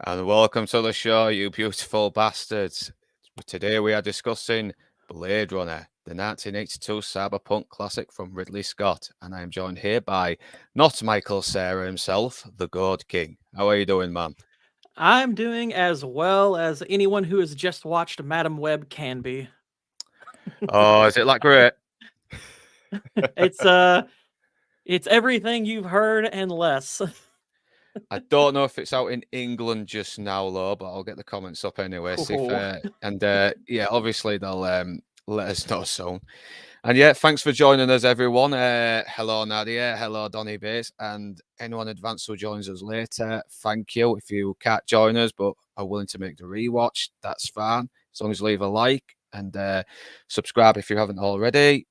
And welcome to the show, you beautiful bastards. Today we are discussing Blade Runner, the 1982 cyberpunk classic from Ridley Scott, and I am joined here by not Michael Cera himself, the Gourd King. How are you doing, man? I'm doing as well as anyone who has just watched Madam Web can be. Oh, is it like great? It's uh it's everything you've heard and less. I don't know if it's out in England just now, though, but I'll get the comments up anyway. See if, Cool. yeah, obviously they'll let us know soon. And yeah, thanks for joining us, everyone. Hello, Nadia. Hello, Donny Bates. And anyone advanced who joins us later, thank you. If you can't join us but are willing to make the rewatch, that's fine. As long as you leave a like and subscribe if you haven't already.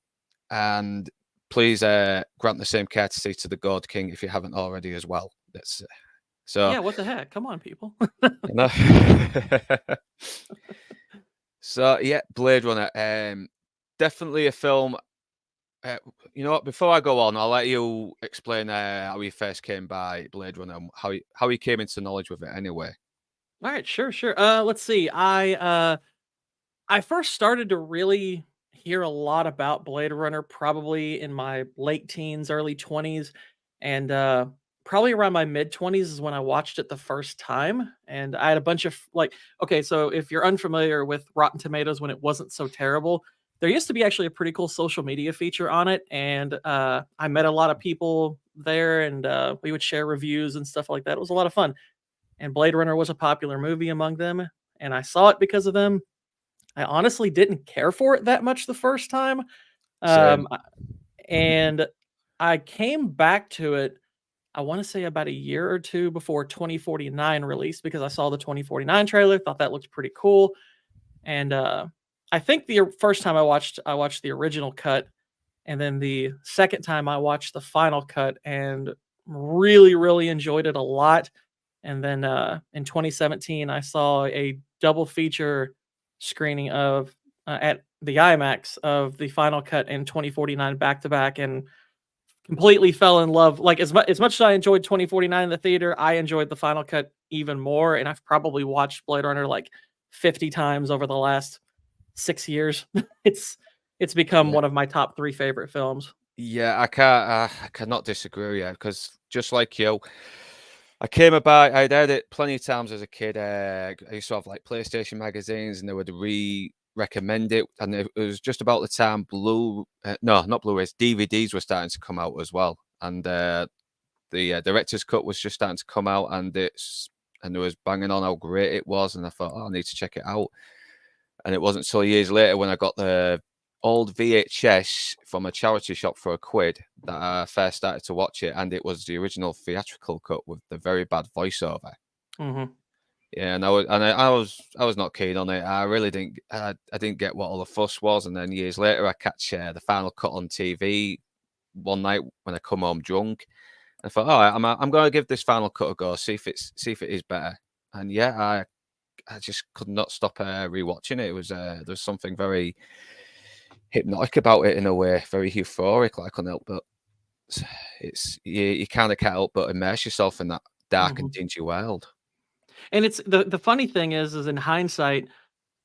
And please grant the same courtesy to the God King if you haven't already as well. That's so. Yeah, what the heck? Come on, people. You know? So yeah, Blade Runner. Definitely a film. You know what? Before I go on, I'll let you explain how you first came by Blade Runner, and how you came into knowledge with it. Anyway. All right, sure. Let's see. I first started to really hear a lot about Blade Runner probably in my late teens, early 20s, and probably around my mid 20s is when I watched it the first time. And I had a bunch of okay, so if you're unfamiliar with Rotten Tomatoes when it wasn't so terrible, there used to be actually a pretty cool social media feature on it, and I met a lot of people there, and we would share reviews and stuff like that. It was a lot of fun, and Blade Runner was a popular movie among them, and I saw it because of them. I honestly didn't care for it that much the first time, Same. um, I and I came back to it, I wanna say about a year or 2 before 2049 released because I saw the 2049 trailer, thought that looked pretty cool, and, I think the first time I watched the original cut, and then the second time I watched the final cut and really enjoyed it a lot, and then, in 2017, I saw a double feature screening of at the IMAX of the final cut in 2049 back to back, and completely fell in love. Like as much as I enjoyed 2049 in the theater, I enjoyed the final cut even more. And I've probably watched Blade Runner like 50 times over the last 6 years. it's it's become Yeah. one of my top three favorite films. Yeah, I can't. I cannot disagree. Yeah, because just like you, I came about. I'd heard it plenty of times as a kid. I used to have like PlayStation magazines, and they would recommend it. And it was just about the time no, not Blu-rays, DVDs were starting to come out as well. And the director's cut was just starting to come out, and it was banging on how great it was. And I thought, oh, I need to check it out. And it wasn't until years later when I got the old VHS from a charity shop for £1 that I first started to watch it, and it was the original theatrical cut with the very bad voiceover. Hmm. Yeah, and I was not keen on it. I really didn't. I didn't get what all the fuss was, and then years later, I catch the final cut on TV one night when I come home drunk. I thought, all right, I'm going to give this final cut a go, see if it is better. And yeah, I just could not stop rewatching it. It was there's something very hypnotic about it in a way, very euphoric. Like I couldn't help but you kind of can't help but immerse yourself in that dark and Hmm. dingy world. And it's the funny thing is in hindsight,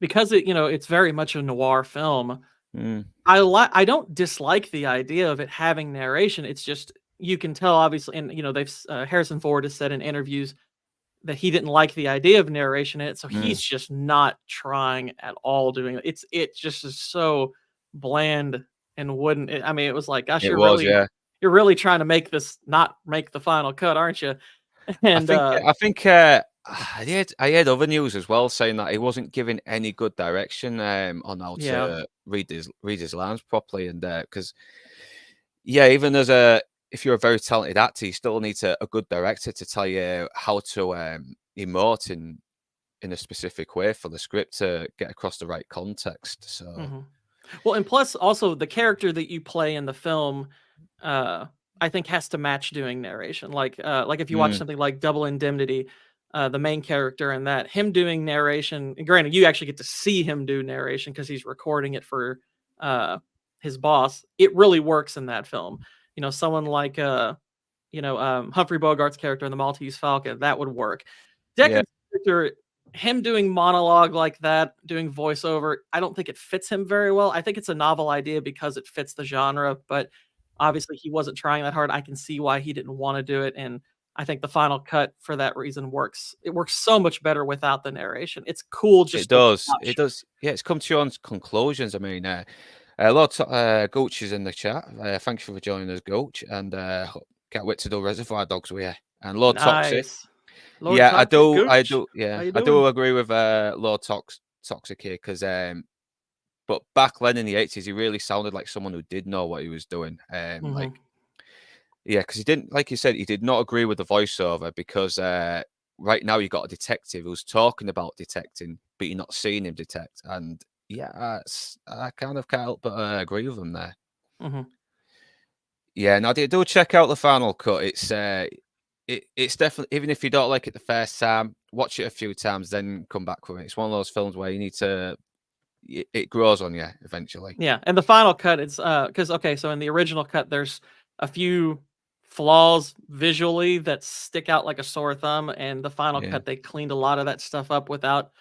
because it's very much a noir film. Mm, I don't dislike the idea of it having narration. It's just you can tell obviously, and they've Harrison Ford has said in interviews that he didn't like the idea of narration in it, so mm. he's just not trying at all doing it. It just is so bland and wouldn't. I mean, it was like, gosh, It was, yeah. you're really trying to make this not make the final cut, aren't you? And I think I heard other news as well saying that he wasn't giving any good direction on how yeah. to read his lines properly, and because yeah, even as a if you're a very talented actor, you still need a good director to tell you how to emote in a specific way for the script to get across the right context. So Mhm. Well, and plus also the character that you play in the film, uh, I think has to match doing narration. Like if you watch mm, something like Double Indemnity, the main character in that, him doing narration. And granted, you actually get to see him do narration because he's recording it for uh, his boss. It really works in that film. Someone like Humphrey Bogart's character in the Maltese Falcon, that would work. yeah, Deckard's character, him doing monologue like that, doing voiceover, I don't think it fits him very well. I think it's a novel idea because it fits the genre, but obviously he wasn't trying that hard. I can see why he didn't want to do it, and I think the final cut for that reason works. It works so much better without the narration. It's cool It just to does. It watch. does. Yeah, it's come to your own conclusions. I mean, Lord Gooch is in the chat. Thanks for joining us, Gooch, and can't wait to do Reservoir Dogs with you. And Lord Toxic. Nice. Lord Yeah, Toxic I Gooch, do. how Yeah, you I doing? do agree with Lord Toxic here because, but back then in the 80s, he really sounded like someone who did know what he was doing. Mhm. Yeah, because he didn't, like you said, he did not agree with the voiceover because right now you got a detective who's talking about detecting, but you're not seeing him detect. And yeah, I kind of can't help but agree with him there. Mhm. Yeah, now do check out the final cut. It's definitely, even if you don't like it the first time, watch it a few times, then come back with it. It's one of those films where you need to, it grows on you eventually. Yeah, and the final cut, it's because okay, so in the original cut, there's a few flaws visually that stick out like a sore thumb, and the final Yeah, cut, they cleaned a lot of that stuff up without,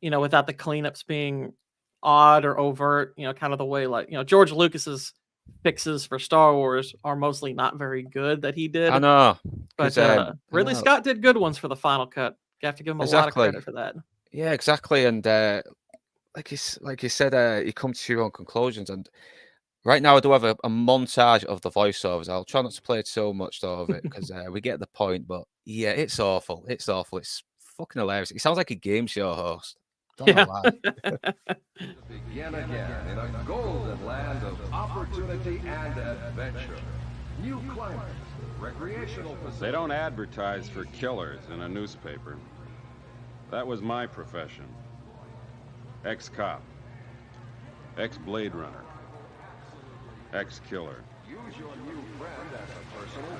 without the cleanups being odd or overt. Kind of the way like George Lucas's fixes for Star Wars are mostly not very good that he I did, know, because but I Ridley know Scott did good ones for the final cut. You have to give him a lot of credit exactly. for that. Yeah, exactly. And like you said, you come to your own conclusions. And right now, I do have a montage of the voiceovers. I'll try not to play too much though of it because we get the point. But yeah, it's awful. It's awful. It's fucking hilarious. He sounds like a game show host. Don't know Yeah. why. Begin again in a golden land of opportunity and adventure. New climates, recreational facilities. They don't advertise for killers in a newspaper. That was my profession. Ex-cop. Ex-Blade Runner. Ex-killer. Use your new friend as a personal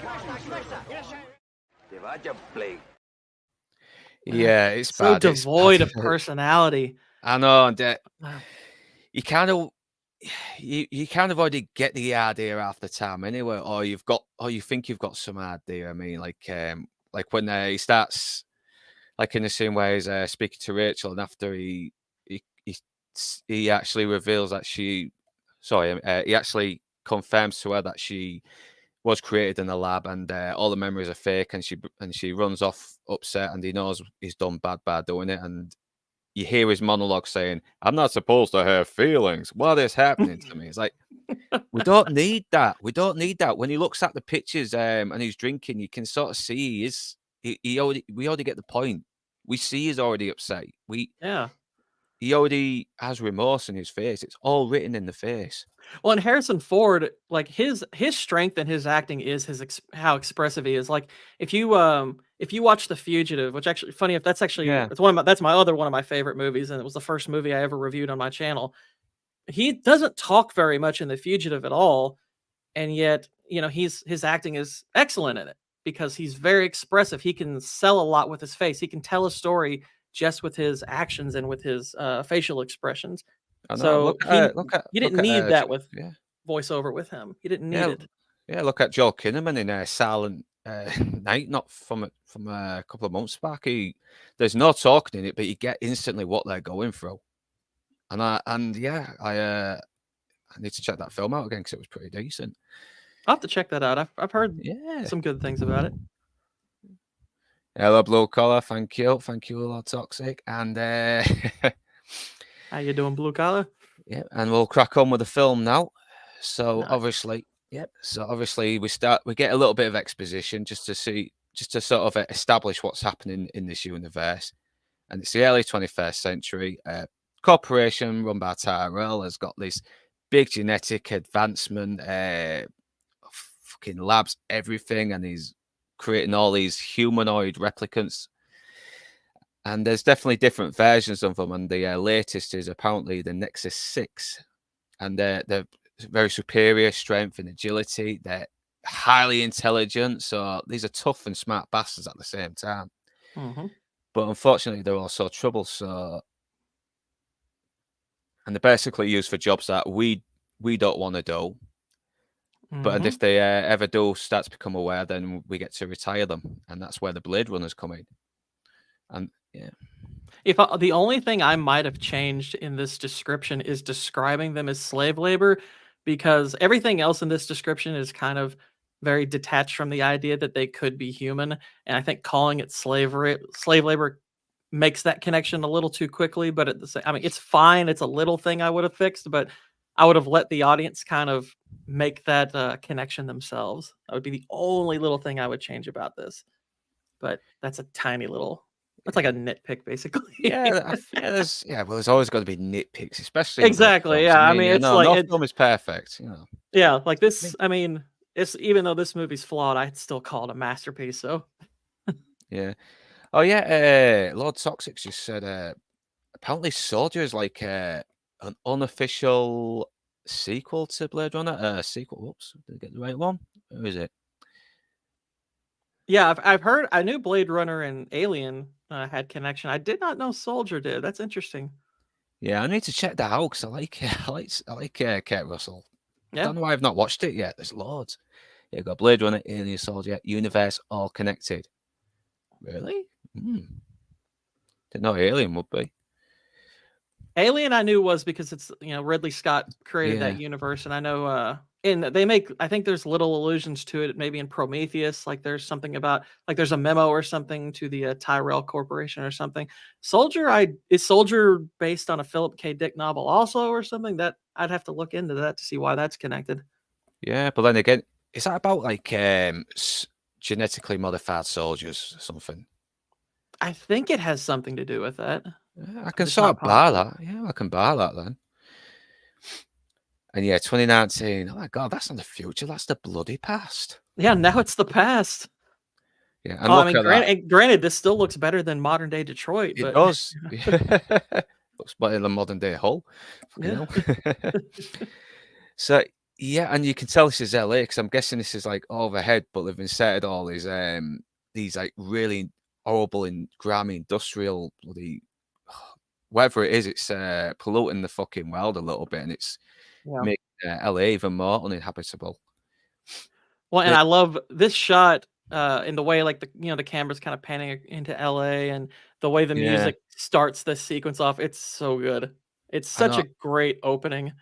Yeah, it's So bad. It's devoid of bad. personality. I know, and Wow. you kind of you kind of already get the idea half the time anyway, or you think you've got some idea. I mean, like when he starts like in the scene where he's speaking to Rachel, and after he he actually reveals that he actually confirms to her that she was created in a lab and all the memories are fake, and she runs off upset, and he knows he's done bad by doing it, and you hear his monologue saying, "I'm not supposed to have feelings. What is happening to me?" It's like, we don't need that. We don't need that. When he looks at the pictures and he's drinking, you can sort of see we already get the point. We see he's already upset. Yeah. He already has remorse in his face. It's all written in the face. Well, and Harrison Ford, like his strength in his acting is how expressive he is. Like if you watch The Fugitive, which actually funny if that's actually Yeah, it's one of my that's my other one of my favorite movies, and it was the first movie I ever reviewed on my channel. He doesn't talk very much in The Fugitive at all, and yet his acting is excellent in it because he's very expressive. He can sell a lot with his face. He can tell a story just with his actions and with his facial expressions. I know. So he he didn't Look at need that with yeah, voiceover with him. He didn't need yeah, it. yeah. Look at Joel Kinnaman in Silent Night, not from a couple of months back. There's no talking in it, but you get instantly what they're going through. I need to check that film out again because it was pretty decent. I'll have to check that out. I've heard Yeah. some good things about it. Hello, Blue Collar. Thank you. Thank you, Lord Toxic. And How you doing, Blue Collar? yeah, and we'll crack on with the film now. So Nice. obviously, yep. So obviously we get a little bit of exposition just to sort of establish what's happening in this universe. And it's the early 21st century. Corporation run by Tyrell has got this big genetic advancement, fucking labs, everything, and he's creating all these humanoid replicants. And there's definitely different versions of them, and the latest is apparently the Nexus 6, and they're very superior strength and agility. They're highly intelligent, so these are tough and smart bastards at the same time. Mhm. But unfortunately, they're also troublesome. And they're basically used for jobs that we don't want to do. But if Mhm. they ever do start to become aware, then we get to retire them, and that's where the Blade Runners come in. And Yeah. The only thing I might have changed in this description is describing them as slave labor, because everything else in this description is kind of very detached from the idea that they could be human, and I think calling it slave labor makes that connection a little too quickly. But at the same, I mean, it's fine. It's a little thing I would have fixed, but I would have let the audience kind of make that connection themselves. That would be the only little thing I would change about this. But that's a tiny little. That's like a nitpick, basically. Well, there's always got to be nitpicks, especially in good Exactly. films. Yeah. I I mean, mean, you it's know, like no it. film is perfect. You know. Yeah, like I this. mean, I mean, it's even though this movie's flawed, I'd still call it a masterpiece. So yeah. Oh yeah. Lord Toxic just said. Apparently, Soldier is like an unofficial sequel to Blade Runner. Sequel. Whoops, did I get the right one? Who is it? yeah, I've heard. I knew Blade Runner and Alien had connection. I did not know Soldier did. That's interesting. Yeah, I need to check that out because I like Kurt Russell. Yeah. Don't know why I've not watched it yet. There's loads. Yeah, got Blade Runner, Alien, Soldier, Universe, all connected. Really? Didn't know Alien would be. Alien I knew was because it's Ridley Scott created that Yeah. universe, and I know and they make, I think there's little allusions to it maybe in Prometheus, like there's something about, like there's a memo or something to the Tyrell Corporation or something. Soldier, is Soldier based on a Philip K. Dick novel also or something? That I'd have to look into that to see why that's connected. Yeah, but then again, is that about like genetically modified soldiers or something? I think it has something to do with that. Yeah, I I'm can just sort not of buy positive. that. Yeah, I can buy that then. And yeah, 2019. Oh my god, that's not the future. That's the bloody past. Yeah, now it's the past. Yeah, and Oh, I look mean, at that. granted, this still looks better than modern day Detroit, It but does. Looks better than modern day Hull. Fucking yeah. hell. So yeah, and you can tell this is LA because I'm guessing this is like overhead, but they've inserted all these like really horrible and grimy industrial bloody whatever it is, it's polluting the fucking world a little bit, and it's Yeah. making LA even more uninhabitable. Well, and It, I love this shot in the way, like, the camera's kind of panning into LA, and the way the yeah, music starts this sequence off. It's so good. It's I such know. a great opening.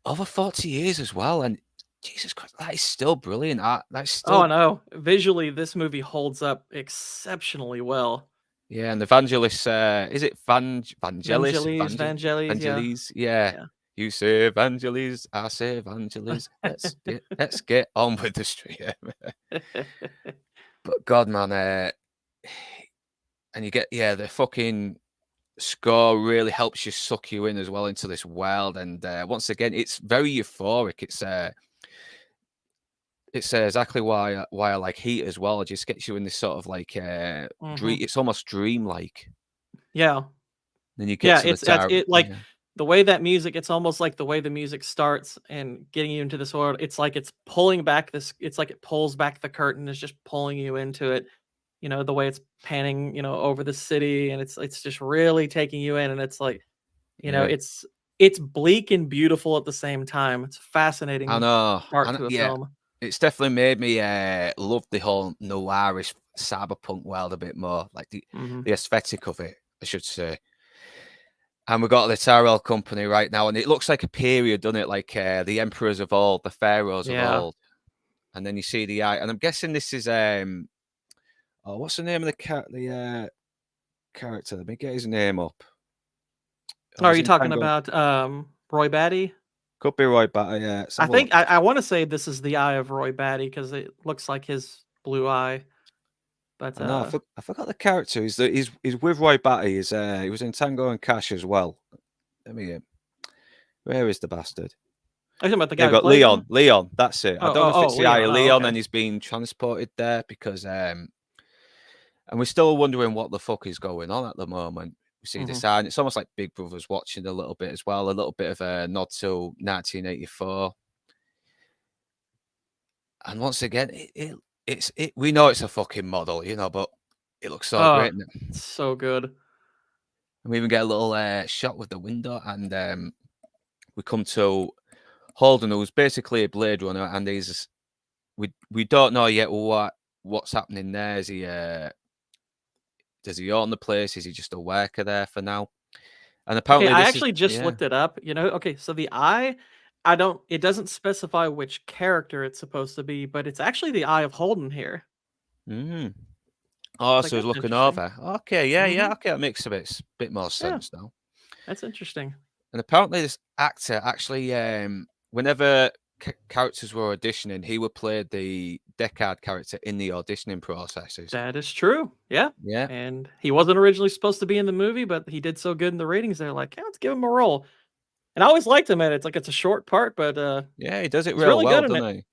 Over 40 years as well, and Jesus Christ, that is still brilliant art. That's Oh still no, visually this movie holds up exceptionally well. yeah, and Evangelist, is it Vangelis? Vangelis, yeah, Vangelis, yeah. yeah. You say Vangelis, I say Vangelis. Let's get on with the stream. But God, man, and you get the fucking score really helps you suck you in as well into this world, and once again, it's very euphoric. It's exactly why I like Heat as well. It just gets you in this sort of like dream. hmm It's almost dreamlike. Yeah, Then you get yeah. to the It's tower. it like Yeah. the way that music. It's almost like the way the music starts and getting you into this world. It's like it's pulling back this. It's like it pulls back the curtain. It's just pulling you into it. The way it's panning, over the city, and it's just really taking you in, and it's like, Yeah. it's bleak and beautiful at the same time. It's a I fascinating know. start to a Yeah, film. it's definitely made me love the whole noirish cyberpunk world a bit more, like Mhm. the aesthetic of it, I should say. And we've got the Tyrell Company right now, and it looks like a period, doesn't it? Like the emperors of old, the pharaohs of Yeah. old. And then you see the eye, and I'm guessing this is what's the name of the character? Let me get his name up. Oh, Are he's you in talking Tango. about, Roy Batty? Could be Roy Batty, yeah. Let's I have a look. think I wanna say this is the eye of Roy Batty because it looks like his blue eye, but, I know, I forgot the character. He's with Roy Batty. He was in Tango and Cash as well. Let me. Where is the bastard? are you talking about the guy They've who got plays him? Leon. That's it. I don't know if it's the eye Leon. of Oh, Leon okay. and he's being transported there because and we're still wondering what the fuck is going on at the moment. We see the Mhm. sign. It's almost like Big Brother's watching a little bit as well. A little bit of a nod to 1984. And once again, we know it's a fucking model, but it looks so Oh, great. it's so good. And we even get a little shot with the window, and we come to Holden, who's basically a Blade Runner, and we don't know yet what's happening there. Is he does he own the place? Is he just a worker there for now? And Okay, apparently I this is actually just looked it up. Okay, so the eye, it doesn't specify which character it's supposed to be, but it's actually the eye of Holden here. Mm. Oh, It's like, so he's that's looking interesting. over. Okay, yeah, Mhm. okay, that makes a bit more Yeah, sense now. that's interesting. And apparently, this actor actually, whenever characters were auditioning, he would play the Deckard character in the auditioning processes. That is true. Yeah. Yeah, And he wasn't originally supposed to be in the movie, but he did so good in the ratings, they're like, "Yeah, let's give him a role." And I always liked him in it. It's like it's a short part, but yeah, he does it he's real really well, good in doesn't it.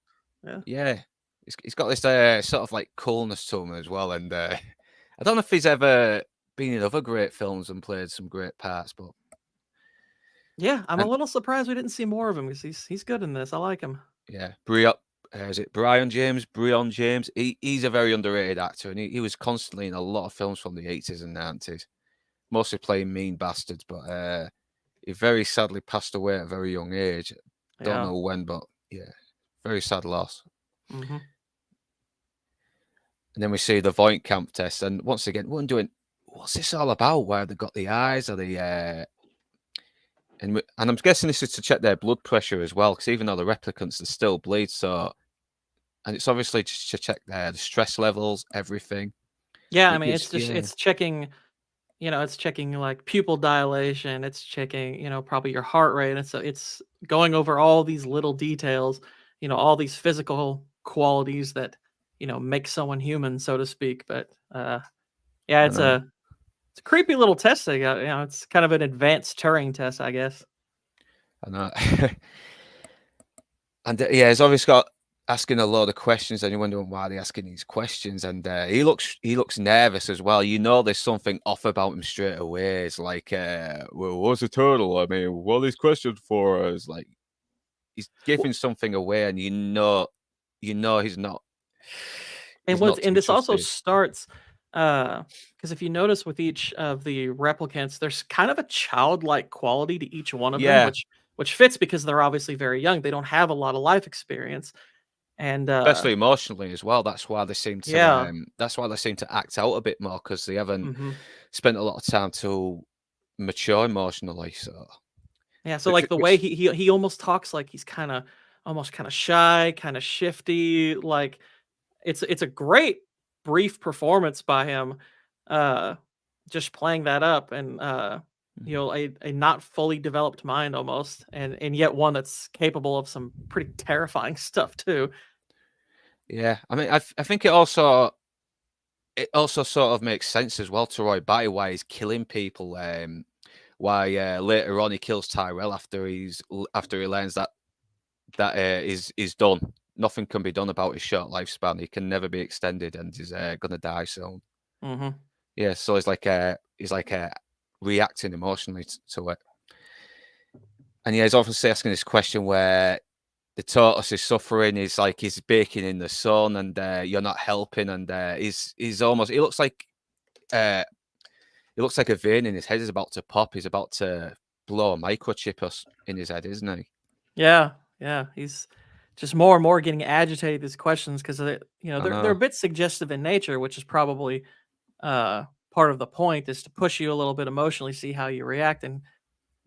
he? Yeah. Yeah, he's got this sort of like coolness to him as well. And I don't know if he's ever been in other great films and played some great parts, but Yeah, I'm a and little surprised we didn't see more of him because he's good in this. I like him. yeah, is it Brian James? Brion James. He's a very underrated actor, and he was constantly in a lot of films from the 80s and 90s, mostly playing mean bastards. But he very sadly passed away at a very young age. Don't Yeah. know when, but yeah, very sad loss. Mhm. And then we see the Voight Camp test, and once again, we're wondering what's this all about? Why have they got the eyes? Are they? And I'm guessing this is to check their blood pressure as well, because even though the replicants, they still bleed. So, and it's obviously just to check the stress levels, everything. Yeah, And I it mean, gives, yeah, it's checking, it's checking like pupil dilation, it's checking, probably your heart rate. And so it's going over all these little details, all these physical qualities that, make someone human, so to speak. But yeah, I know, it's a creepy little test they got. It's kind of an advanced Turing test, I guess. I know. And yeah, he's obviously got asking a lot of questions, and you're wondering why they're asking these questions. And he looks nervous as well. You know, there's something off about him straight away. It's like, well, what's a turtle? I mean, what are these questions for? It's like he's giving something away, and you know, And he's not to be this also trusted. starts because if you notice with each of the replicants, there's kind of a childlike quality to each one of them, Yeah, which fits because they're obviously very young. They don't have a lot of life experience. And especially emotionally as well. That's why they seem to yeah. act out a bit more, because they haven't Hmm. spent a lot of time to mature emotionally. So Yeah, so which like the way which he almost talks like he's kind of almost kind of shy, kind of shifty, like it's a great brief performance by him, uh, just playing that up and, a not fully developed mind almost, and yet one that's capable of some pretty terrifying stuff too. Yeah, I mean, I think it also sort of makes sense as well to Roy Batty why he's killing people. Why later on he kills Tyrell after he learns that is done. Nothing can be done about his short lifespan. He can never be extended, and he's gonna die soon. Mhm. Yeah, so he's like reacting emotionally to it. And yeah, he's obviously asking this question where the tortoise is suffering. He's like he's baking in the sun, and you're not helping. And he's almost. Uh, it looks like a vein in his head is about to pop. He's about to blow a microchip in his head, isn't he? Yeah, yeah, he's just more and more getting agitated with these questions 'cause I they're a know. bit suggestive in nature, which is probably, part of the point is to push you a little bit emotionally, see how you react, and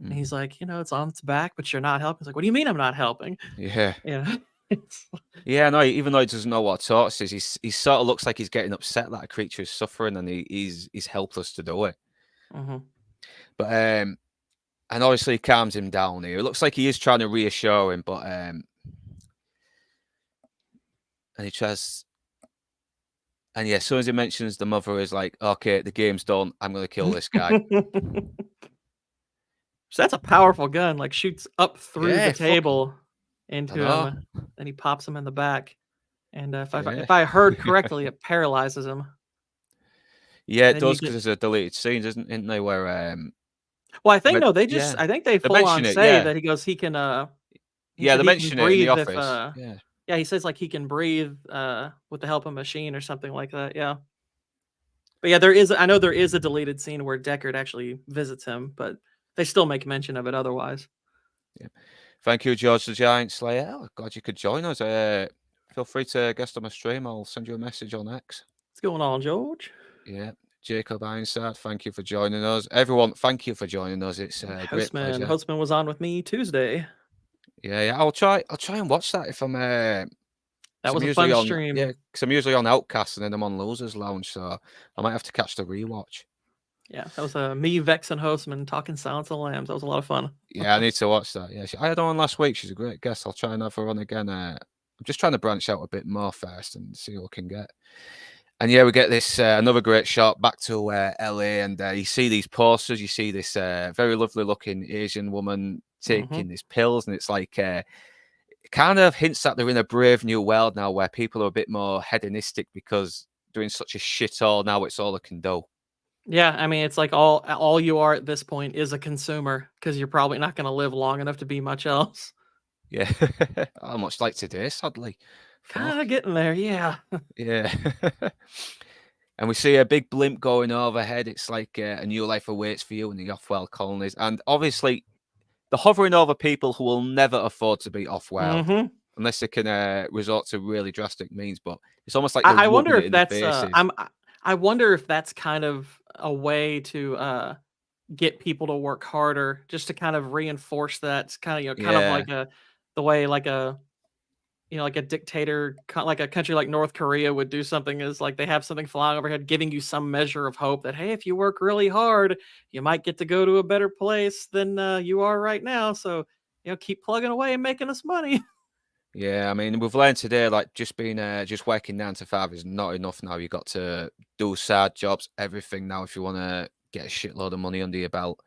Mm. he's like, "It's on its back, but you're not helping." He's like, "What do you mean I'm not helping?" Yeah. Yeah. It's Yeah, no, even though he doesn't know what a tortoise is, he sort of looks like he's getting upset that a creature is suffering, and he's helpless to do it. Mhm. But and obviously he calms him down here. It looks like he is trying to reassure him, but and he tries. And yeah, as soon as he mentions the mother is like, okay, the game's done. I'm gonna kill this guy. So that's a powerful gun, like, shoots up through the Yeah, fucking. table I into know. him, and he pops him in the back, and, Yeah. if I heard correctly, it paralyzes him, Yeah, and it then you does get because there's a deleted scenes, isn't they? well, I think Where no, yeah, I think they they full on mention it. say Yeah, that he yeah, said they he can mention it in the breathe if, office. Yeah. yeah, he says, like, he can breathe, with the help of a machine or something like that, yeah. But yeah, I know there is a deleted scene where Deckard actually visits him, but they still make mention of it otherwise. Yeah. Thank you, George the Giant Slayer. Oh, glad you could join us. Feel free to guest on my stream. I'll send you a message on X. What's going on, George? Yeah. Jacob Ironside, thank you for joining us. Everyone, thank you for joining us. It's a great pleasure. Hostman was on with me Tuesday. Yeah. I'll try and watch that if I'm. That was I'm a usually fun on. stream. Yeah, because I'm usually on Outcast and then I'm on Losers Lounge, so I might have to catch the rewatch. Yeah, that was me, Vex, and Hostman talking Silence of the Lambs. That was a lot of fun. Yeah, I need to watch that. Yeah, I had her on last week. She's a great guest. I'll try and have her on again. I'm just trying to branch out a bit more first and see what I can get. And yeah, we get this another great shot back to LA, and you see these posters. You see this very lovely looking Asian woman taking these pills, and it's like it kind of hints that they're in a brave new world now, where people are a bit more hedonistic because doing such a shit all now, it's all they can do. Yeah, I mean, it's like all you are at this point is a consumer because you're probably not going to live long enough to be much else. Yeah, how much like today, sadly. Kind of getting there, yeah. Yeah. And we see a big blimp going overhead. It's like a new life awaits for you in the off-world colonies. And obviously, they're hovering over people who will never afford to be off-world unless they can resort to really drastic means. But it's almost like I they're wonder rubbing it if in the that's faces. I wonder if that's kind of a way to get people to work harder, just to kind of reinforce that. It's kind of kind of Yeah. like the way like a like a dictator, like a country like North Korea would do something, is like they have something flying overhead, giving you some measure of hope that, hey, if you work really hard, you might get to go to a better place than you are right now. So, keep plugging away and making us money. Yeah, I mean, we've learned today, like, just working 9 to 5 is not enough now. You've got to do side jobs, everything now, if you want to get a shitload of money under your belt.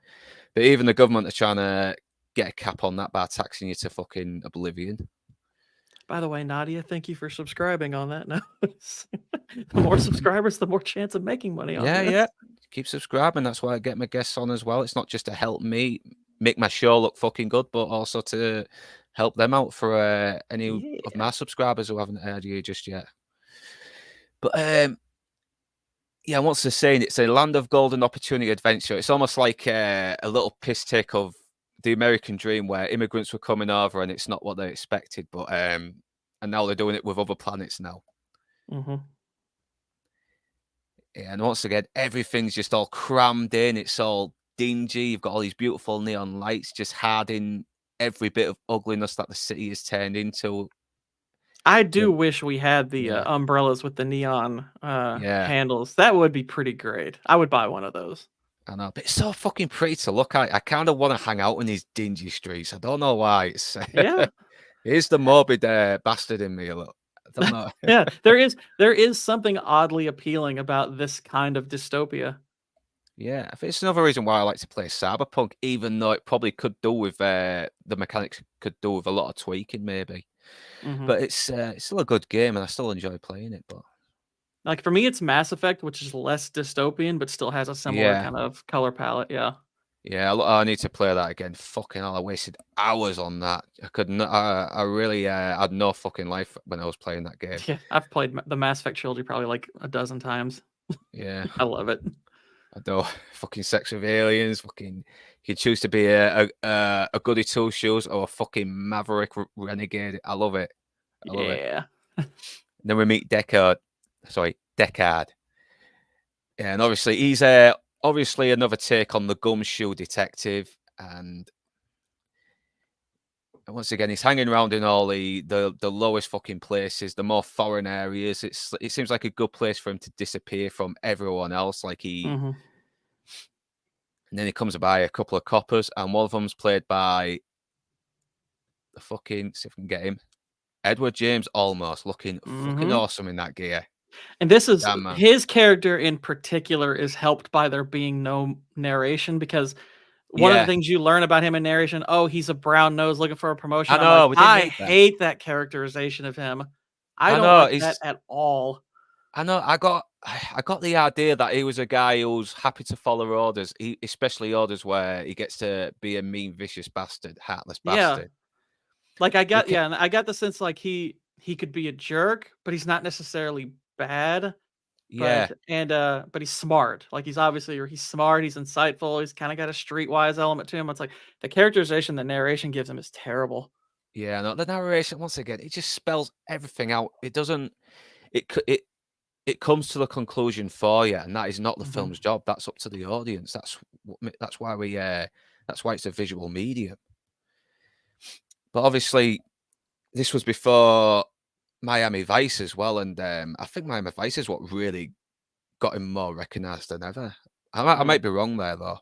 But even the government are trying to get a cap on that by taxing you to fucking oblivion. By the way, Nadia, thank you for subscribing on that note. The more subscribers, the more chance of making money on this. Yeah. Keep subscribing. That's why I get my guests on as well. It's not just to help me make my show look fucking good, but also to help them out for any of my subscribers who haven't heard you just yet. But yeah, what's the saying? It's a land of golden opportunity adventure. It's almost like a little piss take of the American dream, where immigrants were coming over and it's not what they expected, but and now they're doing it with other planets now. Yeah, and once again, everything's just all crammed in. It's all dingy. You've got all these beautiful neon lights just hiding every bit of ugliness that the city has turned into. I do wish we had the umbrellas with the neon handles. That would be pretty great. I would buy one of those. I know, but it's so fucking pretty to look at. I kind of want to hang out in these dingy streets. I don't know why. It's yeah, it's the morbid bastard in me a little. I don't know. Yeah, there is something oddly appealing about this kind of dystopia. Yeah, I think it's another reason why I like to play Cyberpunk, even though it probably could do with the mechanics could do with a lot of tweaking, maybe. But it's still a good game, and I still enjoy playing it. But like for me, it's Mass Effect, which is less dystopian, but still has a similar kind of color palette. Yeah. Yeah, I need to play that again. Fucking hell, I wasted hours on that. I couldn't. I really had no fucking life when I was playing that game. Yeah, I've played the Mass Effect trilogy probably like a dozen times. Yeah, I love it. I know. Fucking sex with aliens. Fucking, you can choose to be a goody two shoes or a fucking maverick renegade. I love it. I love it. And then we meet Deckard. Yeah, and obviously he's obviously another take on the gumshoe detective, and once again he's hanging around in all the lowest fucking places, the more foreign areas. It seems like a good place for him to disappear from everyone else. Like and then he comes by a couple of coppers, and one of them's played by the fucking, see if I can get him, Edward James Olmos, looking fucking awesome in that gear. And this is his character in particular is helped by there being no narration, because one of the things you learn about him in narration, he's a brown nose looking for a promotion. I know. I hate that characterization of him. I don't like that at all. I know. I got the idea that he was a guy who's happy to follow orders, especially orders where he gets to be a mean, vicious bastard, heartless bastard. Like I got the sense like he could be a jerk, but he's not necessarily bad. But he's smart. Like he's smart, he's insightful, he's kind of got a streetwise element to him. It's like the characterization the narration gives him is terrible. Yeah, no, the narration, once again, it just spells everything out. It doesn't it comes to the conclusion for you, and that is not the Mhm. film's job. That's up to the audience. That's why that's why it's a visual medium. But obviously, this was before Miami Vice as well, and I think Miami Vice is what really got him more recognised than ever. I might be wrong there though.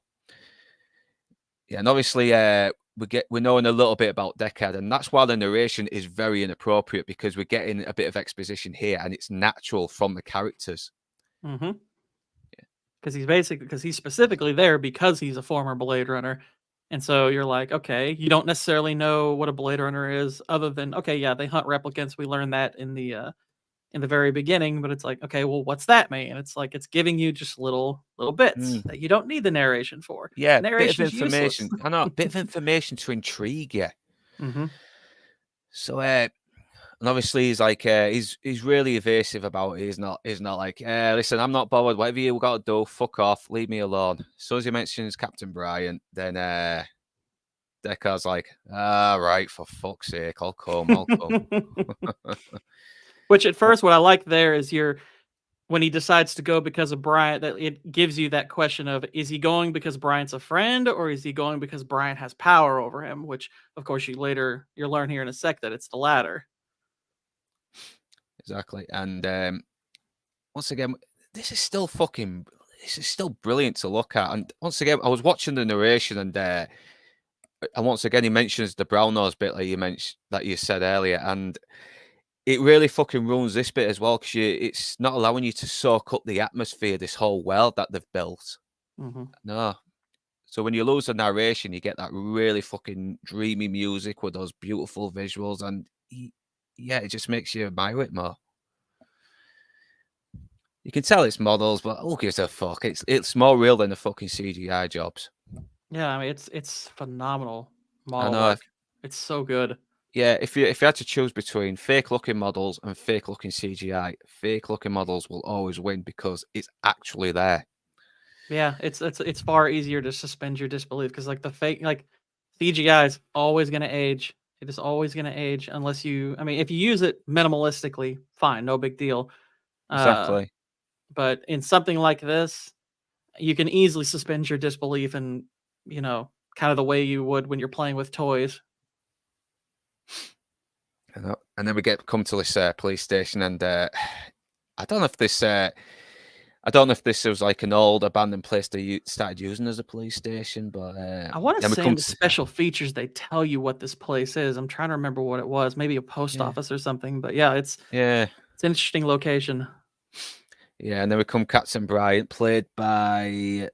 Yeah, and obviously, we're knowing a little bit about Deckard, and that's why the narration is very inappropriate because we're getting a bit of exposition here, and it's natural from the characters. Mhm. Because he's specifically there because he's a former Blade Runner, and so you're like, okay, you don't necessarily know what a Blade Runner is, other than okay, yeah, they hunt replicants. We learned that in the very beginning, but it's like, okay, well, what's that mean? It's like it's giving you just little bits Mm. that you don't need the narration for. Yeah, bit of Narration's useless. information. I know, a bit of information to intrigue you. Mhm. So, and obviously he's like, he's really evasive about it. He's not like, listen, I'm not bothered. Whatever you got to do, fuck off, leave me alone. As soon as he mentions Captain Bryant, then Deckard's like, right, for fuck's sake, I'll come. Which at first, what I like there is when he decides to go because of Bryant, that it gives you that question of, is he going because Bryant's a friend, or is he going because Bryant has power over him? Which, of course, you'll learn here in a sec that it's the latter. Exactly. And once again, this is still brilliant to look at. And once again, I was watching the narration, and once again, he mentions the brown nose bit that you said earlier, and it really fucking ruins this bit as well because it's not allowing you to soak up the atmosphere, this whole world that they've built. Mhm. No. So when you lose the narration, you get that really fucking dreamy music with those beautiful visuals, and yeah, it just makes you admire it more. You can tell it's models, but who gives a fuck? It's more real than the fucking CGI jobs. Yeah, I mean it's phenomenal I model know. work. It's so good. Yeah, if you had to choose between fake looking models and fake looking CGI, fake looking models will always win because it's actually there. Yeah, it's far easier to suspend your disbelief because like the fake CGI is always gonna age. It is always gonna age unless if you use it minimalistically, fine, no big deal. Exactly. But in something like this, you can easily suspend your disbelief and kind of the way you would when you're playing with toys. And then we come to this police station, and I don't know if this was like an old abandoned place they started using as a police station, but I want to then we say come in the to special features they tell you what this place is. I'm trying to remember what it was. Maybe a post office or something. But yeah, it's yeah, an interesting location. and then we come Captain Bryant, played by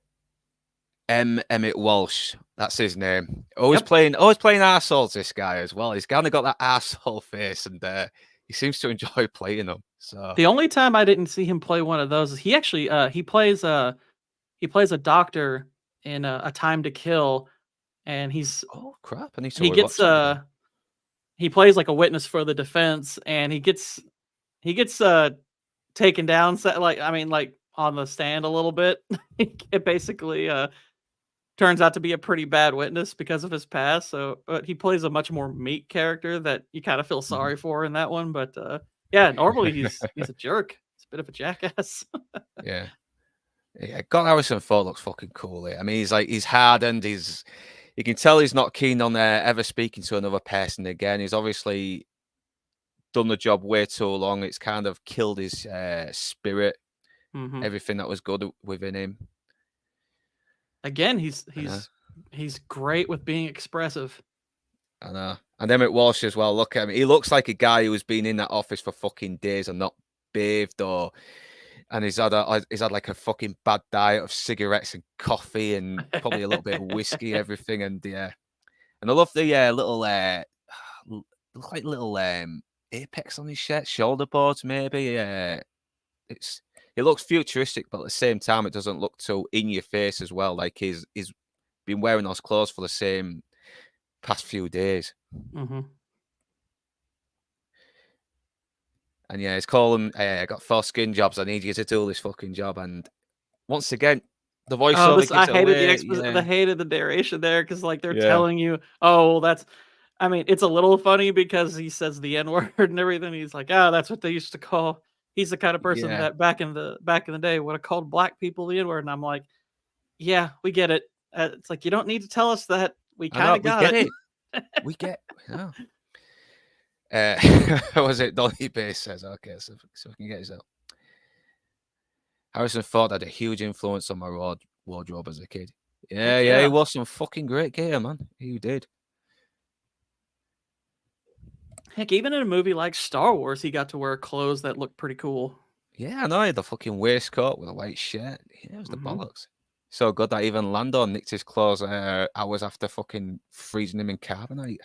Emmett Walsh. That's his name. Always Yep. playing arseholes, this guy as well. He's kind of got that arsehole face, and he seems to enjoy playing them. So The only time I didn't see him play one of those is he actually he plays a doctor in A Time to Kill, and oh crap! I need to he gets watch that. he plays like a witness for the defense, and he gets taken down, like on the stand a little bit. It basically turns out to be a pretty bad witness because of his past. So, but he plays a much more meek character that you kind of feel sorry for in that one. But yeah, normally he's a jerk. He's a bit of a jackass. Yeah. Yeah, God, Harrison Ford looks fucking cool here. I mean, he's hardened. You can tell he's not keen on ever speaking to another person again. He's obviously done the job way too long. It's kind of killed his spirit, everything that was good within him. Again, he's great with being expressive. I know. And Emmett Walsh as well. Look at him. He looks like a guy who's been in that office for fucking days and not bathed and he's had like a fucking bad diet of cigarettes and coffee and probably a little bit of whiskey, everything. And yeah, and I love the little look like little apex on his shirt, shoulder boards maybe. It looks futuristic, but at the same time, it doesn't look too in your face as well. Like he's been wearing those clothes for the same past few days. And yeah, he's calling. I got 4 skin jobs. I need you to do this fucking job. And once again, the voiceover gives I it hated away. I hated the narration there because like they're Yeah. telling you, oh, well, that's. I mean, it's a little funny because he says the N-word and everything. He's like, oh, that's what they used to call He's the kind of person Yeah. that back in the day would have called black people the N-word, and I'm like, yeah, we get it. It's like you don't need to tell us that. We I know, kind of we got get it. it. We get, yeah. Was it Donny Bass says, okay, so we can get yourself. Harrison Ford had a huge influence on my wardrobe as a kid. Yeah, Heck yeah, he yeah. was some fucking great gear, man. He did. Heck, even in a movie like Star Wars, he got to wear clothes that looked pretty cool. Yeah, I know. He had the fucking waistcoat with a white shirt. Yeah, it was the Mhm. bollocks. So good that even Lando nicked his clothes hours after fucking freezing him in carbonite.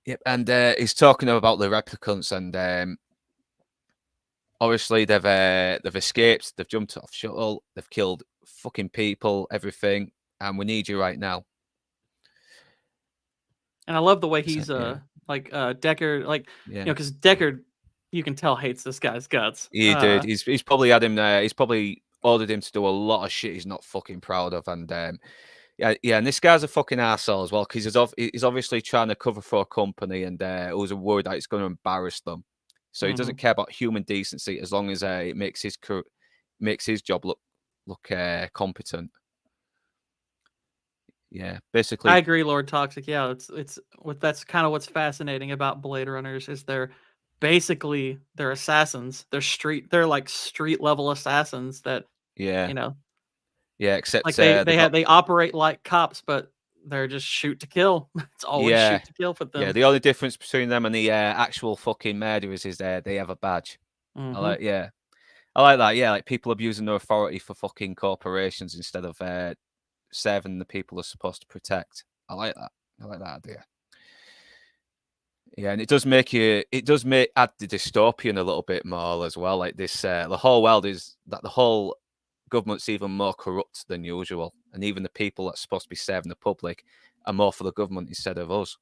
Yep, and he's talking about the replicants, and obviously they've escaped. They've jumped off shuttle. They've killed fucking people, everything, and we need you right now. And I love the way So, he's yeah. like Deckard, like Yeah. because Deckard, you can tell hates this guy's guts. He did. He's probably had him there. He's probably ordered him to do a lot of shit he's not fucking proud of, and yeah, and this guy's a fucking arsehole as well because he's obviously trying to cover for a company, and was worried that it's going to embarrass them. So he doesn't care about human decency as long as it makes his job look competent. Yeah, basically. I agree, Lord Toxic. Yeah, that's kind of what's fascinating about Blade Runners is they're assassins. They're like street level assassins that Yeah, you know, yeah. Except like they got they operate like cops, but they're just shoot to kill. It's always yeah, shoot to kill for yeah. them. The only difference between them and the actual fucking murderers is they have a badge. I like that. Yeah, like people abusing their authority for fucking corporations instead of serving the people they're supposed to protect. I like that. I like that idea. Yeah, and it does add the dystopian a little bit more as well. Like this, the whole world is that the whole government's even more corrupt than usual, and even the people that's supposed to be serving the public are more for the government instead of us.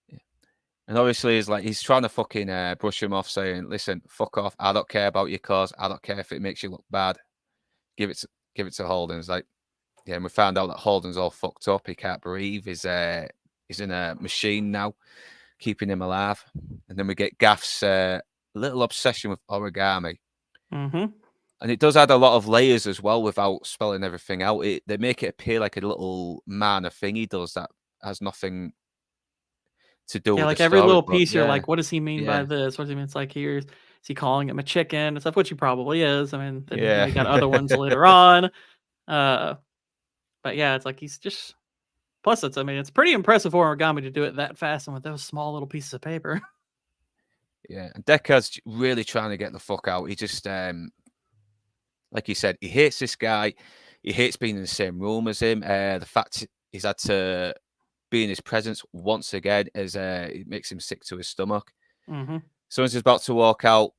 Yeah. And obviously, he's trying to fucking brush him off, saying, "Listen, fuck off. I don't care about your cause. I don't care if it makes you look bad. Give it to Holden." It's like, yeah, and we found out that Holden's all fucked up. He can't breathe. He's in a machine now, keeping him alive. And then we get Gaff's little obsession with origami. And it does add a lot of layers as well without spelling everything out. They make it appear like a little minor thing he does that has nothing to do with like the every story. little But piece, you're yeah, like, what does he mean by this? What does he mean? It's like is he calling him a chicken and stuff, which he probably is. I mean, then yeah. we got other ones later on. But yeah, it's like he's just. Plus, it's pretty impressive for origami to do it that fast and with those small little pieces of paper. Yeah, and Deckard's really trying to get the fuck out. He just, like you said, he hates this guy. He hates being in the same room as him. The fact he's had to be in his presence once again it makes him sick to his stomach. So as he's about to walk out,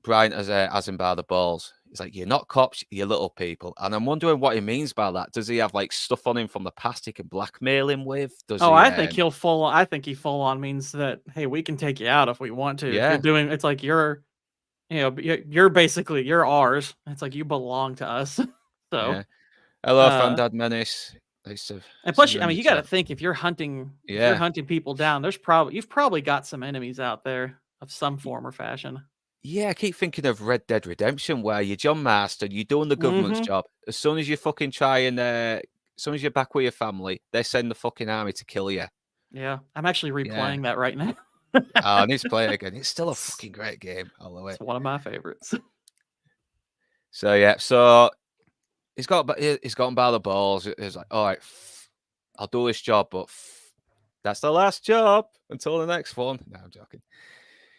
Brian has him by the balls. He's like, "You're not cops, you're little people." And I'm wondering what he means by that. Does he have like stuff on him from the past he can blackmail him with? Does he? I think he full on means that, hey, we can take you out if we want to. If Yeah. you're doing, it's like you're basically you're ours. It's like you belong to us. So Yeah. Hello, Fandad Menace. and plus, I mean, you got to think if you're hunting people down, you've probably got some enemies out there of some form or fashion. Yeah, I keep thinking of Red Dead Redemption, where you're John Marston, you're doing the government's job. As soon as you fucking try and, as soon as you're back with your family, they send the fucking army to kill you. Yeah, I'm actually replaying that right now. I need to play it again. It's still a fucking great game. I love it. It's one of my favorites. So yeah, so he's gotten by the balls. He's like, all right, I'll do this job, but that's the last job until the next one. No, I'm joking.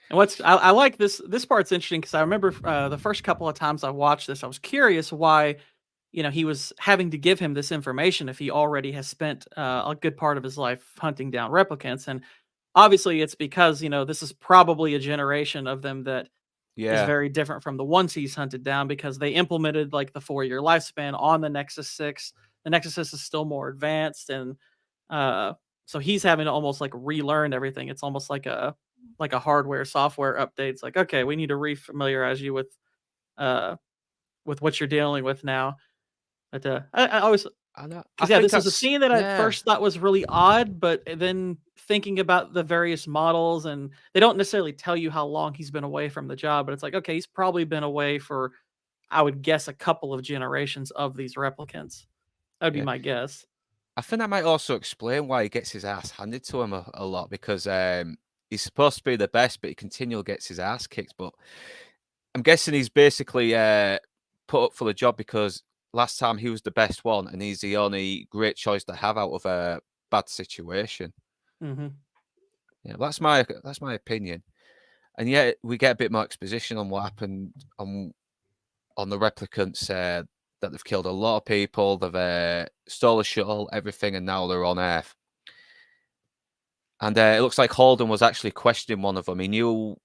And I like this part's interesting because I remember the first couple of times I watched this, I was curious why, he was having to give him this information if he already has spent a good part of his life hunting down replicants. And obviously it's because, this is probably a generation of them that is very different from the ones he's hunted down because they implemented like the 4-year lifespan on the Nexus 6. The Nexus 6 is still more advanced. And so he's having to almost like relearn everything. It's almost like a hardware software update. It's like, okay, we need to refamiliarize you with what you're dealing with now. But I always, because this is a scene that I first thought was really odd, but then thinking about the various models, and they don't necessarily tell you how long he's been away from the job, but it's like, okay, he's probably been away for, I would guess, a couple of generations of these replicants. That would be Yeah. my guess. I think that might also explain why he gets his ass handed to him a lot, because he's supposed to be the best, but he continually gets his ass kicked. But I'm guessing he's basically put up for the job because last time he was the best one, and he's the only great choice to have out of a bad situation. Mm-hmm. Yeah, that's my opinion. And yet we get a bit more exposition on what happened on the replicants. That they've killed a lot of people, they've stole a shuttle, everything, and now they're on Earth. And it looks like Holden was actually questioning one of them. He knew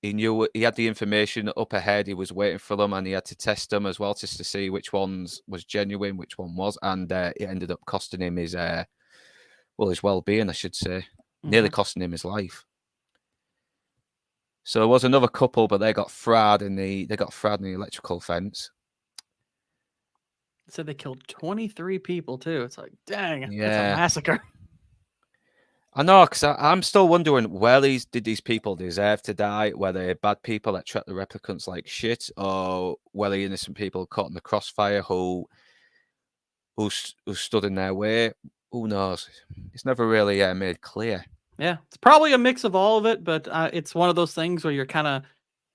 he had the information up ahead. He was waiting for them, and he had to test them as well, just to see which ones was genuine, which one was, and it ended up costing him his his well-being, I should say, nearly costing him his life. So there was another couple, but they got fraud in the electrical fence. So they killed 23 people too. It's like, dang, that's a Yeah. massacre. I know, because I'm still wondering where did these people deserve to die? Were they bad people that treat the replicants like shit, or were they innocent people caught in the crossfire who stood in their way? Who knows? It's never really made clear. Yeah, it's probably a mix of all of it, but it's one of those things where you're kind of,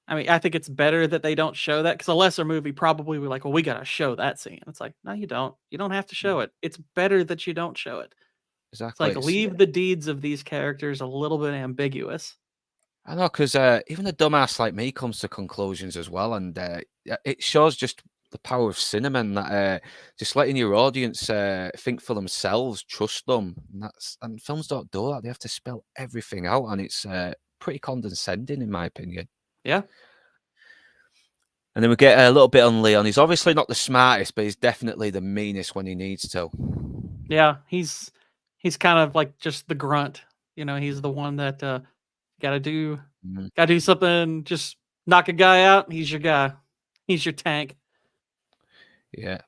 I mean, I think it's better that they don't show that, because a lesser movie probably would be like, well, we got to show that scene. It's like, no, you don't. You don't have to show it. It's better that you don't show it. It's Exactly. like, leave the deeds of these characters a little bit ambiguous. I know, because even a dumbass like me comes to conclusions as well, and it shows just the power of cinema, and that just letting your audience think for themselves, trust them. And films don't do that. They have to spell everything out, and it's pretty condescending, in my opinion. Yeah. And then we get a little bit on Leon. He's obviously not the smartest, but he's definitely the meanest when he needs to. Yeah, he's kind of like just the grunt. You know, he's the one that gotta do something, just knock a guy out. He's your guy. He's your tank. Yeah.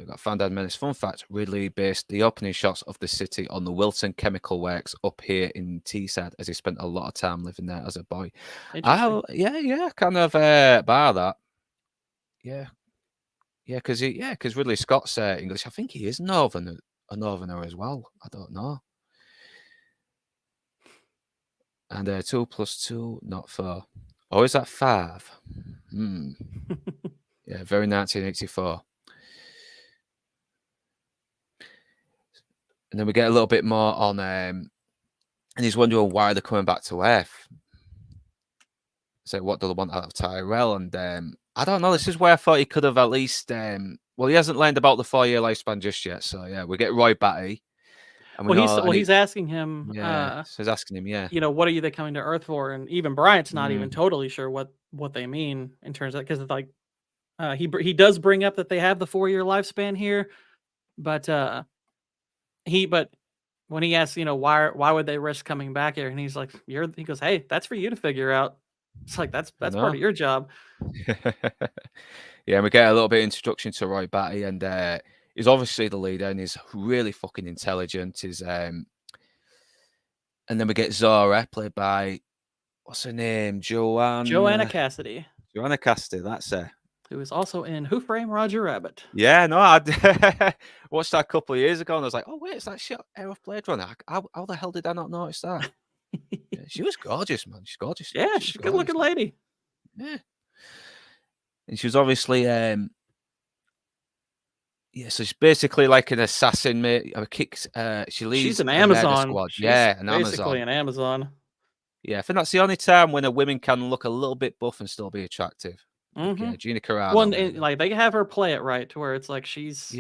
Got Fandad Menace. Fun fact, Ridley based the opening shots of the city on the Wilton Chemical Works up here in Teesside, as he spent a lot of time living there as a boy. Yeah, kind of bar that. Yeah, because Ridley Scott's English. I think he is a northerner as well. I don't know. And 2 + 2, not 4. Or is that 5? Yeah, very 1984. And then we get a little bit more on, and he's wondering why they're coming back to Earth. So what do they want out of Tyrell? And I don't know. This is where I thought he could have at least. Well, he hasn't learned about the 4-year lifespan just yet. So yeah, we get Roy Batty. And he's asking him. Yeah, so he's asking him. Yeah, you know, what are they coming to Earth for? And even Bryant's not even totally sure what they mean in terms of, because like he does bring up that they have the 4-year lifespan here, but when he asks, you know, why would they risk coming back here, and he's like, he goes, hey, that's for you to figure out. It's like that's part of your job. Yeah, and we get a little bit of introduction to Roy Batty, and he's obviously the leader, and he's really fucking intelligent. And then we get Zora, played by, what's her name, Joanna Cassidy. Joanna Cassidy, that's her. Who is also in Who Framed Roger Rabbit. Yeah, no, I watched that a couple of years ago, and I was like, oh, wait, it's that shit out of Blade Runner. How the hell did I not notice that? Yeah, she was gorgeous, man. She's gorgeous. Yeah, she's a good-looking lady. Yeah. And she was obviously, so she's basically like an assassin, mate. She leads. She's an Amazon. She's an basically an Amazon. Yeah, I think that's the only time when a woman can look a little bit buff and still be attractive. Gina Carano. Well, and like they have her play it right to where it's like she's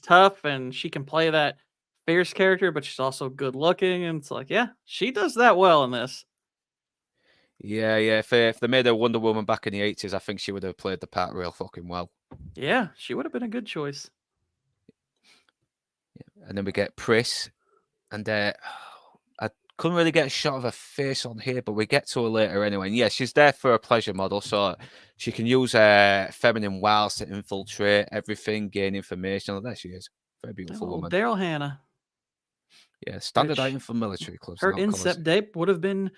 tough and she can play that fierce character, but she's also good looking, and it's like, yeah, she does that well in this. Yeah. If they made a Wonder Woman back in the 80s, I think she would have played the part real fucking well. Yeah, she would have been a good choice. Yeah. And then we get Pris, and I couldn't really get a shot of her face on here, but we get to her later anyway. And yeah, she's there for a pleasure model, so she can use her feminine wiles to infiltrate everything, gain information. Oh, there she is. Very beautiful woman. Daryl Hannah. Yeah, standard Which item for military clubs, her not college. incept date would have been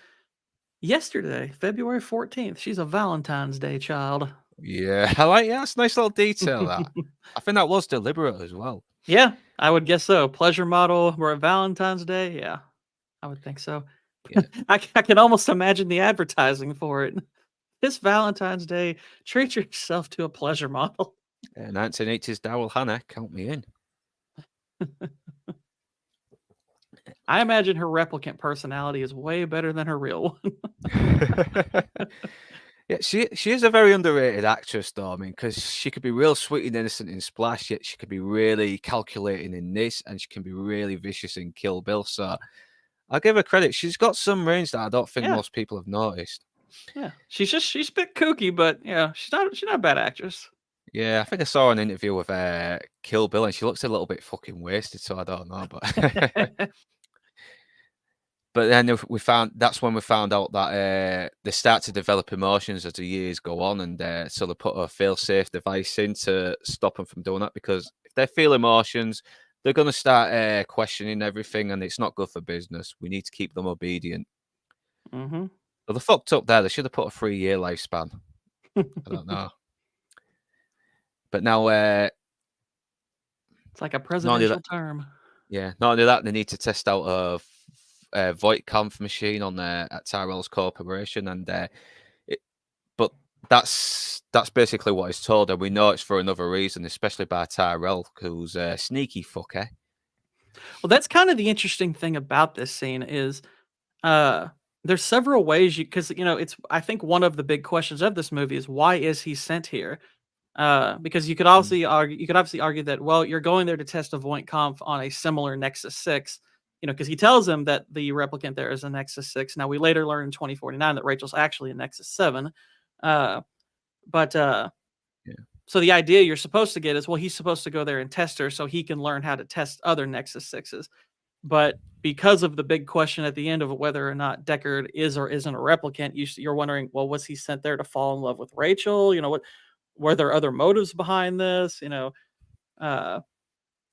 yesterday, February 14th. She's a Valentine's Day child. Yeah, that's a nice little detail. That I think that was deliberate as well. Yeah, I would guess so. Pleasure model, we're at Valentine's Day. Yeah, I would think so. Yeah. I can almost imagine the advertising for it. This Valentine's Day, treat yourself to a pleasure model. 1980s Daryl Hannah, count me in. I imagine her replicant personality is way better than her real one. Yeah, she is a very underrated actress, though. I mean, because she could be real sweet and innocent in Splash, yet she could be really calculating in this, and she can be really vicious in Kill Bill. So I'll give her credit. She's got some range that I don't think Yeah. most people have noticed. Yeah, she's a bit kooky, but yeah, she's not a bad actress. Yeah, I think I saw an interview with Kill Bill, and she looks a little bit fucking wasted. So I don't know, but but then that's when we found out that they start to develop emotions as the years go on, and so they put a fail-safe device in to stop them from doing that, because if they feel emotions, they're going to start questioning everything, and it's not good for business. We need to keep them obedient. Mm-hmm. So they fucked up there. They should have put a 3-year lifespan. I don't know. But now, it's like a presidential term. Yeah, not only that, they need to test out a Voight-Kampff machine on at Tyrell's corporation, and but that's basically what he's told, and we know it's for another reason, especially by Tyrell, who's a sneaky fucker. Well, that's kind of the interesting thing about this scene is, there's several ways because it's I think one of the big questions of this movie is why is he sent here? Because you could obviously argue that, well, you're going there to test a Voight-Kampff on a similar Nexus 6, because he tells him that the replicant there is a Nexus 6. Now we later learn in 2049 that Rachel's actually a Nexus 7. So the idea you're supposed to get is, well, he's supposed to go there and test her so he can learn how to test other Nexus 6s. But because of the big question at the end of whether or not Deckard is or isn't a replicant, you're wondering, well, was he sent there to fall in love with Rachel? What were there other motives behind this? I know a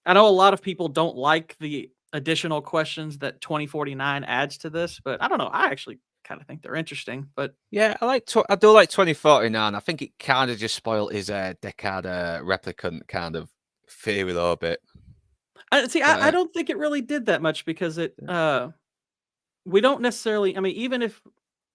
lot of people don't like the additional questions that 2049 adds to this, but I don't know. I actually kind of think they're interesting. But yeah, I do like 2049. I think it kind of just spoiled his Deckard replicant kind of theory a little bit. I don't think it really did that much because we don't necessarily. I mean, even if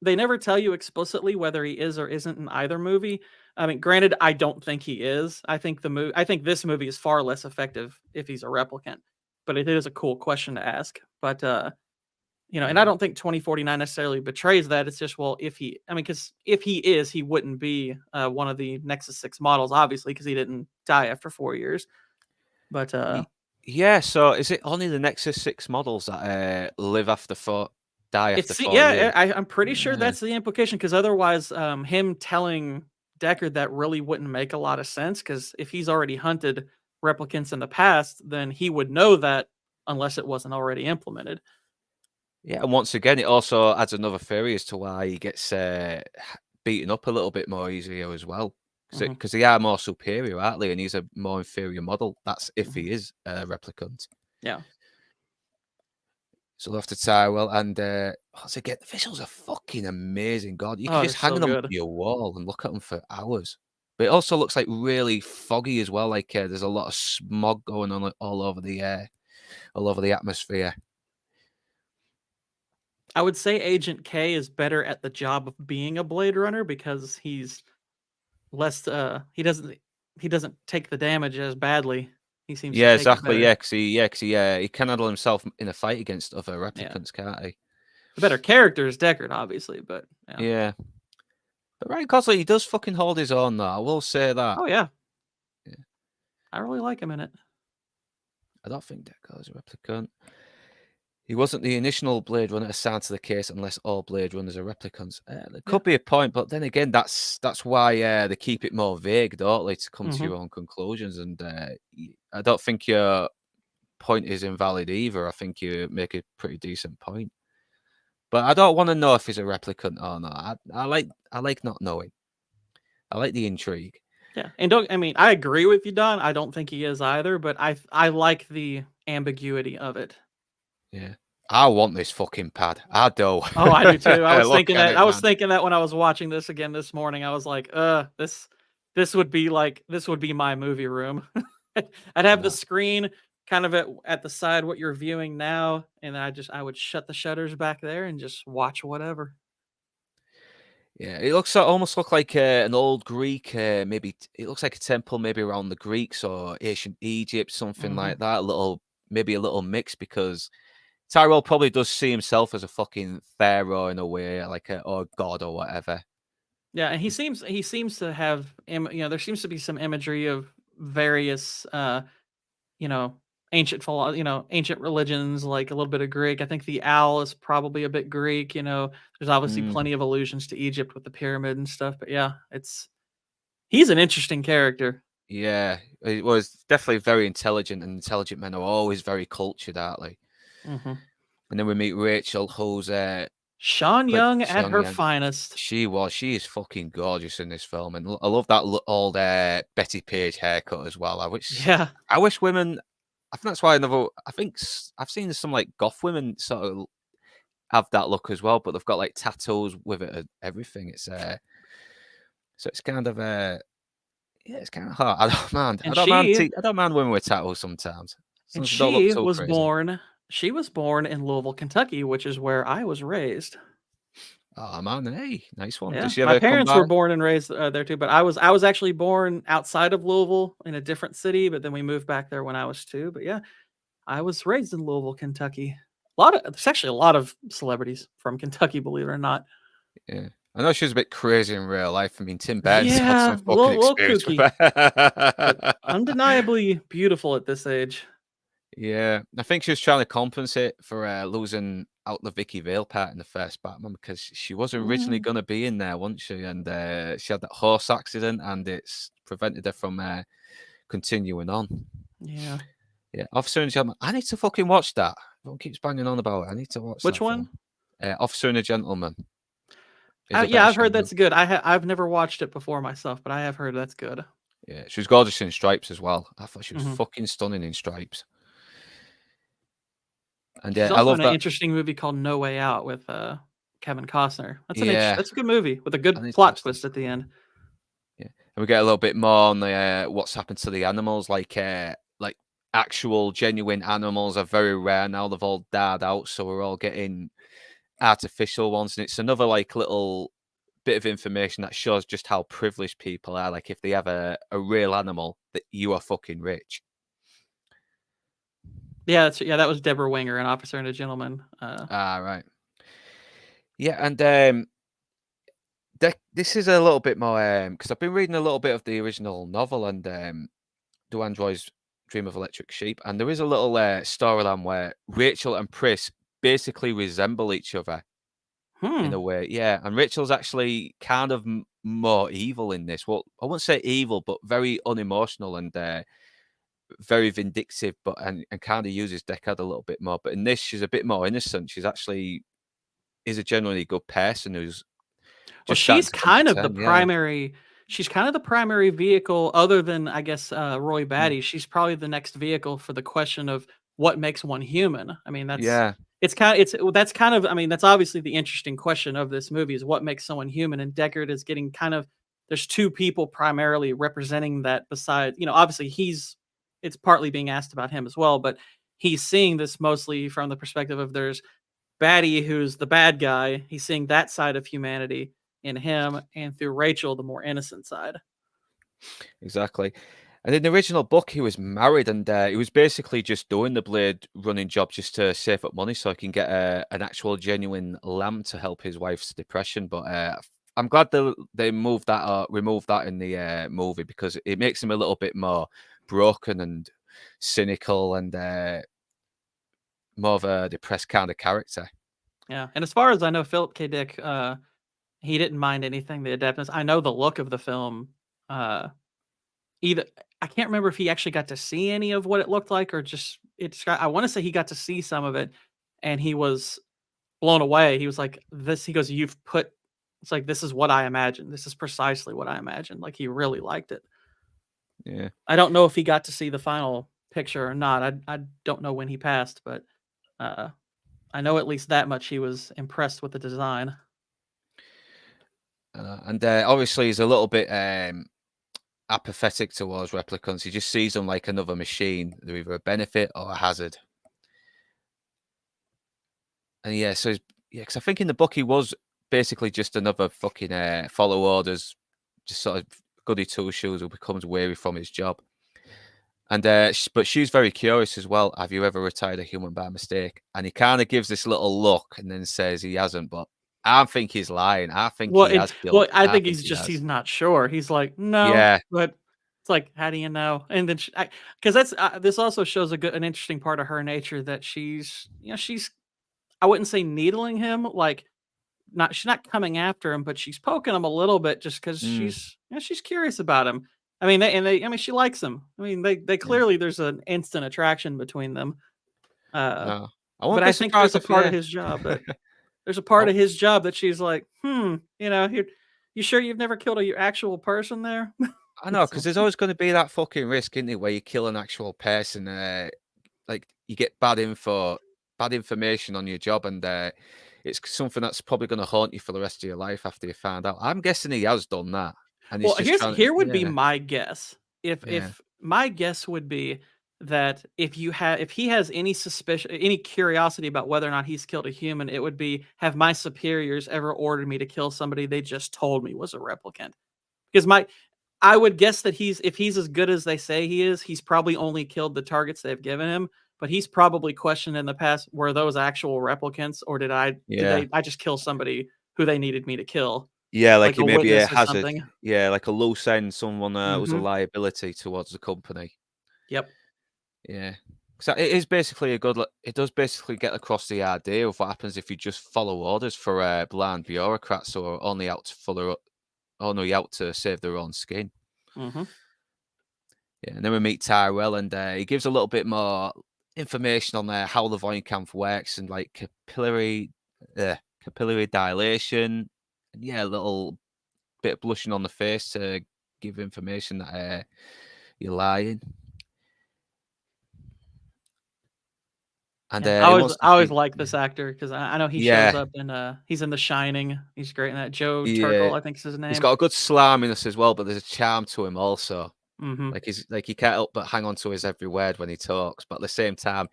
they never tell you explicitly whether he is or isn't in either movie. I mean, granted, I don't think he is. I think this movie is far less effective if he's a replicant. But it is a cool question to ask. But and I don't think 2049 necessarily betrays that. It's just, well, because if he is, he wouldn't be one of the Nexus 6 models, obviously, because he didn't die after 4 years. But yeah, so is it only the Nexus 6 models that live after die after 4 years? I'm pretty sure that's the implication, because otherwise, him telling Deckard that really wouldn't make a lot of sense, because if he's already hunted replicants in the past, then he would know that unless it wasn't already implemented. Yeah, and once again, it also adds another theory as to why he gets beaten up a little bit more easier as well. Because they are more superior, aren't they? And he's a more inferior model. That's if he is a replicant. Yeah. So after Tyrell, and once again, the visuals are fucking amazing. God, you can just hang them on your wall and look at them for hours. But it also looks like really foggy as well. Like there's a lot of smog going on all over the atmosphere. I would say Agent K is better at the job of being a Blade Runner because he's less. He doesn't take the damage as badly. He seems to take exactly. it Because he can handle himself in a fight against other replicants, can't he? The better character is Deckard, obviously, but yeah. But Ryan Gosling, he does fucking hold his own, though. I will say that. Oh yeah. I really like him in it. I don't think Deckard is a replicant. He wasn't the initial Blade Runner assigned to the case unless all Blade Runners are replicants. There could be a point, but then again, that's why they keep it more vague, don't they, to come to your own conclusions. And I don't think your point is invalid either. I think you make a pretty decent point. But I don't want to know if he's a replicant or not. I like not knowing. I like the intrigue. Yeah, and I agree with you, Don. I don't think he is either, but I like the ambiguity of it. Yeah. I want this fucking pad. I do. Oh, I do too. I was Look thinking at that. it, I was man. thinking that when I was watching this again this morning. I was like, this would be my movie room. I'd have the No. screen kind of at the side what you're viewing now, and I would shut the shutters back there and just watch whatever. Yeah, it almost look like an old Greek, maybe it looks like a temple, maybe around the Greeks or ancient Egypt, something Hmm. like that. Maybe a little mix because Tyrell probably does see himself as a fucking pharaoh in a way, like or god or whatever. Yeah, and he seems to have there seems to be some imagery of various you know, ancient religions, like a little bit of Greek. I think the owl is probably a bit Greek, there's obviously Mm, plenty of allusions to Egypt with the pyramid and stuff, but yeah, he's an interesting character. yeah, it was definitely very intelligent, and intelligent men are always very cultured, aren't they? Hmm. And then we meet Rachel, who's Sean played Young at Seong her Yang. finest. She is fucking gorgeous in this film, and I love that old Betty Page haircut as well. Yeah, I wish women. I think that's why I think I've seen some like goth women sort of have that look as well, but they've got like tattoos with it and everything. So it's kind of yeah, it's kind of hard. I don't mind. and she I don't mind women with tattoos sometimes, as long and as they don't look she too was crazy. born she was born in Louisville, Kentucky, which is where I was raised. Oh man, hey, nice one. Does Yeah, she my ever come parents were by? born and raised there too, but I was actually born outside of Louisville in a different city, but then we moved back there when I was 2. But yeah, I was raised in Louisville, Kentucky. There's actually a lot of celebrities from Kentucky, believe it or not. Yeah. I know she was a bit crazy in real life. I mean, Tim Burton's had some Yeah, a fucking little experience with kooky, but her. undeniably beautiful at this age. Yeah, I think she was trying to compensate for losing out the Vicky Vale part in the first Batman because she was originally Mm, going to be in there, wasn't she? And she had that horse accident, and it's prevented her from continuing on. yeah. Yeah, Officer and Gentleman. I need to fucking watch that. Everyone keeps banging on about it. I need to watch Which that one? film. Officer and a Gentleman is a Yeah, better I've heard genre. that's good. I've never watched it before myself, but I have heard that's good. Yeah, she was gorgeous in Stripes as well. I thought she was Hmm. fucking stunning in Stripes. And She's I also love in an that. interesting movie called No Way Out with Kevin Costner. Yeah, That's a good movie with a I good need to plot watch that. twist at the end. Yeah, and we get a little bit more on the what's happened to the animals, like actual genuine animals are very rare now. They've all died out, so we're all getting artificial ones, and it's another like little bit of information that shows just how privileged people are. Like if they have a real animal, that you are fucking rich. Yeah, that was Deborah Winger, An Officer and a Gentleman. Ah, right. Yeah, and this is a little bit more because I've been reading a little bit of the original novel and Do Androids Dream of Electric Sheep, and there is a little storyline where Rachel and Pris basically resemble each other in Hmm. a way. Yeah, and Rachel's actually kind of more evil in this. Well, I wouldn't say evil, but very unemotional and very vindictive, but and kind of uses Deckard a little bit more. But in this, she's a bit more innocent. She's actually is a genuinely good person who's Well, just starting to come to terms. Yeah. she's kind of the primary vehicle other than, I guess, Roy Mm. Batty. She's probably the next vehicle for the question of what makes one human. I mean, Yeah. that's kind of, I mean, that's obviously the interesting question of this movie is what makes someone human, and Deckard is getting kind of there's 2 people primarily representing that besides, obviously it's partly being asked about him as well, but he's seeing this mostly from the perspective of there's Batty, who's the bad guy. He's seeing that side of humanity in him, and through Rachel, the more innocent side. Exactly. And in the original book, he was married and he was basically just doing the blade running job just to save up money so he can get an actual genuine lamb to help his wife's depression. But I'm glad they moved that removed that in the movie because it makes him a little bit more broken and cynical and more of a depressed kind of character. Yeah, and as far as I know, Philip K. Dick, he didn't mind anything the adapters. I know the look of the film. Uh, either I can't remember if he actually got to see any of what it looked like, or just it's. I want to say he got to see some of it, and he was blown away. He was like, "This." He goes, "You've put." It's like this is what I imagined. This is precisely what I imagined. Like he really liked it. Yeah. I don't know if he got to see the final picture or not. I don't know when he passed, but I know at least that much. He was impressed with the design. And obviously he's a little bit apathetic towards replicants. He just sees them like another machine. They're either a benefit or a hazard. And yeah, so because I think in the book he was basically just another fucking follow orders, just sort of goody two shoes who becomes weary from his job. And but she's very curious as well. Have you ever retired a human by mistake? And he kind of gives this little look and then says he hasn't. But I think he's lying. I think he has killed. I I think think he's not sure. He's like, no, Yeah, but it's like, how do you know? And then because that's this also shows an interesting part of her nature that she's I wouldn't say needling him, like she's not coming after him, but she's poking him a little bit just because mm, she's curious about him. I mean, I mean, she likes him. I mean, they yeah. clearly there's an instant attraction between them. No, I But won't be I think there's surprised a if part of his job that she's like, you sure you've never killed a actual person there? I know, because So, there's always going to be that fucking risk, isn't it, where you kill an actual person, like you get bad information on your job, and it's something that's probably going to haunt you for the rest of your life after you find out. I'm guessing he has done that, and he's well, just trying to, here would be my guess. yeah, If my guess would be that if he has any suspicion, any curiosity about whether or not he's killed a human, it would be, have my superiors ever ordered me to kill somebody they just told me was a replicant? Because I would guess that if he's as good as they say he is, he's probably only killed the targets they've given him. But he's probably questioned in the past, were those actual replicants, or yeah, I just kill somebody who they needed me to kill, yeah, like like he a may be a witness or hazard, something? yeah, like a loose end, someone who's a Hmm. liability towards the company, Yep. yeah. So it is basically a good. It does basically get across the idea of what happens if you just follow orders for blind bureaucrats who are only out to only out to save their own skin. Hmm. Yeah, and then we meet Tyrell, and he gives a little bit more information on how the Voight-Kampf works and like capillary dilation, and yeah, a little bit of blushing on the face to give information that you're lying. And Yeah, he wants to I always see, like this actor because I know he shows yeah, up in he's in The Shining. He's great in that. Joe yeah, Turkel, I think is his he's name. got a good sliminess as well, but there's a charm to him also. Hmm. Like he's like you can't help but hang on to his every word when he talks, but at the same time,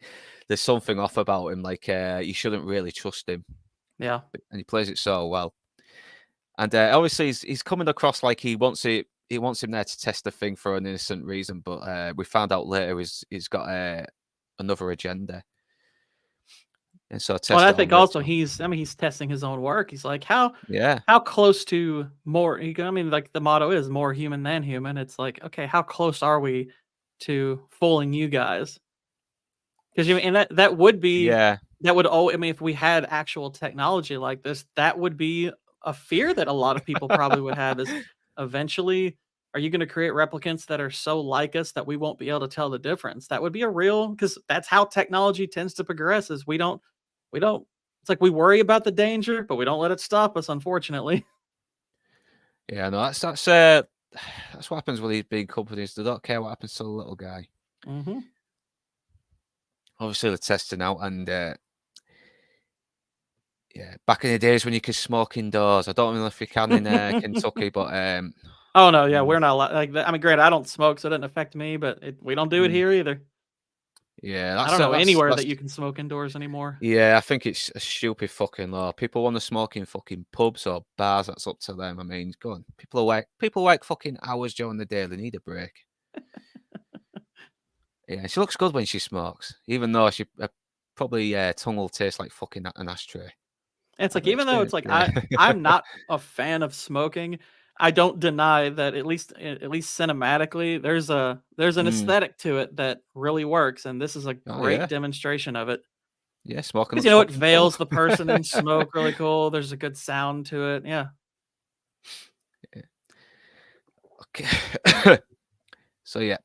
there's something off about him. Like you shouldn't really trust him, Yeah. and he plays it so well. And obviously, he's coming across like he wants it. He wants him there to test the thing for an innocent reason, but we found out later he's got another agenda, and so Well, test I it on think also Rachel. he's testing his own work. He's like, Yeah, how close to more? I mean, like the motto is more human than human. It's like, okay, how close are we to fooling you guys? Because and that would be yeah, that would I mean, if we had actual technology like this, that would be a fear that a lot of people probably would have. Is eventually, are you going to create replicants that are so like us that we won't be able to tell the difference? That would be a real, because that's how technology tends to progress. Is we don't. It's like we worry about the danger, but we don't let it stop us. Unfortunately. yeah. No, that's what happens with these big companies. They don't care what happens to the little guy. Hmm. Obviously, they're testing out, and yeah, back in the days when you could smoke indoors. I don't know if you can in Kentucky, but Oh no, yeah, mm, we're not like that. I mean, granted, I don't smoke, so it doesn't affect me, but we don't do it mm, here either. yeah, I don't know that's anywhere that that's you can smoke indoors anymore. yeah. I think it's a stupid fucking law. People want to smoke in fucking pubs or bars. That's up to them. I mean, go on. People work fucking hours during the day. They need a break. Yeah, she looks good when she smokes, even though she probably tongue will taste like fucking an ashtray. And it's I've like, even though it's experienced, like yeah. I'm not a fan of smoking, I don't deny that at least cinematically, there's an Mm. aesthetic to it that really works, and this is a Oh great yeah, demonstration of it. yeah. Smoking Because looks it fucking cool. veils the person in smoke really cool. There's a good sound to it. Yeah. Okay. So yeah,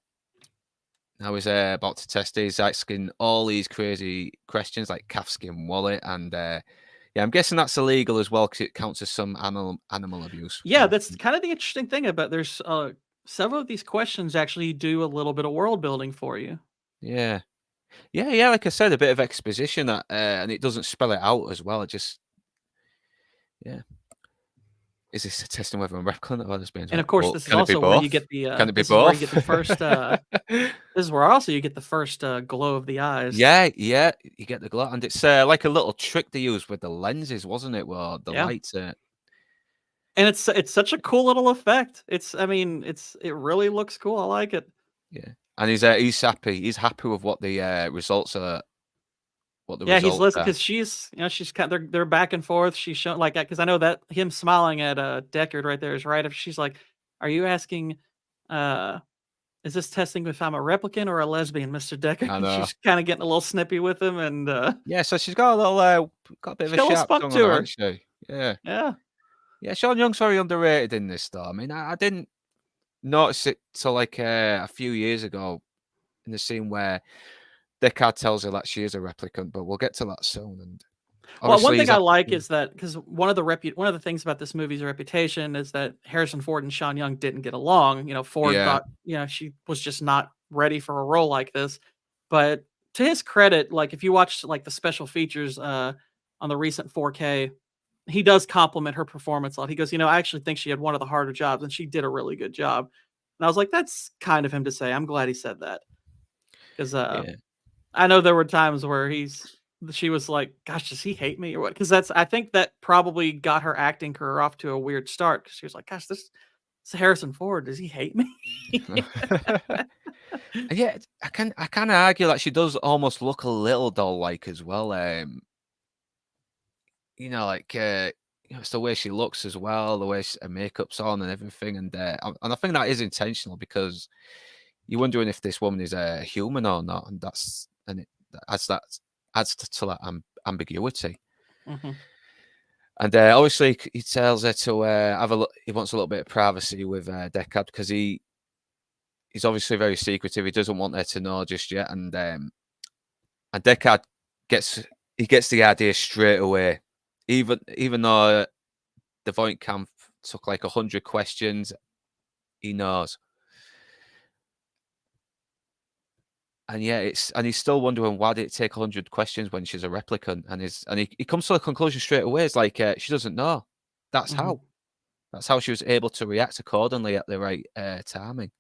now he's about to test it. He's asking all these crazy questions like calfskin wallet, and yeah, I'm guessing that's illegal as well because it counts as some animal abuse. Yeah, that's kind of the interesting thing about there's several of these questions actually do a little bit of world building for you. Yeah. Yeah, like I said, a bit of exposition that, and it doesn't spell it out as well. It just, yeah. Is this testing whether I'm replicant or just being And of right? course, Well, this is can it be also where you both? get the Can it be this is where you get both? the first this is where also you get the first glow of the eyes. Yeah, you get the glow, and it's like a little trick they used with the lenses, wasn't it? Well, the Yeah. lights. And it's such a cool little effect. I mean, it really looks cool. I like it. Yeah, and he's happy. He's happy with what the results are. What the Yeah, he's results listening are. because she's kind they're back and forth. She's showing like because I know that him smiling at Deckard right there is right. If she's like, "Are you asking? uh Is this testing if I'm a replicant or a lesbian, Mr. Deckard?" I And know. she's kind of getting a little snippy with him, and Yeah, so she's got a little, got a bit she's of a got a little sharp spunk tongue on to her, her. hasn't she? Yeah, Yeah. yeah. Sean Young's very underrated in this, though. I mean, I didn't notice it till like a few years ago in the scene where Deckard tells her that she is a replicant, but we'll get to that soon. And Well, one obviously, thing I like is that because one of the things about this movie's reputation is that Harrison Ford and Sean Young didn't get along. Ford yeah, thought she was just not ready for a role like this. But to his credit, like if you watch like the special features on the recent 4K, he does compliment her performance a lot. He goes, I actually think she had one of the harder jobs, and she did a really good job. And I was like, that's kind of him to say. I'm glad he said that because yeah, I know there were times where she was like, "Gosh, does he hate me or what?" Because I think that probably got her acting career off to a weird start because she was like, "Gosh, this is Harrison Ford. Does he hate me?" and yeah. I can argue that she does almost look a little doll-like as well. Like it's the way she looks as well, the way her makeup's on and everything, and I think that is intentional because you're wondering if this woman is a human or not, and it adds to that ambiguity. Mhm. And obviously, he tells her to have a look. He wants a little bit of privacy with Deckard because he's obviously very secretive. He doesn't want her to know just yet, and Deckard gets the idea straight away, even though the Voight camp took like 100 questions, he knows. And yeah, he's still wondering why did it take 100 questions when she's a replicant, and he comes to a conclusion straight away. It's like she doesn't know. That's Mhm. how. That's how she was able to react accordingly at the right timing.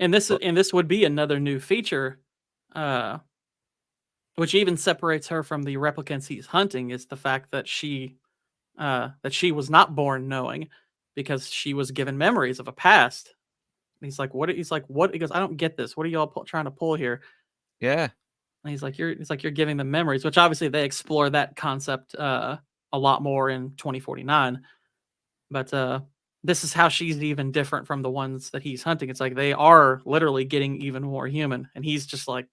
And But this would be another new feature, uh, which even separates her from the replicants he's hunting, is the fact that she was not born knowing, because she was given memories of a past. And he's like, "What?" He's like, "What?" He goes, "I don't get this. What are y'all trying to pull here?" yeah, And he's like, "You're giving them memories," which obviously they explore that concept a lot more in 2049. But this is how she's even different from the ones that he's hunting. It's like they are literally getting even more human, and he's just like,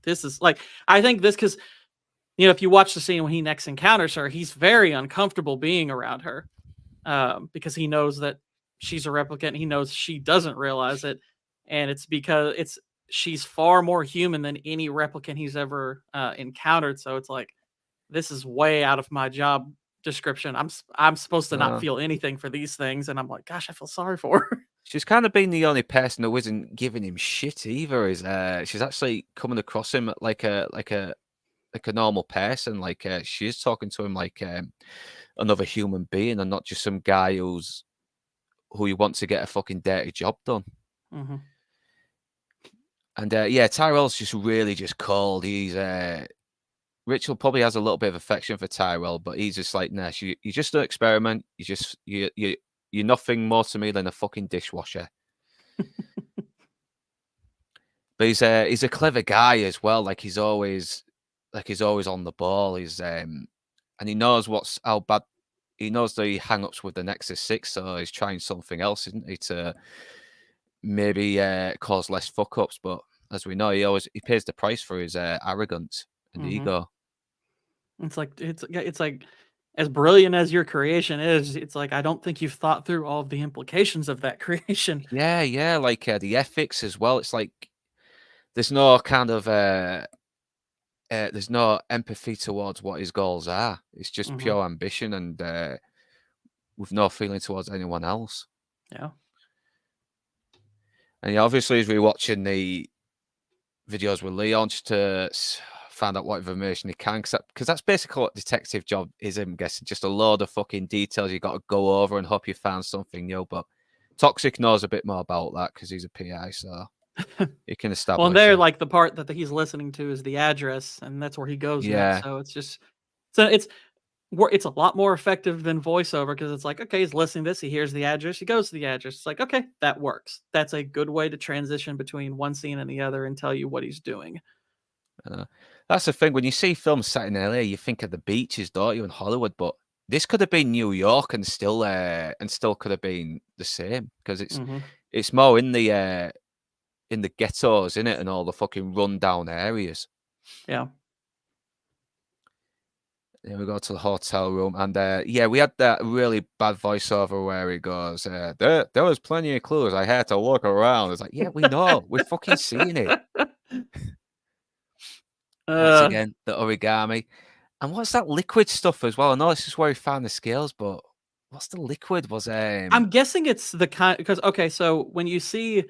"This is like." I think this because if you watch the scene when he next encounters her, he's very uncomfortable being around her because he knows that she's a replicant. He knows she doesn't realize it, and it's because she's far more human than any replicant he's ever encountered. So it's like this is way out of my job description. I'm supposed to not no. feel anything for these things, and I'm like, gosh, I feel sorry for her. She's kind of been the only person who isn't giving him shit either. Is she's actually coming across him like a normal person. Like she's talking to him like another human being, and not just some guy who you want to get a fucking dirty job done. Mm-hmm. And yeah, Tyrell's just really just cold. Rachel probably has a little bit of affection for Tyrell, but he's just like, nah, you're just an experiment. You're nothing more to me than a fucking dishwasher. But he's a clever guy as well. He's always on the ball. And he knows how bad. He knows the hang-ups with the Nexus 6, so he's trying something else, isn't he, to maybe cause less fuck-ups. But as we know, he pays the price for his arrogance and Mm-hmm. ego. It's like as brilliant as your creation is, it's like I don't think you've thought through all of the implications of that creation. Yeah, like the ethics as well. It's like there's no kind of there's no empathy towards what his goals are. It's just Mm-hmm. pure ambition and with no feeling towards anyone else. Yeah. And obviously, as we're watching the videos with Leon just to find out what information he can, because that's basically what detective job is. I'm guessing just a load of fucking details you got to go over and hope you found something new. But Toxic knows a bit more about that because he's a PI, so he can establish. Well, and there, like the part that he's listening to is the address, and that's where he goes next. So it's just, it's a lot more effective than voiceover because it's like, okay, he's listening to this, he hears the address, he goes to the address. It's like, okay, that works. That's a good way to transition between one scene and the other and tell you what he's doing. That's the thing. When you see films set in LA, you think of the beaches, don't you, in Hollywood? But this could have been New York and still could have been the same because it's more in the ghettos, in it, and all the fucking rundown areas. Yeah. Then we go to the hotel room, and we had that really bad voiceover where he goes, there was plenty of clues. I had to look around. It's like, yeah, we know. We've fucking seen it. Once again, the origami. And what's that liquid stuff as well? I know this is where he found the scales, but what's the liquid? I'm guessing it's the kind, because, okay, so when you see,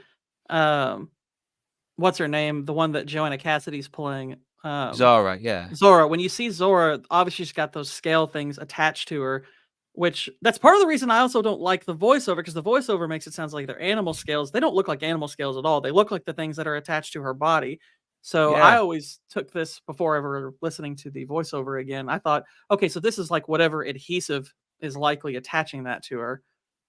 what's her name? The one that Joanna Cassidy's playing. Zora, yeah. Zora. When you see Zora, obviously she's got those scale things attached to her, which that's part of the reason I also don't like the voiceover, because the voiceover makes it sound like they're animal scales. They don't look like animal scales at all. They look like the things that are attached to her body. So I always took this before ever listening to the voiceover again. I thought, okay, so this is like whatever adhesive is likely attaching that to her,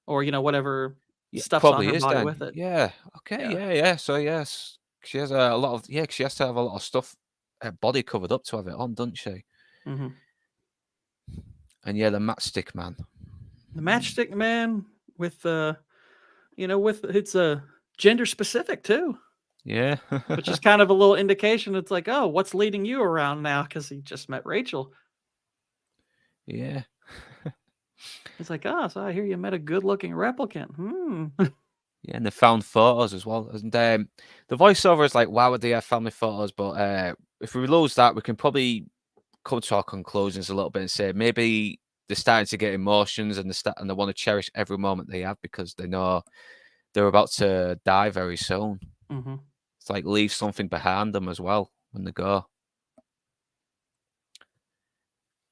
or whatever stuff's on her body with it. Yeah. Okay. Yeah. So yes, she has a lot of she has to have a lot of stuff, her body covered up to have it on, doesn't she? Mm-hmm. And the matchstick man. The matchstick man with with it's gender specific too. Yeah. Which is kind of a little indication. It's like, oh, what's leading you around now? Because he just met Rachel. Yeah. It's like, oh, so I hear you met a good-looking replicant. Yeah, and they found photos as well. And the voiceover is like, why would they have family photos? But if we lose that, we can probably come to our conclusions a little bit and say maybe they're starting to get emotions and they want to cherish every moment they have because they know they're about to die very soon. Mm-hmm. It's like leave something behind them as well when they go.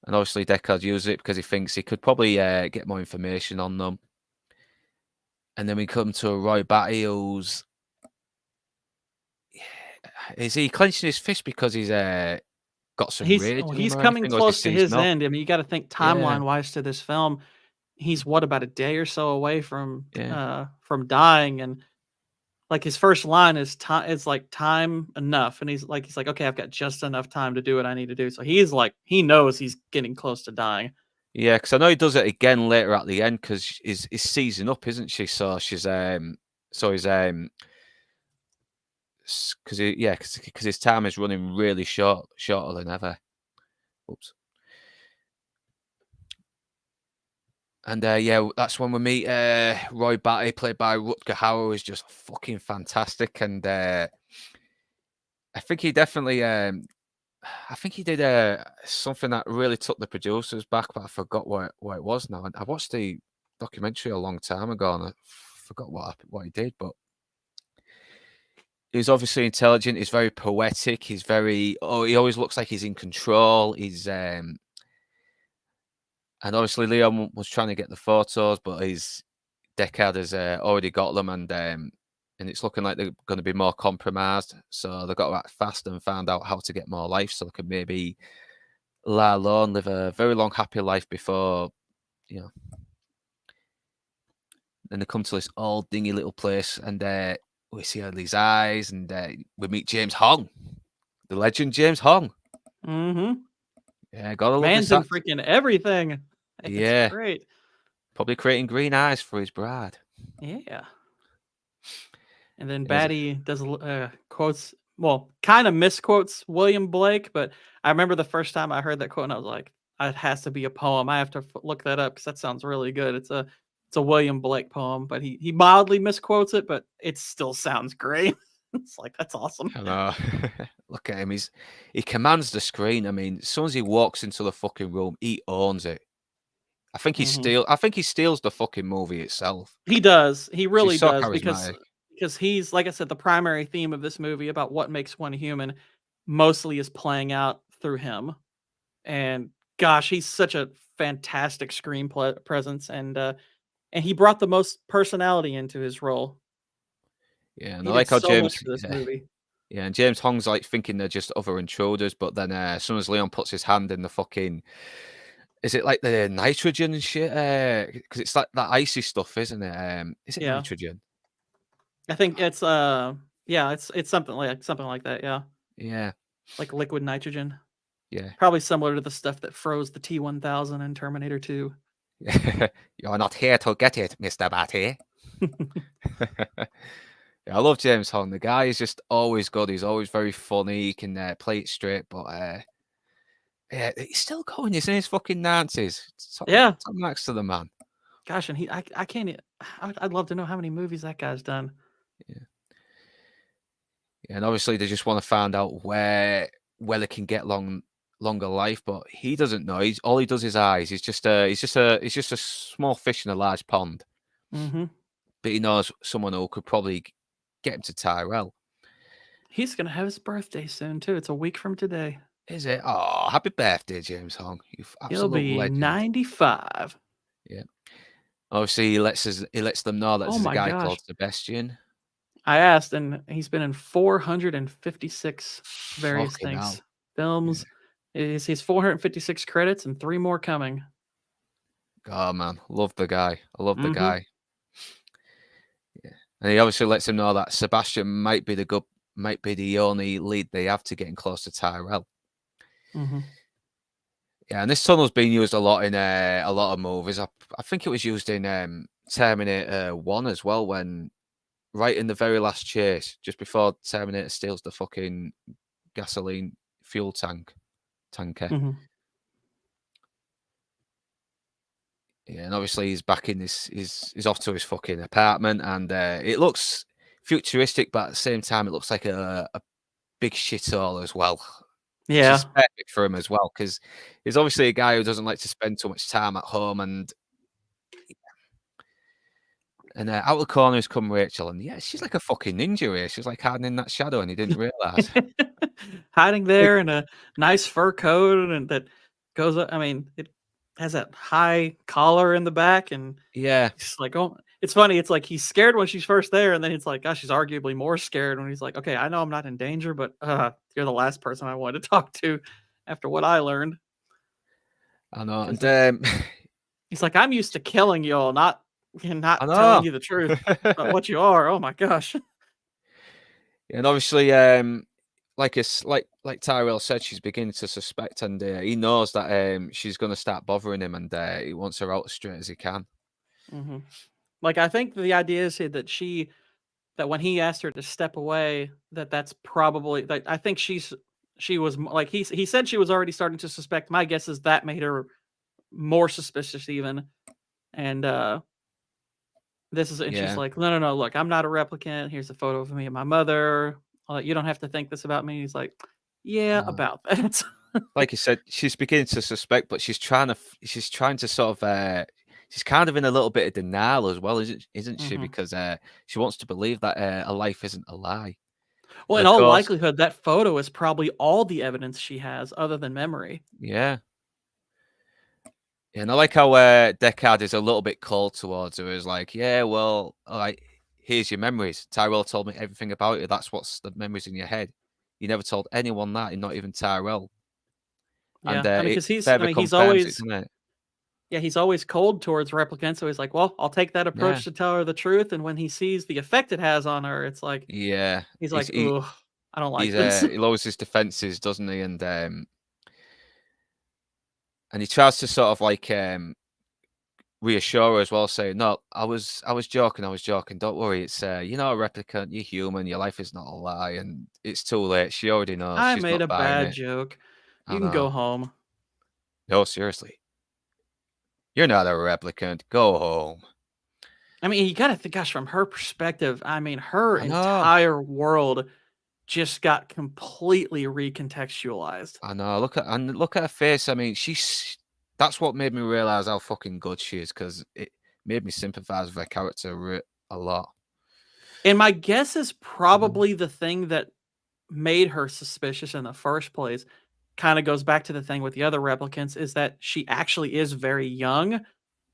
And obviously Deckard uses it because he thinks he could probably get more information on them. And then we come to Roy Batty, who's... Is he clenching his fist because he's got some rage? He's coming close to his end. I mean, you got to think timeline-wise to this film. He's, about a day or so away from dying, and like his first line is time enough, and he's like, okay, I've got just enough time to do what I need to do. So he's like, he knows he's getting close to dying. Yeah, because I know he does it again later at the end because he's seizing up, isn't she? So she's because his time is running really shorter than ever. Oops. And that's when we meet Roy Batty, played by Rutger Hauer, who is just fucking fantastic. And I think he definitely, I think he did something that really took the producers back, but I forgot what it was now. I watched the documentary a long time ago, and I forgot what he did. But he's obviously intelligent. He's very poetic. He's very he always looks like he's in control. He's and obviously Leon was trying to get the photos, but Deckard has already got them, and it's looking like they're going to be more compromised. So they got back fast and found out how to get more life, so they could maybe lie low and live a very long, happy life before, Then they come to this old dingy little place, and we see all these eyes, and we meet James Hong, the legend James Hong. Mm-hmm. Yeah, gotta love Man's in freaking everything. It's great. Probably creating green eyes for his bride. Yeah. And then Batty does quotes, kind of misquotes William Blake, but I remember the first time I heard that quote, and I was like, it has to be a poem. I have to look that up because that sounds really good. It's a William Blake poem, but he mildly misquotes it, but it still sounds great. It's like, that's awesome. I know. Look at him. He commands the screen. I mean, as soon as he walks into the fucking room, he owns it. I think he steals the fucking movie itself. He does. He really does, because because he's like I said, the primary theme of this movie about what makes one human mostly is playing out through him. And gosh, he's such a fantastic screen presence, and he brought the most personality into his role. Yeah, and I He did like how so much James for this movie. yeah, and James Hong's like thinking they're just other intruders, but then as soon as Leon puts his hand in the fucking is it like the nitrogen and shit? Because it's like that icy stuff, isn't it? Is it Yeah. nitrogen? I think it's yeah, it's something like that, yeah. Yeah, Like liquid nitrogen. yeah. Probably similar to the stuff that froze the T-1000 in Terminator 2. You're not here to get it, Mr. Batty. Yeah, I love James Hong. The guy is just always good. He's always very funny. He can play it straight, but yeah, he's still going. He's in his fucking 90s. Yeah. Top marks to the man. Gosh, and I can't I'd love to know how many movies that guy's done. Yeah. Yeah, and obviously they just want to find out where they can get longer life, but he doesn't know. All he does is eyes. He's just a small fish in a large pond. Mm-hmm. But he knows someone who could probably get him to Tyrell. He's gonna have his birthday soon too. It's a week from today. Is it? Oh, happy birthday, James Hong. You've He'll absolute be legend. 95. Yeah. Obviously, he lets them know that Oh there's a my guy gosh. called Sebastian. I asked, and he's been in 456 various Fucking hell. things. Films. He's 456 credits and 3 more coming. God, man. Love the guy. I love the Mhm. guy. Yeah. And he obviously lets him know that Sebastian might be the only lead they have to getting close to Tyrell. Mhm. Yeah, and this tunnel's been used a lot in a lot of movies. I think it was used in Terminator 1 as well, when right in the very last chase, just before Terminator steals the fucking gasoline fuel tanker. Mhm. Yeah, and obviously he's back in this. He's off to his fucking apartment, and it looks futuristic, but at the same time, it looks like a big shithole as well. Which Yeah. is perfect for him as well, because he's obviously a guy who doesn't like to spend too much time at home, and out of the corner has come Rachel, and yeah, she's like a fucking ninja here. She's like hiding in that shadow, and he didn't realize. Hiding there in a nice fur coat, and that goes up. I mean, it has that high collar in the back, and Yeah, he's like, oh, it's funny. It's like he's scared when she's first there, and then it's like, gosh, she's arguably more scared when he's like, okay, I know I'm not in danger, but you're the last person I wanted to talk to after what I learned. I know, 'Cause and he's like, I'm used to killing y'all, not I know. telling you the truth about what you are. Oh my gosh. And obviously, like Tyrell said, she's beginning to suspect, and he knows that she's going to start bothering him, and he wants her out as straight as he can. Mhm. Like, I think the idea is that when he asked her to step away, that's probably that I think she was like he said she was already starting to suspect. My guess is that made her more suspicious even. And and she's Yeah, like, no, no, no, look, I'm not a replicant. Here's a photo of me and my mother. You don't have to think this about me. He's like, yeah, about that. like you said, she's beginning to suspect, but she's trying to sort of she's kind of in a little bit of denial as well, isn't she? Mhm. Because she wants to believe that a life isn't a lie. Well, And in of all course, likelihood, that photo is probably all the evidence she has other than memory. yeah. Yeah, and I like how Deckard is a little bit cold towards her. He's like, yeah, well, all right, here's your memories. Tyrell told me everything about you. That's what's the memories in your head. You never told anyone that, and not even Tyrell. And Yeah. I mean, it because further confirms it, doesn't it? he's always cold towards replicants. So he's like, well, I'll take that Yeah, approach to tell her the truth. And when he sees the effect it has on her, it's like, yeah. he's like, ugh, I don't like He's this. he lowers his defenses, doesn't he? And he tries to sort of like reassure her as well, saying, "No, I was joking. I was joking. Don't worry. It's you're not a replicant. You're human. Your life is not a lie, and it's too late. She already knows. I She's made not a buying bad it." joke. I You can go know. home. No, seriously. You're not a replicant. Go home. I mean, you got to think, gosh, from her perspective, I mean, her I know. entire world just got completely recontextualized. I know. Look at her face. I mean, that's what made me realize how fucking good she is, because it made me sympathize with her character a lot. And my guess is probably the thing that made her suspicious in the first place kind of goes back to the thing with the other replicants is that she actually is very young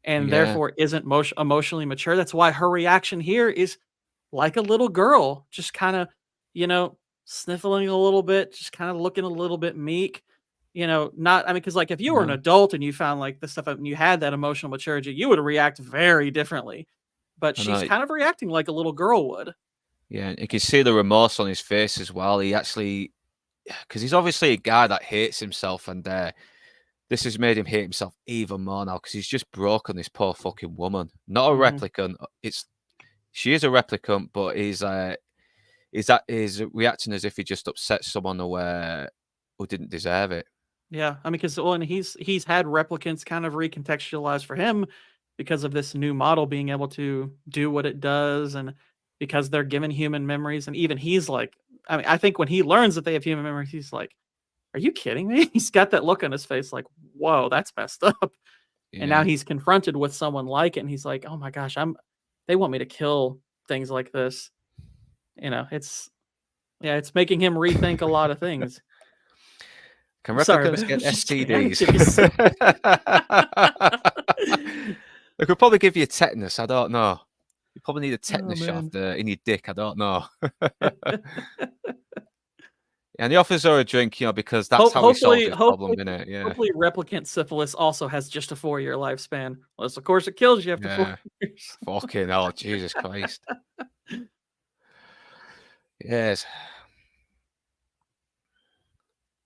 and Yeah, therefore isn't emotionally mature. That's why her reaction here is like a little girl, just kind of, you know, sniffling a little bit, just kind of looking a little bit meek. Not, I mean, because like if you were an no, adult and you found like this stuff and you had that emotional maturity, you would react very differently. But I she's know. kind of reacting like a little girl would. Yeah, and you can see the remorse on his face as well. He actually, because he's obviously a guy that hates himself, and this has made him hate himself even more now because he's just broken this poor fucking woman. Not a Hmm. replicant. She is a replicant, but he's reacting as if he just upset someone who didn't deserve it. Yeah, I mean, because and he's had replicants kind of recontextualized for him because of this new model being able to do what it does, and because they're given human memories, and even he's like, I mean, I think when he learns that they have human memories, he's like, "Are you kidding me?" He's got that look on his face, like, "Whoa, that's messed up." And now Yeah, he's confronted with someone like it, and he's like, "Oh my gosh, they want me to kill things like this." It's yeah, it's making him rethink a lot of things. can I'm sorry, replicants man. I get was just kidding. I didn't STDs? give you sick. They could probably give you tetanus. I don't know. You probably need a Oh tetanus shot man. in your dick. I don't know. And he offers her a drink, because that's how he solves Hopefully, his problem, hopefully, innit? Yeah. hopefully, replicant syphilis also has just a 4-year lifespan. Unless, of course, it kills you after four Yeah. years. Fucking hell, Jesus Christ. Yes.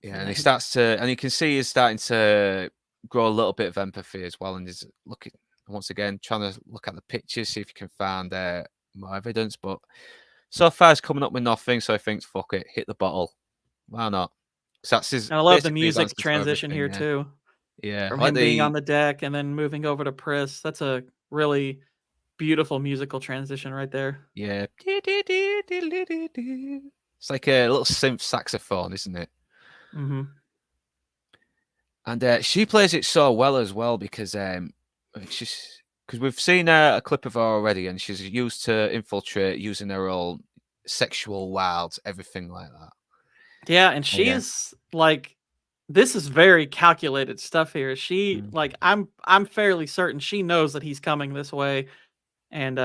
Yeah, and he Yeah, starts to, and you can see he's starting to grow a little bit of empathy as well, and he's looking once again trying to look at the pictures, see if he can find more evidence. But so far, he's coming up with nothing. So he thinks, "Fuck it, hit the bottle. Why not?" So that's his and I love the basically his music answer to transition everything. here Yeah, too, yeah. from I like him being on the the deck and then moving over to Pris. That's a really beautiful musical transition right there. yeah. It's like a little synth saxophone, isn't it? Hmm. And she plays it so well as well because she's because we've seen a clip of her already, and she's used to infiltrate using her own sexual wilds, everything like that. Yeah, and Oh, yeah. she's like, this is very calculated stuff here. She Mm. like, I'm fairly certain she knows that he's coming this way, and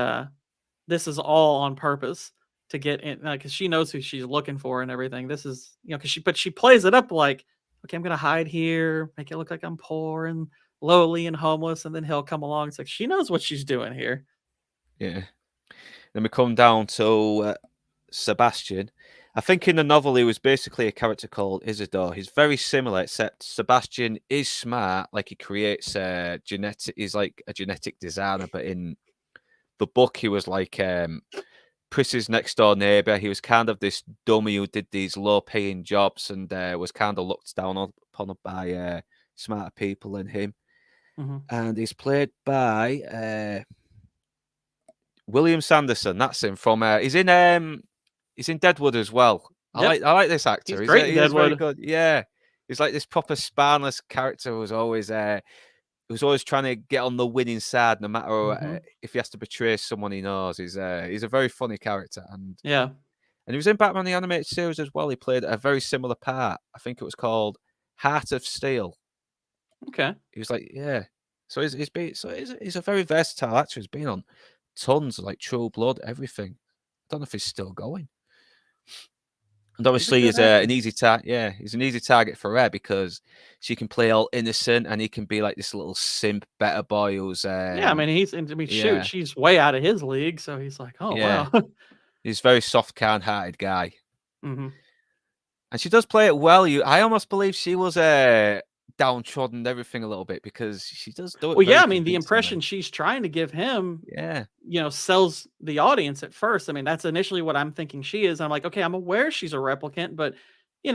this is all on purpose to get in, because she knows who she's looking for and everything. This is, because she plays it up like, okay, I'm gonna hide here, make it look like I'm poor and lowly and homeless, and then he'll come along. It's like she knows what she's doing here. Yeah. Then we come down to Sebastian. I think in the novel he was basically a character called Isidore. He's very similar, except Sebastian is smart. Like he creates genetic. He's like a genetic designer, but in the book he was like Pris's next door neighbor. He was kind of this dummy who did these low paying jobs and was kind of looked down upon by smarter people than him. Hmm. And he's played by William Sanderson. That's him from. He's in Deadwood as well. Yep, I like this actor. he's great in He is very Deadwood. good. Yeah, he's like this proper spineless character who's always trying to get on the winning side, no matter Hmm. if he has to betray someone he knows. He's a very funny character, Yeah. and he was in Batman the Animated Series as well. He played a very similar part. I think it was called Heart of Steel. Okay. He was like, yeah. So he's a very versatile actor. He's been on tons of like True Blood, everything. I don't know if he's still going. And He's a obviously, good he's an actor. easy target. Yeah, he's an easy target for her because she can play all innocent, and he can be like this little simp, better boy who's Yeah, I mean, shoot, yeah, she's way out of his league, so he's like, oh yeah. wow. He's a very soft, kind-hearted guy, Hmm. and she does play it well. I almost believe she was downtrodden and everything a little bit because she does do it Well, yeah, very I mean, the convincingly. impression she's trying to give him, Yeah, sells the audience at first. I mean, that's initially what I'm thinking she is. I'm like, okay, I'm aware she's a replicant, but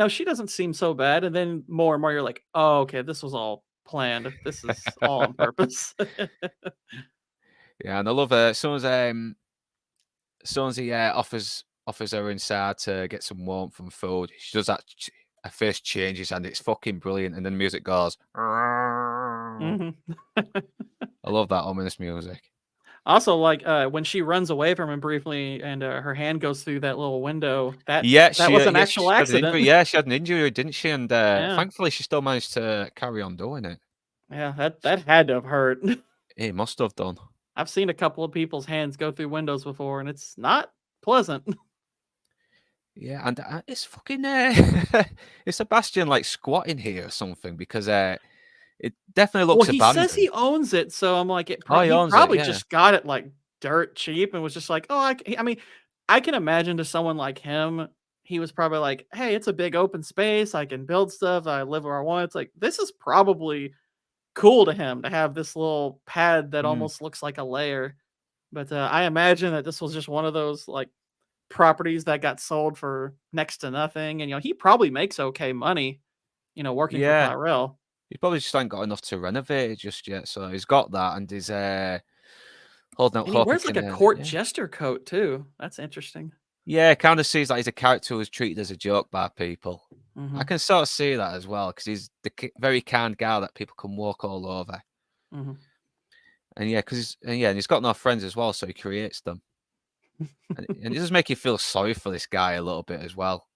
she doesn't seem so bad. And then more and more, you're like, oh, okay, this was all planned. This is all on purpose. yeah, and I love her. As soon as he offers her inside to get some warmth and food, she does that. Her face changes and it's fucking brilliant. And then the music goes. I Hmm. love that ominous music. Also, like when she runs away from him briefly, and her hand goes through that little window. That Yeah, was an yeah, actual she had an injury. accident. Yeah, she had an injury, didn't she? And Yeah, thankfully, she still managed to carry on doing it. yeah. That had to have hurt. It must have done. I've seen a couple of people's hands go through windows before, and it's not pleasant. Yeah, and it's fucking is Sebastian like squatting here or something? Because it definitely Well, looks he says he abandoned. owns it, so I'm like, Oh, he he owns it. probably Yeah. just got it like dirt cheap and was just like, oh, I mean, I can imagine to someone like him, he was probably like, hey, it's a big open space. I can build stuff. I live where I want. It's like, this is probably cool to him to have this little pad that Mm. almost looks like a layer. But I imagine that this was just one of those like properties that got sold for next to nothing. And, he probably makes okay money, working for Yeah. Tyrell. He probably just ain't got enough to renovate it just yet. So he's got that, and he's holding out And he hope he wears like can. a court Yeah. jester coat too. That's interesting. Yeah, kind of sees like he's a character who's treated as a joke by people. I Mhm, can sort of see that as well because he's the very kind guy that people can walk all over. mhm. And yeah, and he's got no friends as well, so he creates them. And it does make you feel sorry for this guy a little bit as well.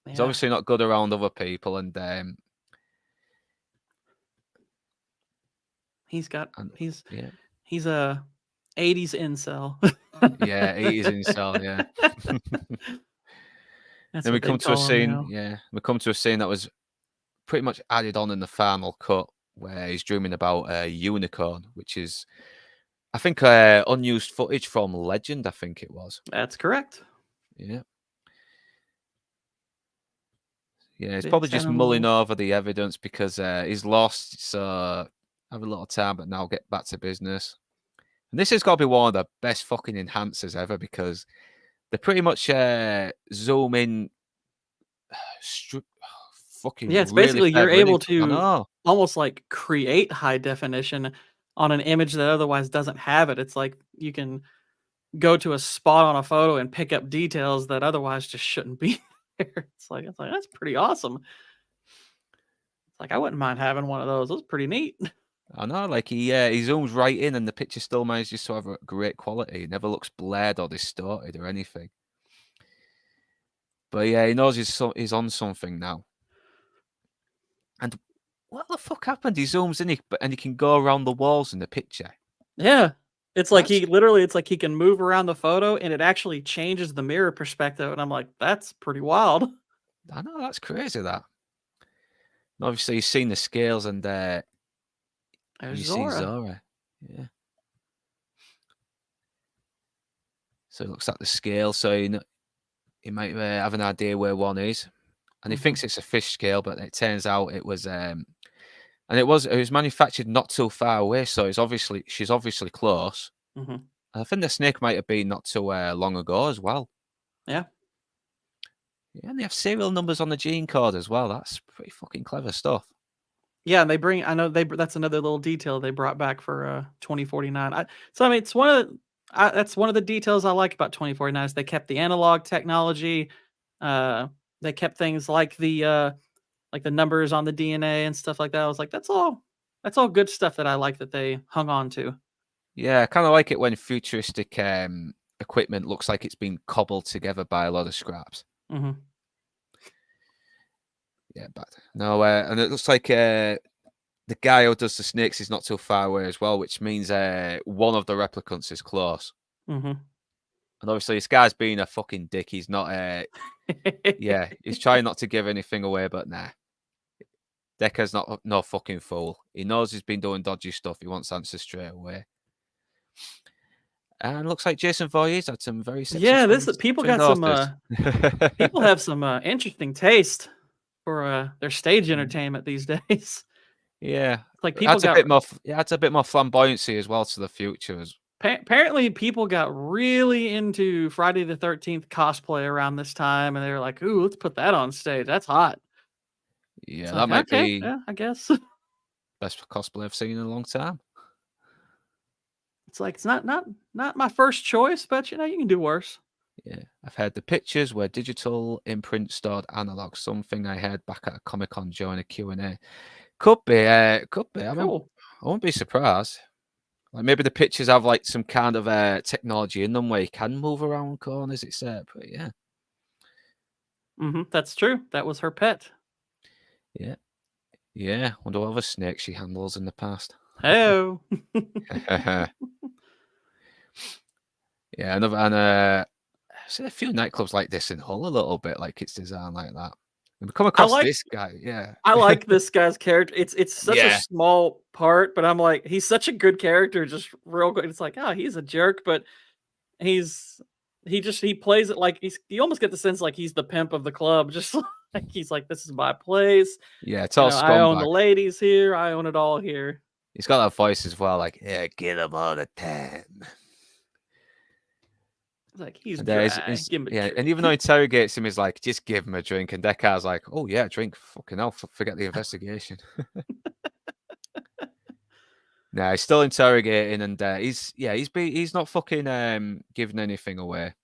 He's Yeah. obviously not good around other people, and He's got and yeah, he's a 80s incel. yeah, he is incel, yeah. That's Then we what they come to a call him scene, now. yeah, we come to a scene that was pretty much added on in the final cut where he's dreaming about a unicorn, which is, I think, unused footage from Legend. I think it was. That's correct. Yeah, yeah. He's Big probably just mulling animal. over the evidence because he's lost. So have a little time, but now get back to business. And this has got to be one of the best fucking enhancers ever because they pretty much zoom in, Yeah, fucking it's really basically you're fair, really. able I to know. almost like create high definition on an image that otherwise doesn't have it. It's like you can go to a spot on a photo and pick up details that otherwise just shouldn't be there. It's like that's pretty awesome. It's like I wouldn't mind having one of those. Those pretty neat. I know, like he zooms right in, and the picture still manages to have a great quality. It never looks blurred or distorted or anything. But yeah, he knows he's on something now. And what the fuck happened? He zooms in, and he can go around the walls in the picture. Yeah. It's like That's it's like he can move around the photo and it actually changes the mirror perspective. And I'm like, that's pretty wild. I know that's crazy. That and obviously he's seen the scales, and There's you see Zora. Zora. Yeah. So he looks at the scale, so he might have an idea where one is, and he Mhm, thinks it's a fish scale, but it turns out it was and it was manufactured not too far away, so she's obviously close. mhm. I think the snake might have been not too long ago as well. Yeah. Yeah, and they have serial numbers on the gene code as well. That's pretty fucking clever stuff. Yeah, and I know that's another little detail they brought back for 2049. I mean, it's one of that's one of the details I like about 2049 is they kept the analog technology. Uh, they kept things like the numbers on the DNA and stuff like that. I was like, that's all good stuff that I like that they hung on to. Yeah, I kind of like it when futuristic equipment looks like it's been cobbled together by a lot of scraps. Mhm. Yeah, but no, and it looks like the guy who does the snakes is not too far away as well, which means one of the replicants is close. Mhm. And obviously, this guy's being a fucking dick. He's not. Yeah, he's trying not to give anything away, but nah. Decker's not no fucking fool. He knows he's been doing dodgy stuff. He wants answers straight away. And looks like Jason Voorhees had some very sexy Yeah, this sons people and got some daughters. people have some interesting taste for their stage Mm. entertainment these days. It's Yeah, like people adds a got bit more. Yeah, adds a bit more flamboyancy as well to the future. apparently people got really into Friday the 13th cosplay around this time and they were like, "Ooh, let's put that on stage. That's hot." It's Yeah, that like, might "Okay, be yeah, I guess." best cosplay I've seen in a long time. It's like it's not my first choice, but you can do worse. Yeah, I've heard the pictures were digital imprint stored analog. Something I heard back at a Comic Con during a Q&A. Could be. I mean, Cool. I won't be surprised. Like maybe the pictures have like some kind of technology in them where you can move around corners. It's but yeah, That's true. That was her pet. yeah, yeah. Wonder what other snakes she handles in the past. Hey. Yeah, and I've seen a few nightclubs like this in Hull a little bit, like it's designed like that. And we come across this guy, yeah. I like this guy's character. It's such a Yeah. small part, but I'm like, he's such a good character, just real good. It's like, oh, he's a jerk, but he plays it like you almost get the sense like he's the pimp of the club, just like he's like, this is my place. Yeah, it's all I own the scumbag. ladies here, I own it all here. He's got that voice as well, like, yeah, get him all the time. It's like he's And, dry. Give him a yeah, drink. and even though he interrogates him, he's like, just give him a drink. And Deckard's like, oh yeah, drink. Fucking hell, forget the investigation. No, he's still interrogating, and he's not fucking giving anything away.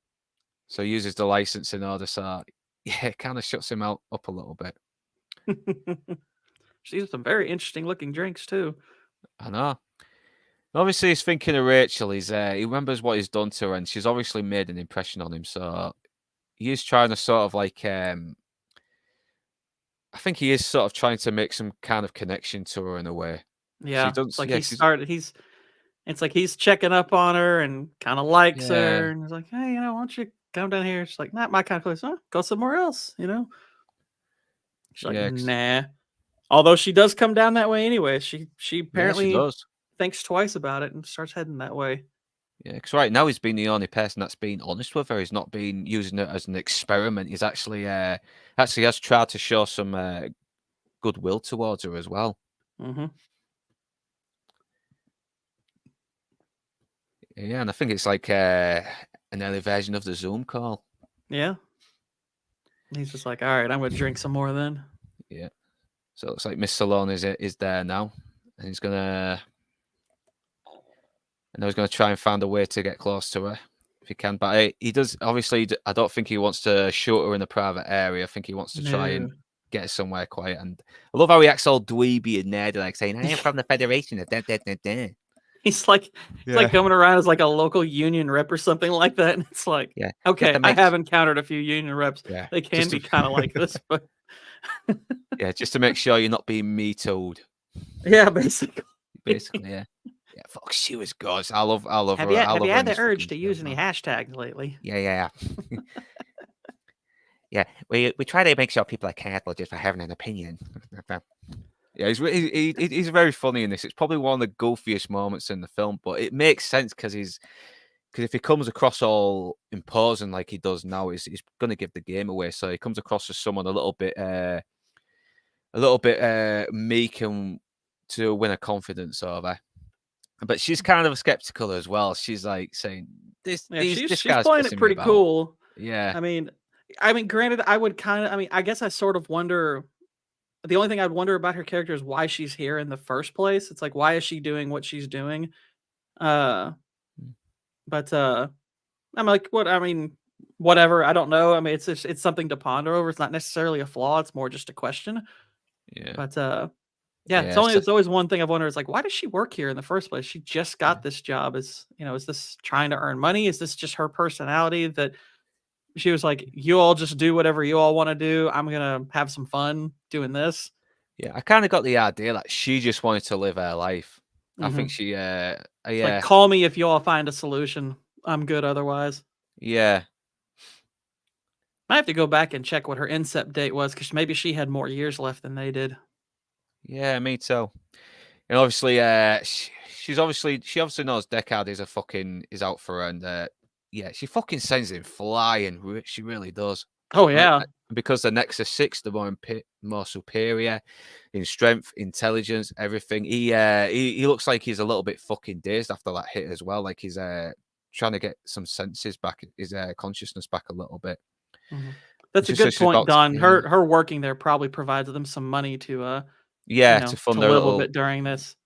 So he uses the licensing order, so yeah, it kind of shuts him up a little bit. She's some very interesting looking drinks too. I know. Obviously, he's thinking of Rachel. He remembers what he's done to her, and she's obviously made an impression on him. So he is trying to sort of like, I think he is sort of trying to make some kind of connection to her in a way. Yeah, She it's like yeah, it's like he's checking up on her and kind of likes Yeah. her, and he's like, hey, why don't you come down here? She's like, not my kind of place. Huh? Go somewhere else, She's like, Yeah, nah. Although she does come down that way anyway. She she apparently does. thinks twice about it and starts heading that way. Yeah, because right now he's been the only person that's been honest with her. He's not been using it as an experiment. He's actually has tried to show some goodwill towards her as well. Mm-hmm. Yeah, and I think it's like an early version of the Zoom call. Yeah. He's just like, all right, I'm gonna drink some more then. Yeah. So it looks like Miss Salone is there now, and he's gonna try and find a way to get close to her if he can. But he does obviously. I don't think he wants to shoot her in a private area. I think he wants to try and get her somewhere quiet. And I love how he acts all dweeby and nerdy, like saying, "I am from the Federation." He's like coming around as like a local union rep or something like that, and it's like, Yeah, okay, I have encountered a few union reps. Yeah, they can be kind of like this, but yeah, just to make sure you're not being me told. Yeah, basically, yeah. Yeah, fuck, she was gorgeous. I love her. Have you had the urge to use any hashtags lately? Yeah. Yeah, we try to make sure people are careful just for having an opinion. Yeah, he's very funny in this. It's probably one of the goofiest moments in the film, but it makes sense because if he comes across all imposing like he does now, he's going to give the game away. So he comes across as someone a little bit meek and to win a confidence over. But she's kind of skeptical as well. She's like saying, "This she's guy's playing it pretty cool." Yeah, I mean, granted, I guess I sort of wonder. The only thing I'd wonder about her character is why she's here in the first place. It's like, why is she doing what she's doing? But I'm like, whatever. I don't know. I mean, it's something to ponder over. It's not necessarily a flaw. It's more just a question. Yeah. But it's always one thing I've wondered. It's like, why does she work here in the first place? She just got this job. Is this trying to earn money? Is this just her personality that she was like, you all just do whatever you all want to do. I'm going to have some fun doing this. Yeah, I kind of got the idea that she just wanted to live her life. Mm-hmm. I think she, yeah. Like, call me if you all find a solution. I'm good otherwise. Yeah. I have to go back and check what her incept date was because maybe she had more years left than they did. Yeah, me too. And obviously, she obviously knows Deckard is out for her, and yeah, she fucking sends him flying. She really does. Oh yeah, because the Nexus 6, the more superior in strength, intelligence, everything. He looks like he's a little bit fucking dazed after that hit as well. Like he's trying to get some senses back, his consciousness back a little bit. Mm-hmm. That's a good point, Don. Her working there probably provides them some money to to fund their live a bit during this.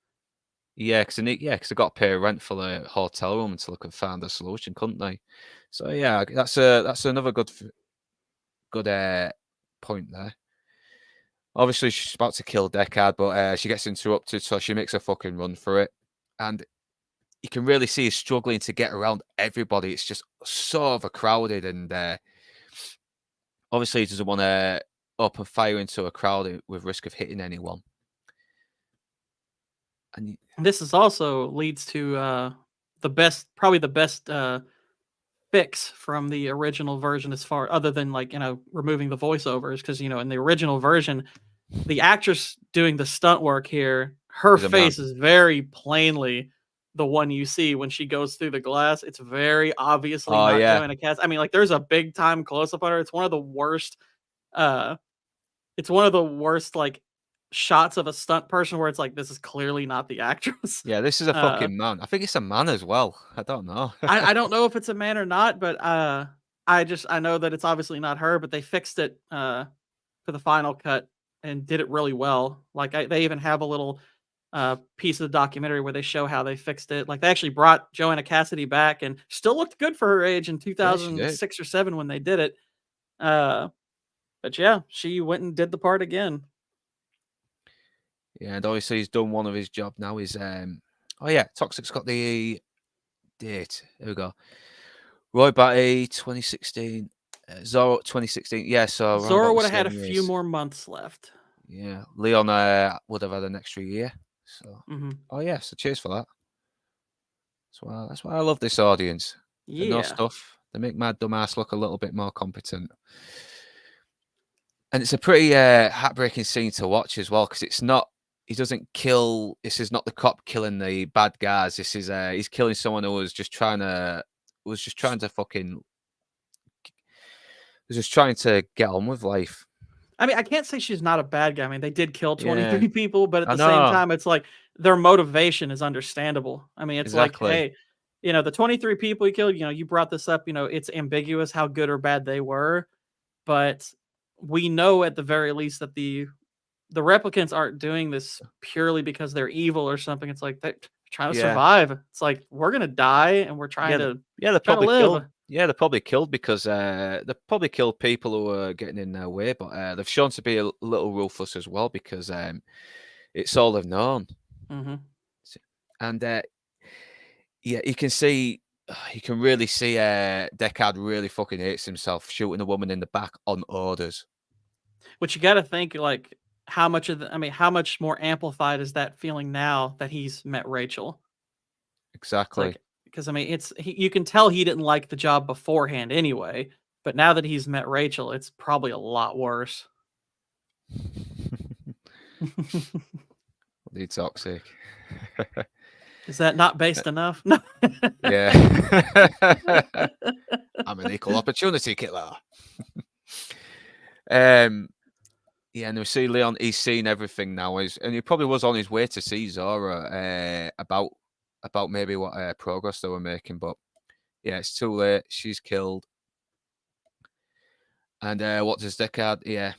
Yeah, because they got to pay rent for the hotel room until they could find a solution, couldn't they? So yeah, that's another good point there. Obviously, she's about to kill Deckard, but she gets interrupted, so she makes a fucking run for it. And you can really see he's struggling to get around everybody. It's just so overcrowded, and obviously he doesn't want to open fire into a crowd with risk of hitting anyone. And this is also leads to probably the best fix from the original version, as far other than like removing the voiceovers, because in the original version, the actress doing the stunt work here, her Is a man. face is very plainly the one you see when she goes through the glass. It's very obviously Oh, not yeah. Joanna Cass. I mean, like, there's a big time close up on her. It's one of the worst. It's one of the worst like shots of a stunt person where it's like, this is clearly not the actress. Yeah, this is a fucking man. I think it's a man as well. I don't know. I don't know if it's a man or not, but I know that it's obviously not her. But they fixed it for the final cut and did it really well. Like they even have a little piece of the documentary where they show how they fixed it. Like they actually brought Joanna Cassidy back and still looked good for her age in Yeah, she did. 2006 or 7 when they did it. But yeah, she went and did the part again. Yeah, and obviously he's done one of his job now. Is oh yeah, Toxic's got the date. Here we go. Roy Batty, 2016. Zorro, 2016. Yeah, so around about Zorro the would have had a same few years. more months left. Yeah, Leon would have had an extra year. So, oh yeah, so cheers for that. That's why I love this audience. They know Yeah. stuff. They make my dumbass look a little bit more competent. And it's a pretty heartbreaking scene to watch as well, because it's not. He doesn't kill. This is not the cop killing the bad guys. This is he's killing someone who was just trying to fucking. Was just trying to get on with life. I mean, I can't say she's not a bad guy. I mean, they did kill Yeah. 23 people, but at I the same know. time, it's like their motivation is understandable. I mean, it's Exactly. like, hey, the 23 people you killed, you brought this up, it's ambiguous how good or bad they were, but we know at the very least that the replicants aren't doing this purely because they're evil or something. It's like they're trying to Yeah. survive. It's like, we're gonna die and we're trying to they're probably live. killed. Yeah, they're probably killed because they probably killed people who were getting in their way, but they've shown to be a little ruthless as well, because it's all they've known. And yeah, you can really see Deckard really fucking hates himself shooting a woman in the back on orders. Which you got to think, like, how much more amplified is that feeling now that he's met Rachel? Exactly. Because I mean, you can tell he didn't like the job beforehand anyway, but now that he's met Rachel, it's probably a lot worse. The toxic. Is that not based enough? Yeah. I'm an equal opportunity killer. Yeah, and we see Leon. He's seen everything now, and he probably was on his way to see Zora about maybe what progress they were making, but yeah, it's too late. She's killed. And what does Deckard? Yeah.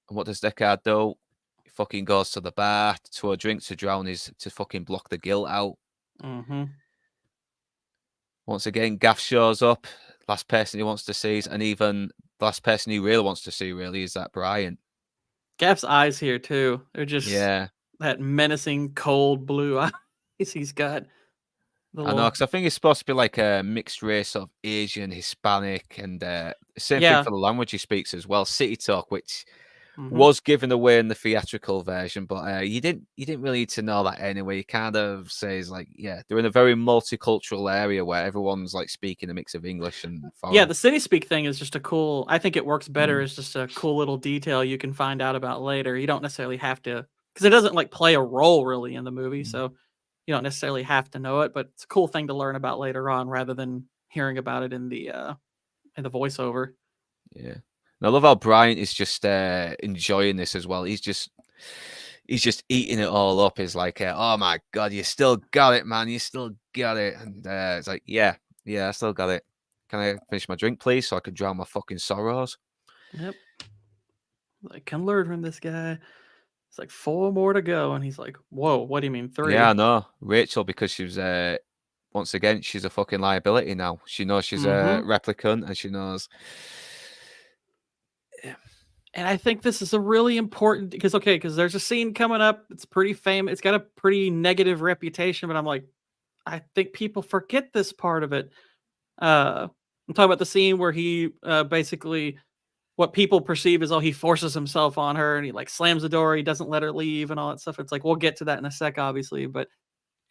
And what does Deckard do? He fucking goes to the bar to a drink to to fucking block the guilt out. Once again, Gaff shows up. Last person he wants to see, and even the last person he really wants to see, is that Brian. Gaff's eyes here too. They're just that menacing, cold blue eyes he's got. I know, because I think it's supposed to be like a mixed race of Asian, Hispanic, and same thing for the language he speaks as well. City talk, which was given away in the theatrical version, but you didn't really need to know that anyway. He kind of says like, yeah, they're in a very multicultural area where everyone's like speaking a mix of English and foreign. Yeah, the city speak thing is just a cool. I think it works better as just a cool little detail you can find out about later. You don't necessarily have to, because it doesn't like play a role really in the movie, so you don't necessarily have to know it. But it's a cool thing to learn about later on, rather than hearing about it in the voiceover. Yeah. I love how Brian is just enjoying this as well. He's just eating it all up. He's like, oh my God, you still got it, man. You still got it. And it's like, yeah, I still got it. Can I finish my drink, please, so I can drown my fucking sorrows? Yep. I can learn from this guy. It's like 4 more to go. And he's like, whoa, what do you mean 3? Yeah, I know. Rachel, because she was, once again, she's a fucking liability now. She knows she's a replicant, and she knows... And I think this is a really important because there's a scene coming up. It's pretty famous. It's got a pretty negative reputation, but I'm like, I think people forget this part of it. I'm talking about the scene where he basically what people perceive as he forces himself on her and he like slams the door, he doesn't let her leave and all that stuff. It's like we'll get to that in a sec, obviously, but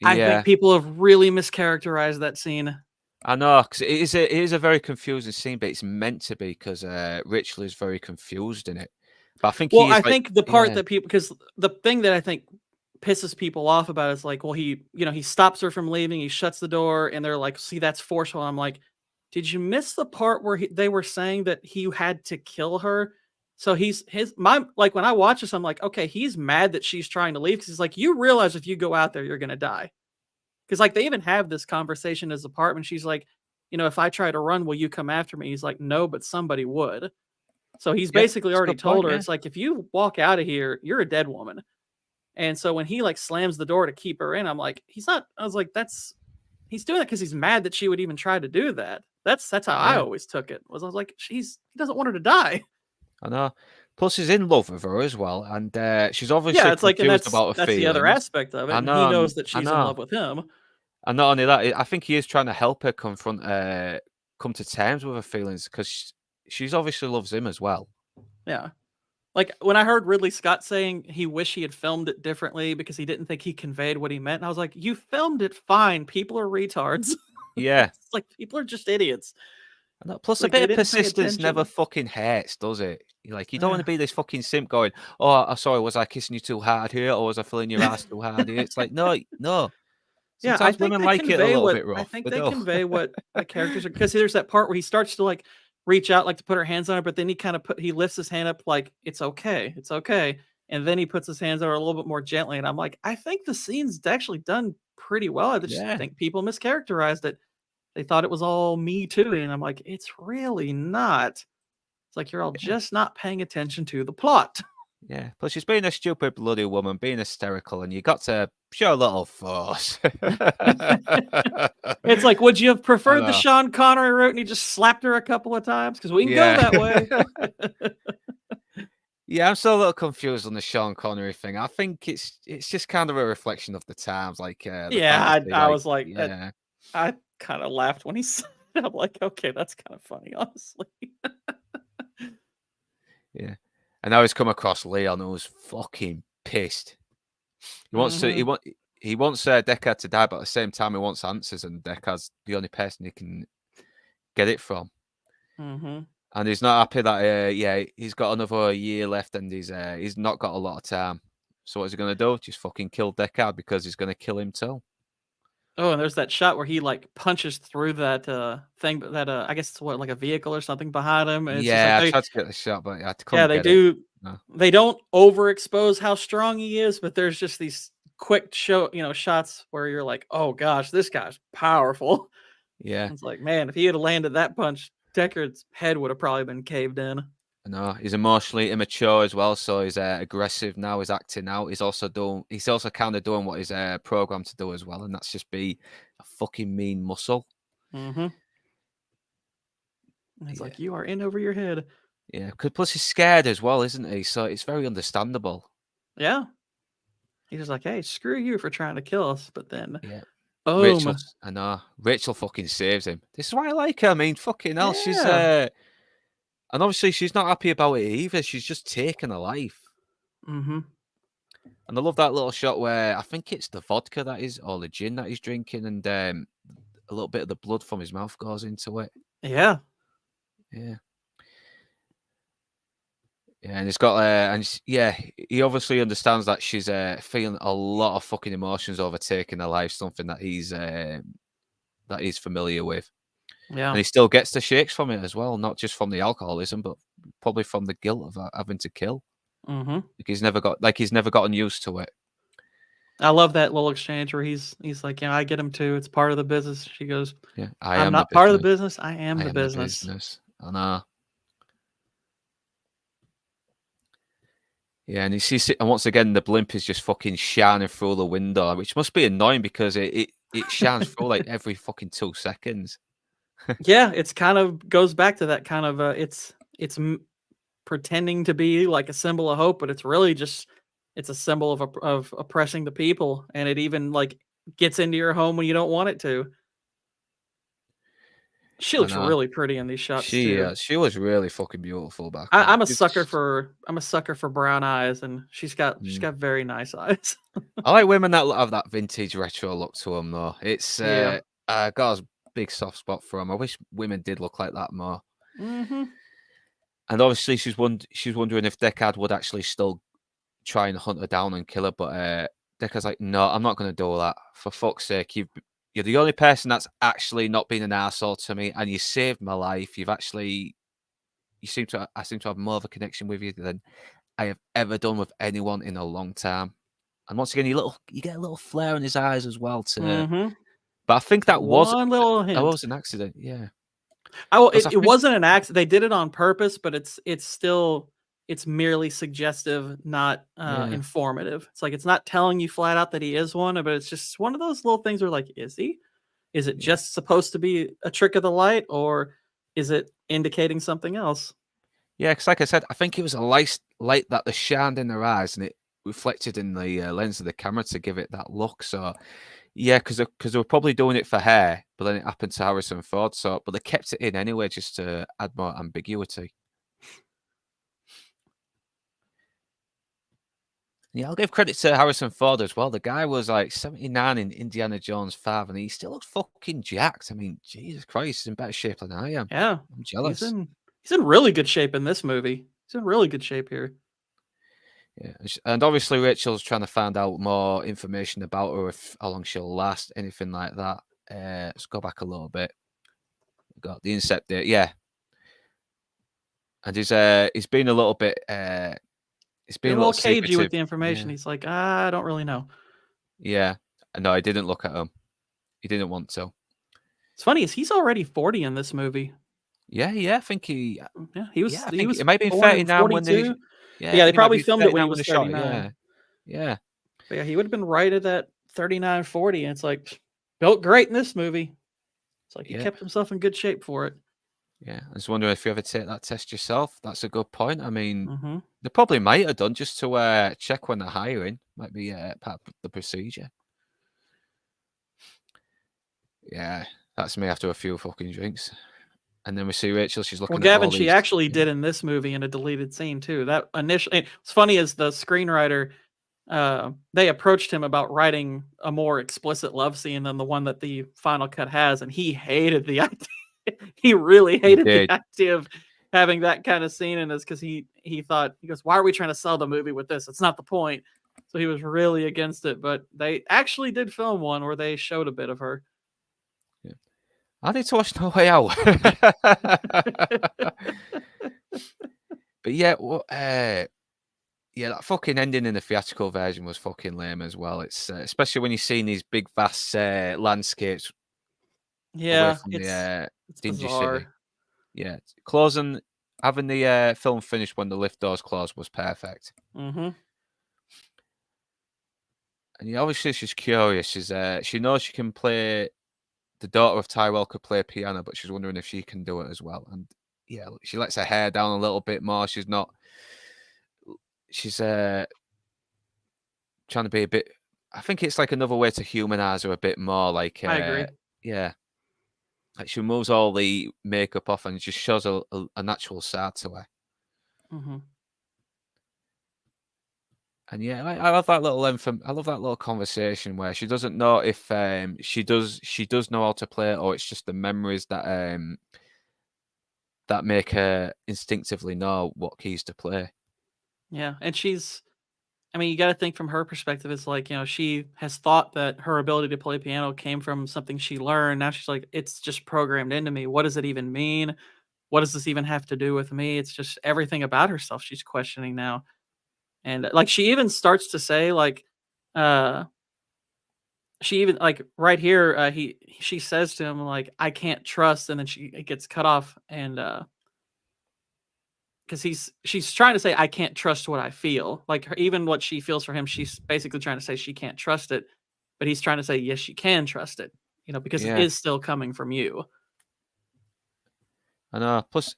I think Yeah, people have really mischaracterized that scene. I know, 'cause it is a very confusing scene, but it's meant to be because Richel is very confused in it. But I think Well, he is I like, think the part yeah, that people because the thing that I think pisses people off about it is like, well, he stops her from leaving, he shuts the door, and they're like, "See, that's forceful." I'm like, "Did you miss the part where they were saying that he had to kill her?" So like when I watch this, I'm like, okay, he's mad that she's trying to leave because he's like, you realize if you go out there, you're gonna die. Because like they even have this conversation in his apartment. She's like, if I try to run, will you come after me? He's like, no, but somebody would. So he's yeah, basically it's a already good point. told her, Yeah, it's like, if you walk out of here, you're a dead woman. And so when he like slams the door to keep her in, I'm like, he's not, I was like, he's doing it because he's mad that she would even try to do that. That's how I yeah, always took it. I was like, he doesn't want her to die. I know. Plus, he's in love with her as well, and she's Yeah, obviously it's like, and confused about her that's the other feelings. aspect of it. I And he know, knows that I she's in know. love with him. And not only that, I think he is trying to help her come to terms with her feelings because she's obviously loves him as well. Yeah. Like when I heard Ridley Scott saying he wished he had filmed it differently because he didn't think he conveyed what he meant, and I was like, you filmed it fine. People are retards. Yeah. It's like people are just idiots. I know. Plus, It's a like bit they of didn't pay persistence never attention. fucking hurts, does it? You don't want to Yeah. be this fucking simp going, "Oh, sorry, was I kissing you too hard here, or was I filling your ass too hard here?" It's like, no, no. Yeah, I Sometimes think women they like it a convey little what bit I rough. think They they do. convey what the characters are because there's that part where he starts to like reach out like to put her hands on her, but then he lifts his hand up like it's okay, it's okay. And then he puts his hands on her a little bit more gently. And I'm like, I think the scene's actually done pretty well. I just Yeah, think people mischaracterized it. They thought it was all me too. And I'm like, it's really not. It's like you're all yeah, just not paying attention to the plot. yeah. Plus, she's being a stupid bloody woman, being hysterical, and you got to show a little force. It's like, would you have I preferred the know. Sean Connery route and he just slapped her a couple of times? Because we can go Yeah. that way. Yeah, I'm still a little confused on the Sean Connery thing. I think it's just kind of a reflection of the times, like the Yeah, fantasy, I like was like that. yeah, I kind of laughed when he said it. I'm like, okay, that's kind of funny, honestly. yeah. And now he's come across Leon, who's fucking pissed. He wants to Hmm. he wants Deckard to die, but at the same time he wants answers, and Deckard's the only person he can get it from. Hmm. And he's not happy that yeah, he's got another year left, and he's not got a lot of time. So what's he gonna do? Just fucking kill Deckard because he's gonna kill him too. Oh, and there's that shot where he like punches through that thing, that I guess it's what like a vehicle or something behind him, and it's just like Yeah, I tried to get the shot, but I yeah, couldn't they get it. do. No. They don't overexpose how strong he is, but there's just these quick shots where you're like, oh gosh, this guy's powerful. Yeah, It's like, man, if he had landed that punch, Deckard's head would have probably been caved in. I know. He's emotionally immature as well, so he's aggressive now. He's acting out. He's also kind of doing what he's programmed to do as well, and that's just be a fucking mean muscle. Mm-hmm. It's Yeah, like you are in over your head. yeah. Plus he's scared as well, isn't he? So it's very understandable. Yeah. He's just like, hey, screw you for trying to kill us. But then, Yeah. boom. I know. Rachel fucking saves him. This is why I like her. I mean, fucking hell, she's Yeah. and obviously she's not happy about it either. She's just taken a life. Mm-hmm. And I love that little shot where I think it's the vodka that is, or the gin that he's drinking, and a little bit of the blood from his mouth goes into it. Yeah. Yeah. Yeah, and he's got yeah, he obviously understands that she's feeling a lot of fucking emotions overtaking her life, something that he's familiar with. Yeah. And he still gets the shakes from it as well, not just from the alcoholism, but probably from the guilt of having to kill. Mm-hmm. He's never gotten used to it. I love that little exchange where he's like, yeah, I get him too. It's part of the business. She goes, Yeah, I'm not part of the business. I am the business. I know. Yeah, and you see, and once again, the blimp is just fucking shining through the window, which must be annoying because it shines through like every fucking 2 seconds. Yeah, it's kind of goes back to that kind of pretending to be like a symbol of hope, but it's really just it's a symbol of oppressing the people, and it even like gets into your home when you don't want it to. She I looks know. really pretty in these shots too. She was really fucking beautiful back then. I'm a sucker for brown eyes, and she's got Mm. very nice eyes. I like women that have that vintage retro look to them, though. It's Yeah. I got a big soft spot for them. I wish women did look like that more. Mm-hmm. And obviously, she's wondering if Deckard would actually still try and hunt her down and kill her, but Deckard's like, no, I'm not going to do that. For fuck's sake, you're the only person that's actually not been an arsehole to me, and you saved my life. I seem to have more of a connection with you than I have ever done with anyone in a long time. And once again, you get a little flare in his eyes as well. Mm-hmm. But I think that One little hint. was an accident. Yeah. Oh, 'Cause I it think- wasn't an accident. They did it on purpose, but it's still it's merely suggestive, not Yeah. informative. It's like it's not telling you flat out that he is one, but it's just one of those little things where like, is he? Is it just supposed to be a trick of the light, or is it indicating something else? Yeah, because like I said, I think it was a light that they shined in their eyes, and it reflected in the lens of the camera to give it that look. So, yeah, because they were probably doing it for hair, but then it happened to Harrison Ford. So, but they kept it in anyway, just to add more ambiguity. Yeah, I'll give credit to Harrison Ford as well. The guy was like 79 in Indiana Jones 5, and he still looks fucking jacked. I mean, Jesus Christ, he's in better shape than I am. Yeah, I'm jealous. He's in really good shape in this movie. He's in really good shape here. Yeah, and obviously Rachel's trying to find out more information about her, how long she'll last, anything like that. Let's go back a little bit. We've got the incept date, yeah. And he's been a little bit he's been a little cagey secretive with the information. Yeah. He's like, I don't really know. Yeah. No, I didn't look at him. He didn't want to. It's funny, is he's already 40 in this movie. Yeah, I think he he was it might be 39 when they they probably filmed it when he was 39. Yeah. Yeah. But yeah, he would have been right at that 39, 40, and it's like built great in this movie. It's like he kept himself in good shape for it. Yeah, I was wondering if you ever take that test yourself. That's a good point. I mean, they probably might have done just to check when they're hiring. Might be part of the procedure. Yeah, that's me after a few fucking drinks. And then we see Rachel. She's looking. Well, Gavin, she actually did in this movie in a deleted scene too. That initially, it's funny as the screenwriter, they approached him about writing a more explicit love scene than the one that the final cut has, and he hated the idea. He really hated the idea of having that kind of scene in this because he goes, why are we trying to sell the movie with this? It's not the point. So he was really against it. But they actually did film one where they showed a bit of her. I need to watch No Way Out. But yeah, that fucking ending in the theatrical version was fucking lame as well. It's especially when you're seeing these big, vast landscapes. Yeah, it's dingy bizarre. city. Yeah, closing, having the film finished when the lift doors closed was perfect. And obviously she's curious. She knows she can play. The daughter of Tyrell could play piano, but she's wondering if she can do it as well. And yeah, she lets her hair down a little bit more. She's trying to be a bit. I think it's like another way to humanize her a bit more. Like I agree. Yeah. Like she removes all the makeup off and just shows a natural side to her. And yeah, I love that little I love that little conversation where she doesn't know if she does know how to play, or it's just the memories that that make her instinctively know what keys to play. Yeah, and I mean, you got to think from her perspective. It's like, she has thought that her ability to play piano came from something she learned. Now she's like, it's just programmed into me. What does it even mean? What does this even have to do with me? It's just everything about herself she's questioning now. And like, she even starts to say like, she even like right here, she says to him like, I can't trust. And then it gets cut off. And, because she's trying to say I can't trust what I feel, like even what she feels for him, she's basically trying to say she can't trust it, but he's trying to say yes, she can trust it, because it is still coming from you. I know. Plus,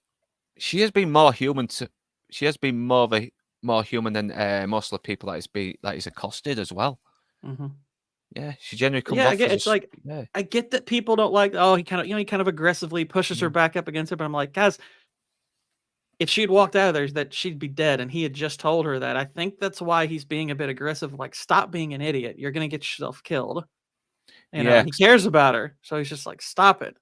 she has been more human been more human than most of the people that he's accosted as well. Mhm. Yeah, she generally comes Yeah, I off get as it's like yeah. I get that people don't like, oh, he kind of aggressively pushes her back up against it, but I'm like, guys, if she'd walked out of there, that she'd be dead, and he had just told her that. I think that's why he's being a bit aggressive. Like, stop being an idiot. You're gonna get yourself killed. Yeah. And he cares about her, so he's just like, stop it.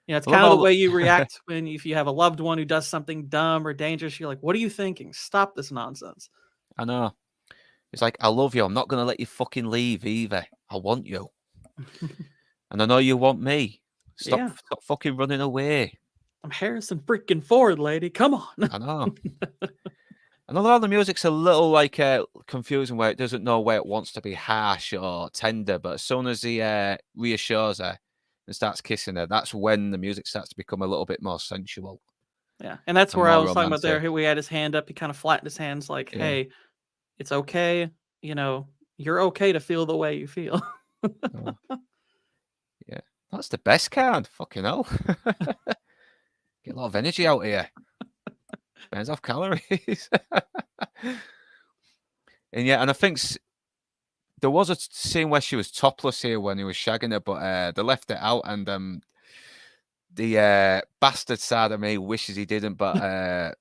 It's I love kind of the how- way you react if you have a loved one who does something dumb or dangerous. You're like, what are you thinking? Stop this nonsense. I know. It's like, I love you. I'm not going to let you fucking leave either. I want you. And I know you want me. Stop fucking running away. I'm Harrison freaking Ford, lady. Come on. I know. And although the music's a little like confusing where it doesn't know where it wants to be harsh or tender, but as soon as he reassures her and starts kissing her, that's when the music starts to become a little bit more sensual. Yeah, and that's and where I more was talking about there. romantic. We had his hand up. He kind of flattened his hands like, Yeah. hey, it's okay. You're okay to feel the way you feel. Oh. Yeah, that's the best card. Fucking hell. Get a lot of energy out here. Burns off calories. And I think there was a scene where she was topless here when he was shagging her, but they left it out, and the bastard side of me wishes he didn't, but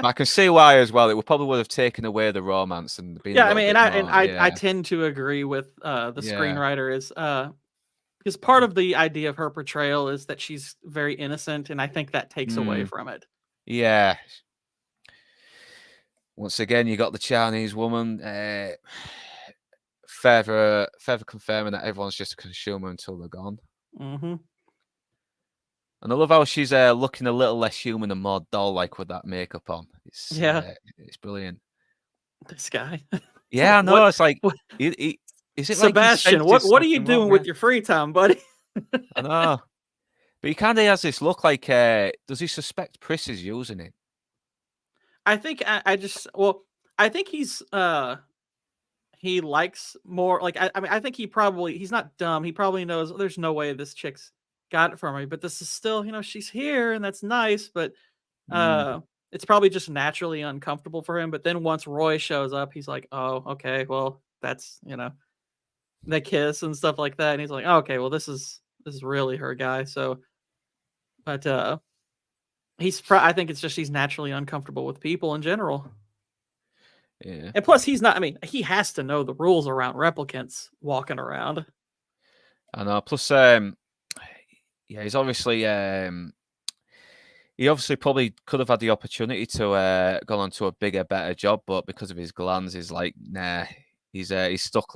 I can see why as well. It probably would have taken away the romance and been Yeah, a I little mean, bit and more, I tend to agree with the screenwriter is because part of the idea of her portrayal is that she's very innocent, and I think that takes away from it. Yeah. Once again, you got the Chinese woman, further confirming that everyone's just a consumer until they're gone. Mm-hmm. And I love how she's looking a little less human and more doll-like with that makeup on. It's brilliant. This guy. Yeah, I know. What, it's like, what, is it Sebastian? like What are you doing with your free time, buddy? I know, but he kind of has this look like. Does he suspect Pris is using it? I think I think he likes more like I mean I think he's not dumb. He probably knows there's no way this chick's got it from me, but this is still, she's here and that's nice, but it's probably just naturally uncomfortable for him. But then once Roy shows up, he's like, oh, okay, well, that's they kiss and stuff like that, and he's like, oh, okay, well, this is really her guy. So, but I think it's just he's naturally uncomfortable with people in general. Yeah. And plus, he's not. I mean, he has to know the rules around replicants walking around. I know. Plus, he's obviously. He obviously probably could have had the opportunity to go on to a bigger, better job, but because of his glands, he's like, nah. He's stuck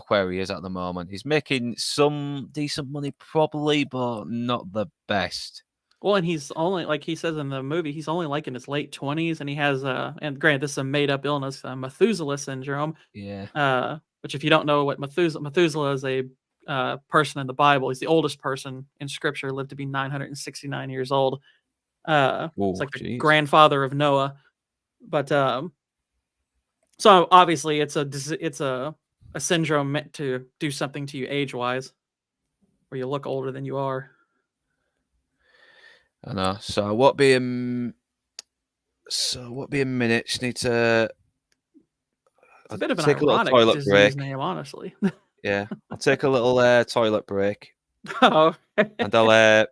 where he is at the moment. He's making some decent money, probably, but not the best. Well, and he's only, like he says in the movie, he's only like in his late 20s, and he has and granted, this is a made up illness, Methuselah syndrome. Yeah. Which, if you don't know what Methuselah is, a person in the Bible. He's the oldest person in Scripture, lived to be 969 years old. It's like the grandfather of Noah. But so obviously, it's a syndrome meant to do something to you age wise, where you look older than you are. I know. So what be a minute? Just need to. It's a bit of an take ironic a little toilet disease break. name, honestly. Yeah, I'll take a little toilet break. Oh. And I'll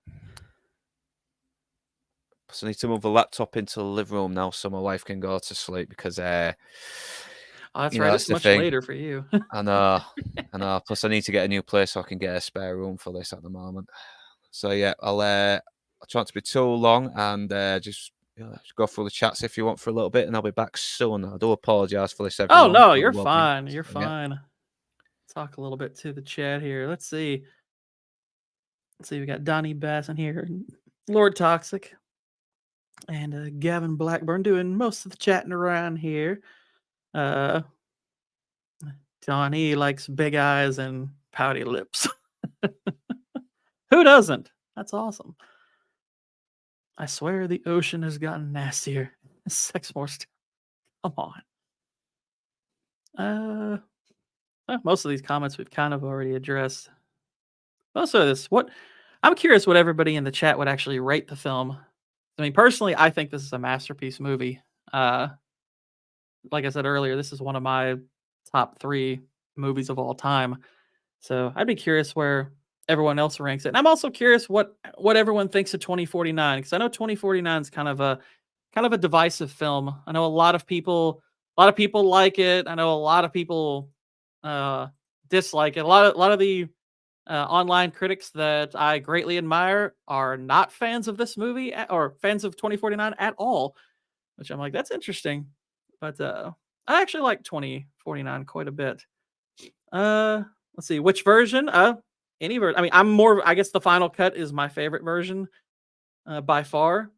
so I need to move the laptop into the living room now so my wife can go to sleep because oh, that's right. It's much later for you. I know. Plus, I need to get a new place so I can get a spare room for this at the moment. So yeah, I'll try not to be too long and just go through the chats if you want for a little bit, and I'll be back soon. I do apologize for this, everyone. Oh no, you're fine. You're fine. Talk a little bit to the chat here. Let's see. We got Donnie Bass in here, Lord Toxic, and Gavin Blackburn doing most of the chatting around here. Donnie likes big eyes and pouty lips. Who doesn't? That's awesome. I swear the ocean has gotten nastier. Sex more stuff. Come on. Most of these comments we've kind of already addressed. Most of this, I'm curious what everybody in the chat would actually rate the film I mean, personally, I think this is a masterpiece movie. Like I said earlier, this is one of my top 3 movies of all time. So I'd be curious where everyone else ranks it. And I'm also curious what everyone thinks of 2049, because I know 2049 is kind of a divisive film. I know a lot of people like it. I know a lot of people dislike it. A lot of the online critics that I greatly admire are not fans of this movie or fans of 2049 at all, which I'm like, that's interesting. But I actually like 2049 quite a bit. Let's see, which version? Any version. I mean, I guess the final cut is my favorite version by far.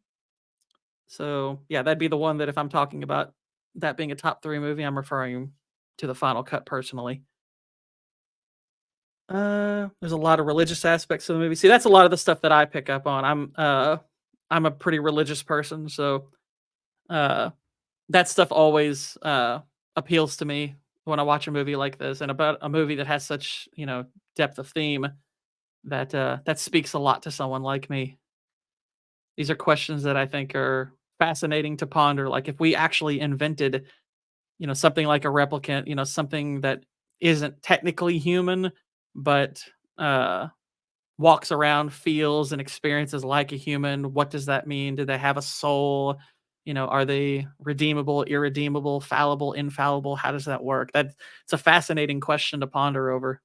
So yeah, that'd be the one that if I'm talking about that being a top 3 movie, I'm referring to the final cut personally. There's a lot of religious aspects of the movie. See, that's a lot of the stuff that I pick up on. I'm a pretty religious person, so uh that stuff always appeals to me when I watch a movie like this, and about a movie that has such, depth of theme that speaks a lot to someone like me. These are questions that I think are fascinating to ponder. Like if we actually invented, something like a replicant, something that isn't technically human, but uh, walks around, feels, and experiences like a human. What does that mean? Do they have a soul? Are they redeemable, irredeemable, fallible, infallible? How does that work? It's a fascinating question to ponder over.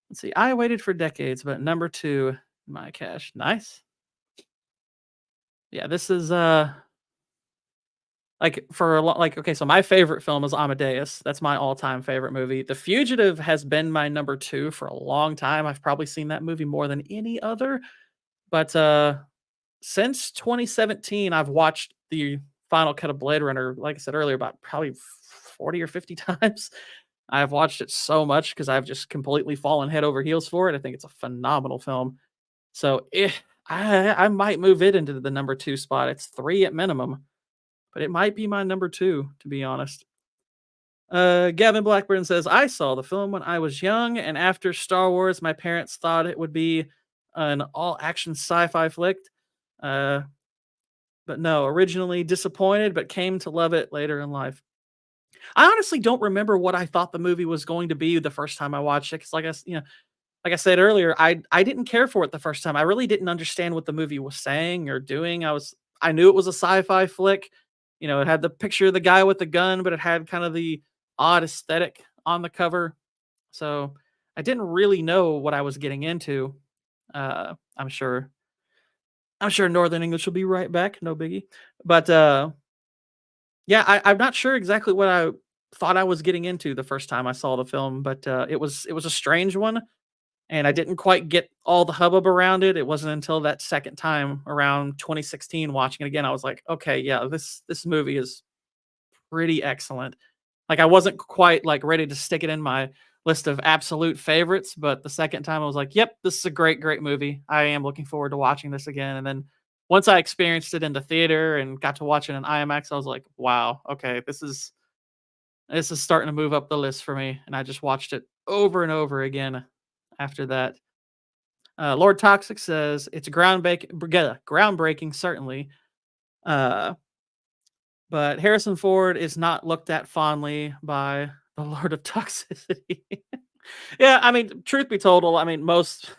Let's see. I waited for decades, but number 2 in my cache. Nice. Yeah, this is like for a lot. Like, okay, so my favorite film is Amadeus. That's my all-time favorite movie. The Fugitive has been my number 2 for a long time. I've probably seen that movie more than any other. But since 2017, I've watched the final cut of Blade Runner, like I said earlier, about probably 40 or 50 times. I've watched it so much because I've just completely fallen head over heels for it. I think it's a phenomenal film. So I might move it into the number 2 spot. It's 3 at minimum, but it might be my number 2, to be honest. Gavin Blackburn says, I saw the film when I was young, and after Star Wars, my parents thought it would be an all-action sci-fi flick. But no, originally disappointed, but came to love it later in life. I honestly don't remember what I thought the movie was going to be the first time I watched it. Because, like I said earlier, I didn't care for it the first time. I really didn't understand what the movie was saying or doing. I knew it was a sci-fi flick. It had the picture of the guy with the gun, but it had kind of the odd aesthetic on the cover. So I didn't really know what I was getting into. I'm sure Northern English will be right back. No biggie. But yeah, I'm not sure exactly what I thought I was getting into the first time I saw the film, but it was a strange one, and I didn't quite get all the hubbub around it. It wasn't until that second time around 2016 watching it again, I was like, okay, yeah, this movie is pretty excellent. Like I wasn't quite like ready to stick it in my list of absolute favorites, but the second time I was like, yep, this is a great, great movie. I am looking forward to watching this again. And then once I experienced it in the theater and got to watch it in IMAX, I was like, wow, okay, this is starting to move up the list for me. And I just watched it over and over again after that. Lord Toxic says it's groundbreaking, certainly. But Harrison Ford is not looked at fondly by the Lord of Toxicity. Yeah, I mean, truth be told, I mean, most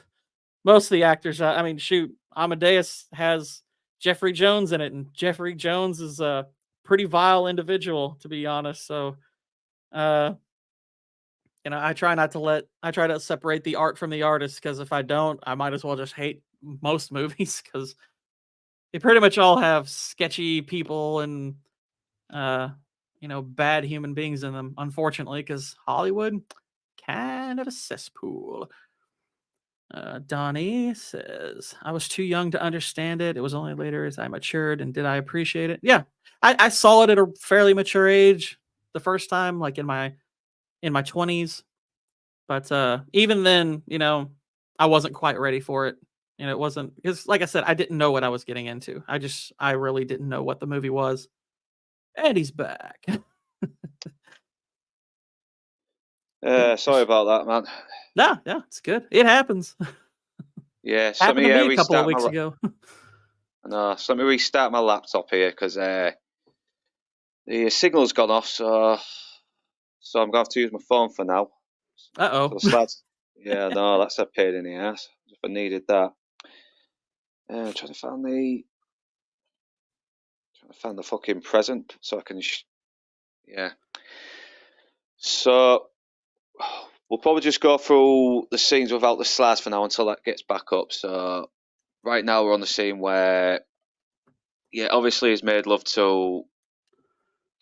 of the actors, I mean, shoot, Amadeus has Jeffrey Jones in it, and Jeffrey Jones is a pretty vile individual, to be honest. So, uh, I try to separate the art from the artist, because if I don't, I might as well just hate most movies, because they pretty much all have sketchy people and bad human beings in them, unfortunately, because Hollywood, kind of a cesspool. Donnie says, I was too young to understand it. It was only later as I matured. And did I appreciate it? Yeah. I saw it at a fairly mature age the first time, like in my 20s. But even then, I wasn't quite ready for it. And it wasn't, because like I said, I didn't know what I was getting into. I really didn't know what the movie was. And he's back. Sorry about that, man. Yeah, it's good. It happens. Yeah, Happened to me a couple of restarting weeks ago. I know. So let me restart my laptop here because the signal's gone off. So I'm gonna have to use my phone for now. So Uh-oh. the slides. Yeah, no, that's a pain in the ass. If I needed that. Trying to find the fucking present so I can. Yeah. So we'll probably just go through the scenes without the slides for now until that gets back up. So right now we're on the scene where, yeah, obviously he's made love to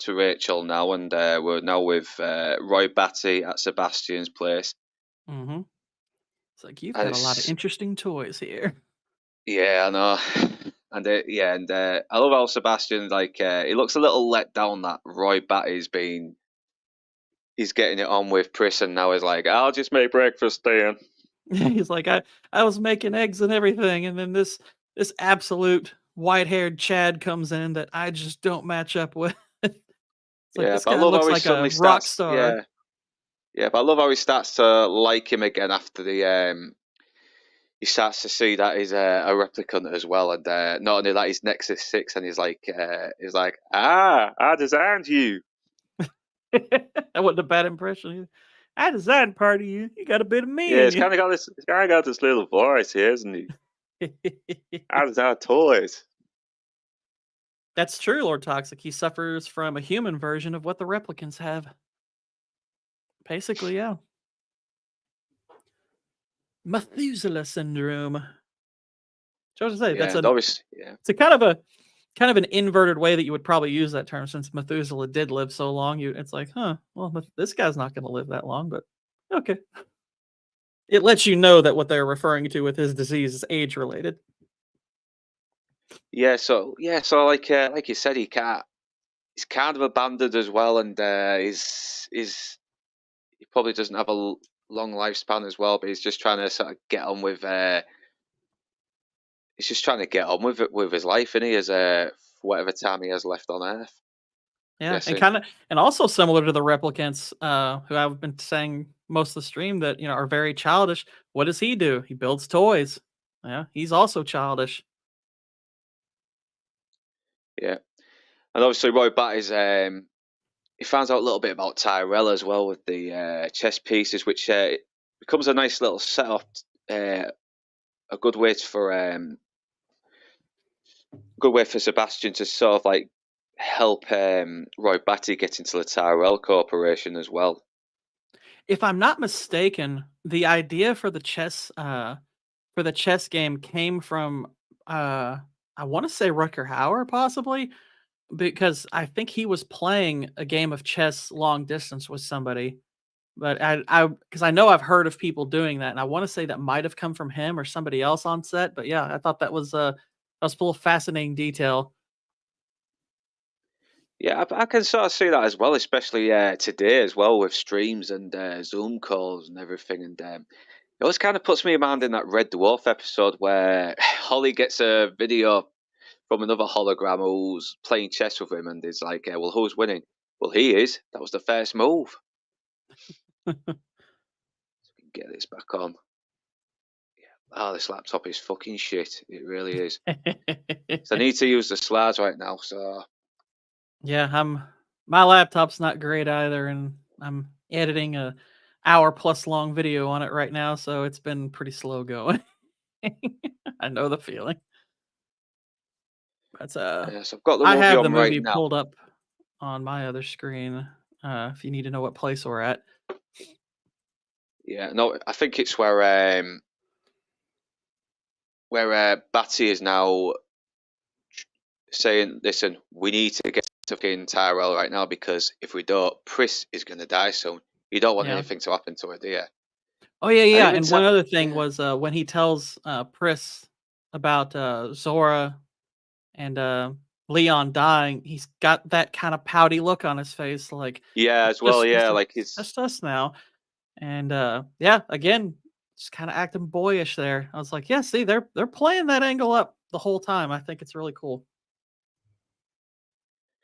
Rachel now, and we're now with Roy Batty at Sebastian's place. Mm-hmm. It's like, you've And got a lot of it's, interesting toys here. yeah, I know. And I love how Sebastian, like, he looks a little let down that Roy Batty's he's getting it on with Pris, and now he's like, I'll just make breakfast then. He's like, I was making eggs and everything, and then this absolute white-haired Chad comes in that I just don't match up with. It's like, Yeah, this but I guy love how looks he like a suddenly rock starts. star. Yeah, yeah, but I love how he starts to like him again after he starts to see that he's a replicant as well, and not only that, he's Nexus 6, and he's like, I designed you. That wasn't a bad impression. I designed part of you. You got a bit of me Yeah, in he's kind of got this little voice here, isn't he? you. I design toys. That's true, Lord Toxic. He suffers from a human version of what the replicants have. Basically, yeah. Methuselah syndrome. So I was gonna say Yeah, and obviously, yeah, it's a kind of an inverted way that you would probably use that term, since Methuselah did live so long. It's like, huh, well, this guy's not going to live that long, but okay. It lets you know that what they're referring to with his disease is age related. yeah. So like you said, he's kind of abandoned as well, and he probably doesn't have a long lifespan as well, but he's just trying to sort of get on with he's just trying to get on with his life, and he as whatever time he has left on Earth. Yeah, Guessing. and also similar to the replicants, who I've been saying most of the stream that are very childish. What does he do? He builds toys. Yeah, he's also childish. Yeah, and obviously Roy Batty's he finds out a little bit about Tyrell as well with the chess pieces, which becomes a nice little setup, a good way for Sebastian to sort of like help Roy Batty get into the Tyrell Corporation as well. If I'm not mistaken, the idea for the chess game came from I want to say Rutger Hauer, possibly, because I think he was playing a game of chess long distance with somebody. But because I know I've heard of people doing that, and I want to say that might have come from him or somebody else on set. But yeah, I thought that was a little fascinating detail. Yeah, I can sort of see that as well, especially today as well with streams and Zoom calls and everything. And it always kind of puts me in mind in that Red Dwarf episode where Holly gets a video from another hologram who's playing chess with him, and is like, well, who's winning? Well, he is. That was the first move. Get this back on. Oh, this laptop is fucking shit. It really is. So I need to use the slides right now. So Yeah, my laptop's not great either, and I'm editing a hour plus long video on it right now, so it's been pretty slow going. I know the feeling. But so I've got the I movie have the on right movie now. pulled up on my other screen, if you need to know what place we're at. Yeah, no, I think it's where Batty is now saying, "Listen, we need to get to fucking Tyrell right now, because if we don't, Pris is going to die soon. You don't want Yeah. anything to happen to her, do you?" Oh, yeah, yeah, even and one other thing yeah. was, when he tells, Pris about, Zora and Leon dying, he's got that kinda pouty look on his face, like, Yeah, "It's as well. just Yeah, like he's just us now." And, yeah, again, just kinda acting boyish there. I was like, "Yeah, see, they're playing that angle up the whole time." I think it's really cool.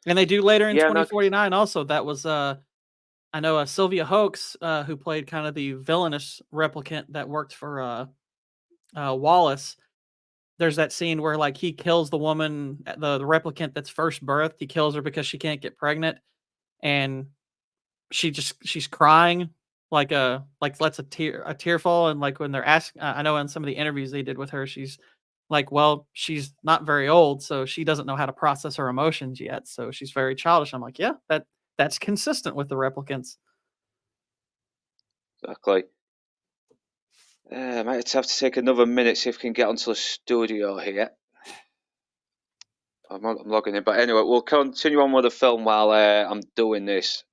And they do later in yeah, no, 2049 also. That was, I know, Sylvia Hoeks, who played kind of the villainous replicant that worked for, Wallace. there's that scene where like he kills the woman, the replicant that's first birthed. He kills her because she can't get pregnant, and she's crying like lets a tear fall, and like when they're asking, I know in some of the interviews they did with her, she's like, well, she's not very old, so she doesn't know how to process her emotions yet, so she's very childish. I'm like, yeah, that's consistent with the replicants. Exactly. I might have to take another minute, see if we can get onto the studio here. I'm logging in, but anyway, we'll continue on with the film while I'm doing this.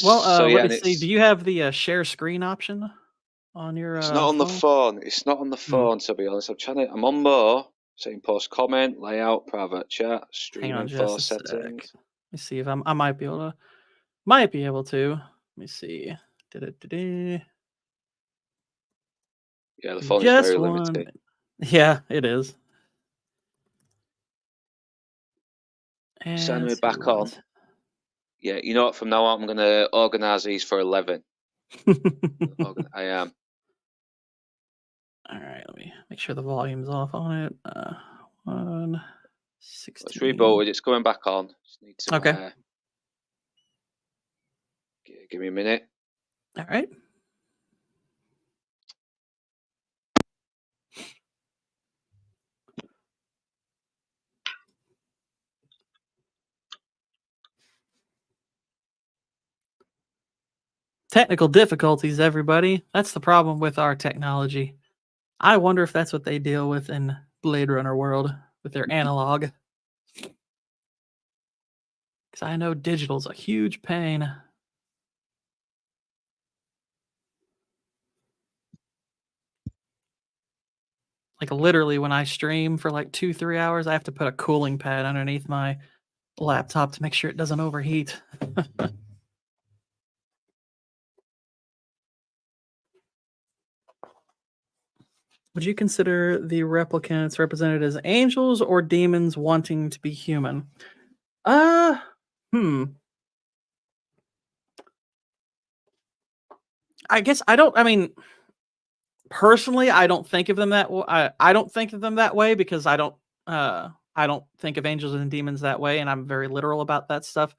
Well, so yeah, let me see. Do you have the share screen option on your? It's not on the phone. It's not on the phone, to be honest. I'm on more. Saying post comment, layout, private chat, stream Hang on info just a sec. settings. Let me see if I might be able to. Let me see. Yeah, the phone is very one. limited. Yeah, it is. And Signing me back on. Yeah, you know what? From now on, I'm going to organise these for 11. I am. All right, let me make sure the volume's off on it. 160. Let's reboot it. It's going back on. Just need to. Okay. Give me a minute. All right. Technical difficulties, everybody. That's the problem with our technology. I wonder if that's what they deal with in Blade Runner world with their analog. Because I know digital's a huge pain. Like literally when I stream for like 2-3 hours, I have to put a cooling pad underneath my laptop to make sure it doesn't overheat. Would you consider the replicants represented as angels or demons wanting to be human? I guess personally, I don't think of them that way. I don't think of them that way because I don't think of angels and demons that way, and I'm very literal about that stuff.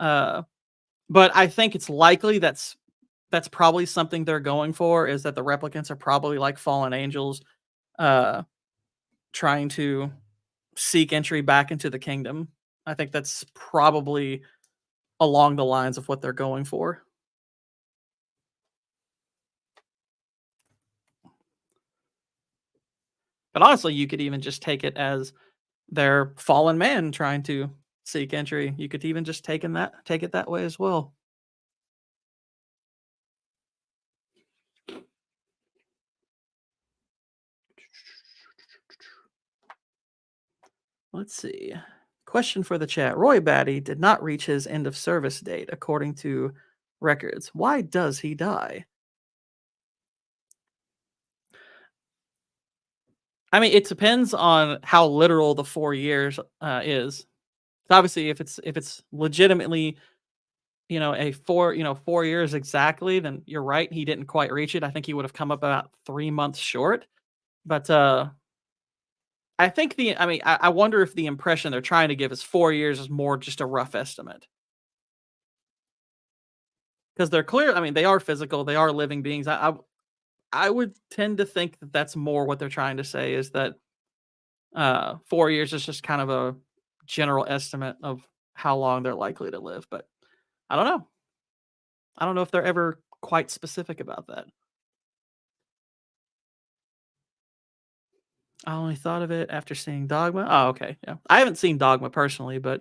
But I think it's likely that's probably something they're going for, is that the replicants are probably like fallen angels trying to seek entry back into the kingdom. I think that's probably along the lines of what they're going for. But honestly, you could even just take it as they're fallen man trying to seek entry. You could even just take it that way as well. Let's see. Question for the chat. Roy Batty did not reach his end of service date, according to records. Why does he die? I mean, it depends on how literal the 4 years is. Obviously, if it's legitimately, a 4 years exactly, then you're right. He didn't quite reach it. I think he would have come up about 3 months short. But I think I wonder if the impression they're trying to give is 4 years is more just a rough estimate. Because they're clear. I mean, they are physical. They are living beings. I would tend to think that that's more what they're trying to say, is that 4 years is just kind of a general estimate of how long they're likely to live. But I don't know. I don't know if they're ever quite specific about that. I only thought of it after seeing Dogma. Oh, okay. Yeah. I haven't seen Dogma personally, but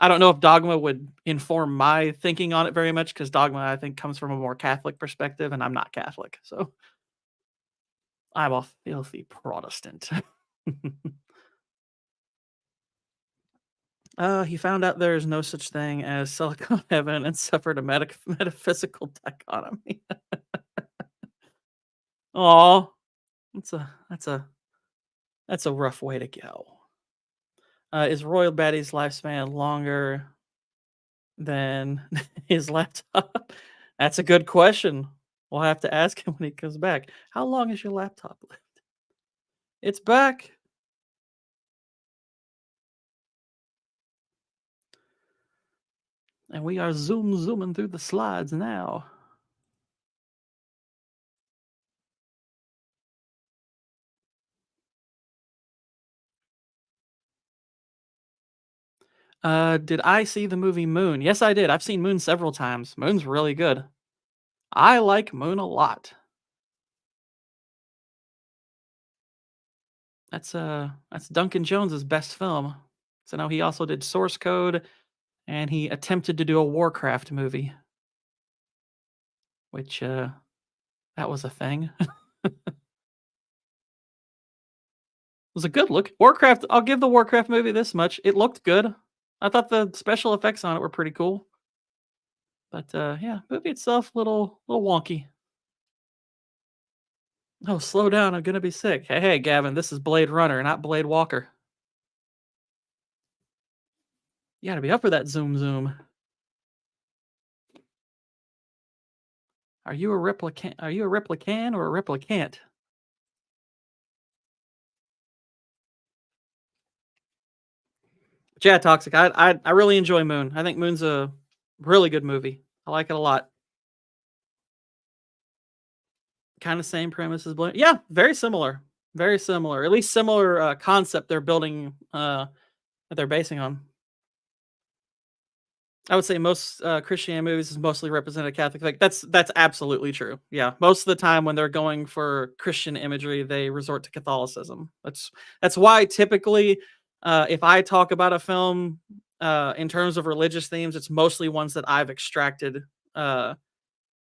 I don't know if Dogma would inform my thinking on it very much, because Dogma, I think, comes from a more Catholic perspective, and I'm not Catholic. So I'm a filthy Protestant. He found out there is no such thing as Silicon Heaven and suffered a metaphysical dichotomy. Aw, that's a rough way to go. Is Royal Batty's lifespan longer than his laptop? That's a good question. We'll have to ask him when he comes back. How long is your laptop lived? It's back. And we are zooming through the slides now. Did I see the movie Moon? Yes, I did. I've seen Moon several times. Moon's really good. I like Moon a lot. That's Duncan Jones's best film. So now he also did Source Code, and he attempted to do a Warcraft movie, which that was a thing. It was a good look. Warcraft, I'll give the Warcraft movie this much. It looked good. I thought the special effects on it were pretty cool. But yeah, movie itself little wonky. Oh, slow down, I'm gonna be sick. Hey, Gavin, this is Blade Runner, not Blade Walker. You gotta be up for that zoom. Are you a replicant? Are you a replicant or a replicant? Yeah, Toxic. I really enjoy Moon. I think Moon's a really good movie. I like it a lot. Kind of same premise as Blade. Yeah, very similar. Very similar. At least similar concept they're building that they're basing on. I would say most Christianity movies is mostly represented Catholic. Like that's absolutely true. Yeah, most of the time when they're going for Christian imagery, they resort to Catholicism. That's why typically, if I talk about a film in terms of religious themes, it's mostly ones that I've extracted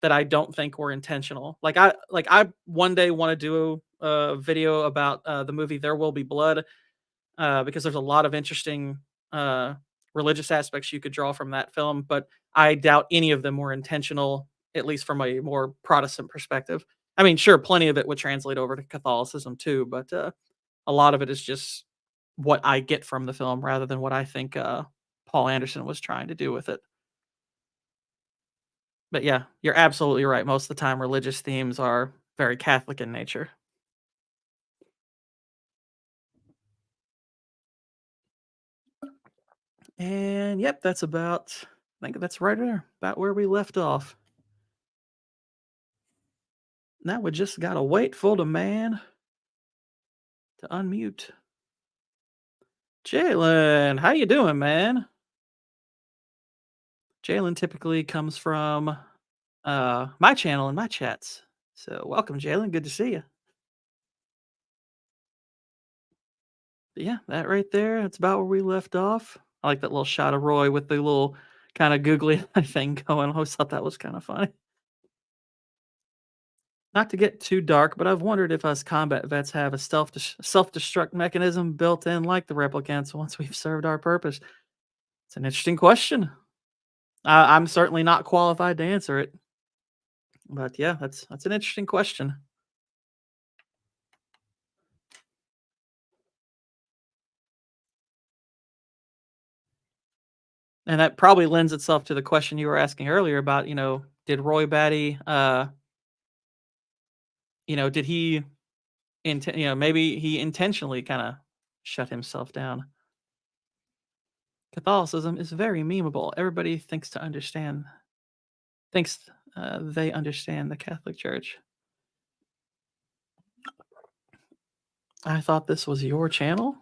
that I don't think were intentional. Like I one day want to do a video about the movie There Will Be Blood because there's a lot of interesting religious aspects you could draw from that film, but I doubt any of them were intentional, at least from a more Protestant perspective. I mean, sure, plenty of it would translate over to Catholicism too, but a lot of it is just what I get from the film rather than what I think Paul Anderson was trying to do with it. But yeah, you're absolutely right. Most of the time, religious themes are very Catholic in nature. And yep, that's about, I think that's right there, about where we left off. Now we just gotta wait for the man to unmute. Jalen, how you doing, man? Jalen typically comes from my channel and my chats. So welcome, Jalen. Good to see you. But yeah, that right there, that's about where we left off. I like that little shot of Roy with the little kind of googly eye thing going. I always thought that was kind of funny. Not to get too dark, but I've wondered if us combat vets have a self-destruct mechanism built in like the replicants once we've served our purpose. It's an interesting question. I'm certainly not qualified to answer it. But yeah, that's an interesting question. And that probably lends itself to the question you were asking earlier about, did Roy Batty, did he, maybe he intentionally kind of shut himself down. Catholicism is very memeable. Everybody thinks they understand the Catholic Church. I thought this was your channel.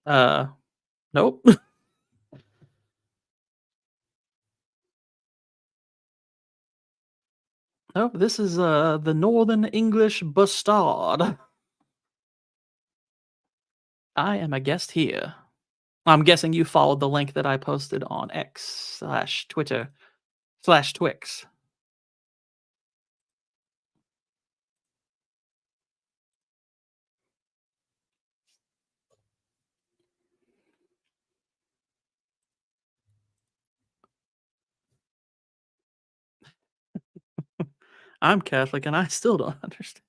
Nope. Nope, this is the Northern English Bastard. I am a guest here. I'm guessing you followed the link that I posted on X/Twitter/Twix. I'm Catholic and I still don't understand.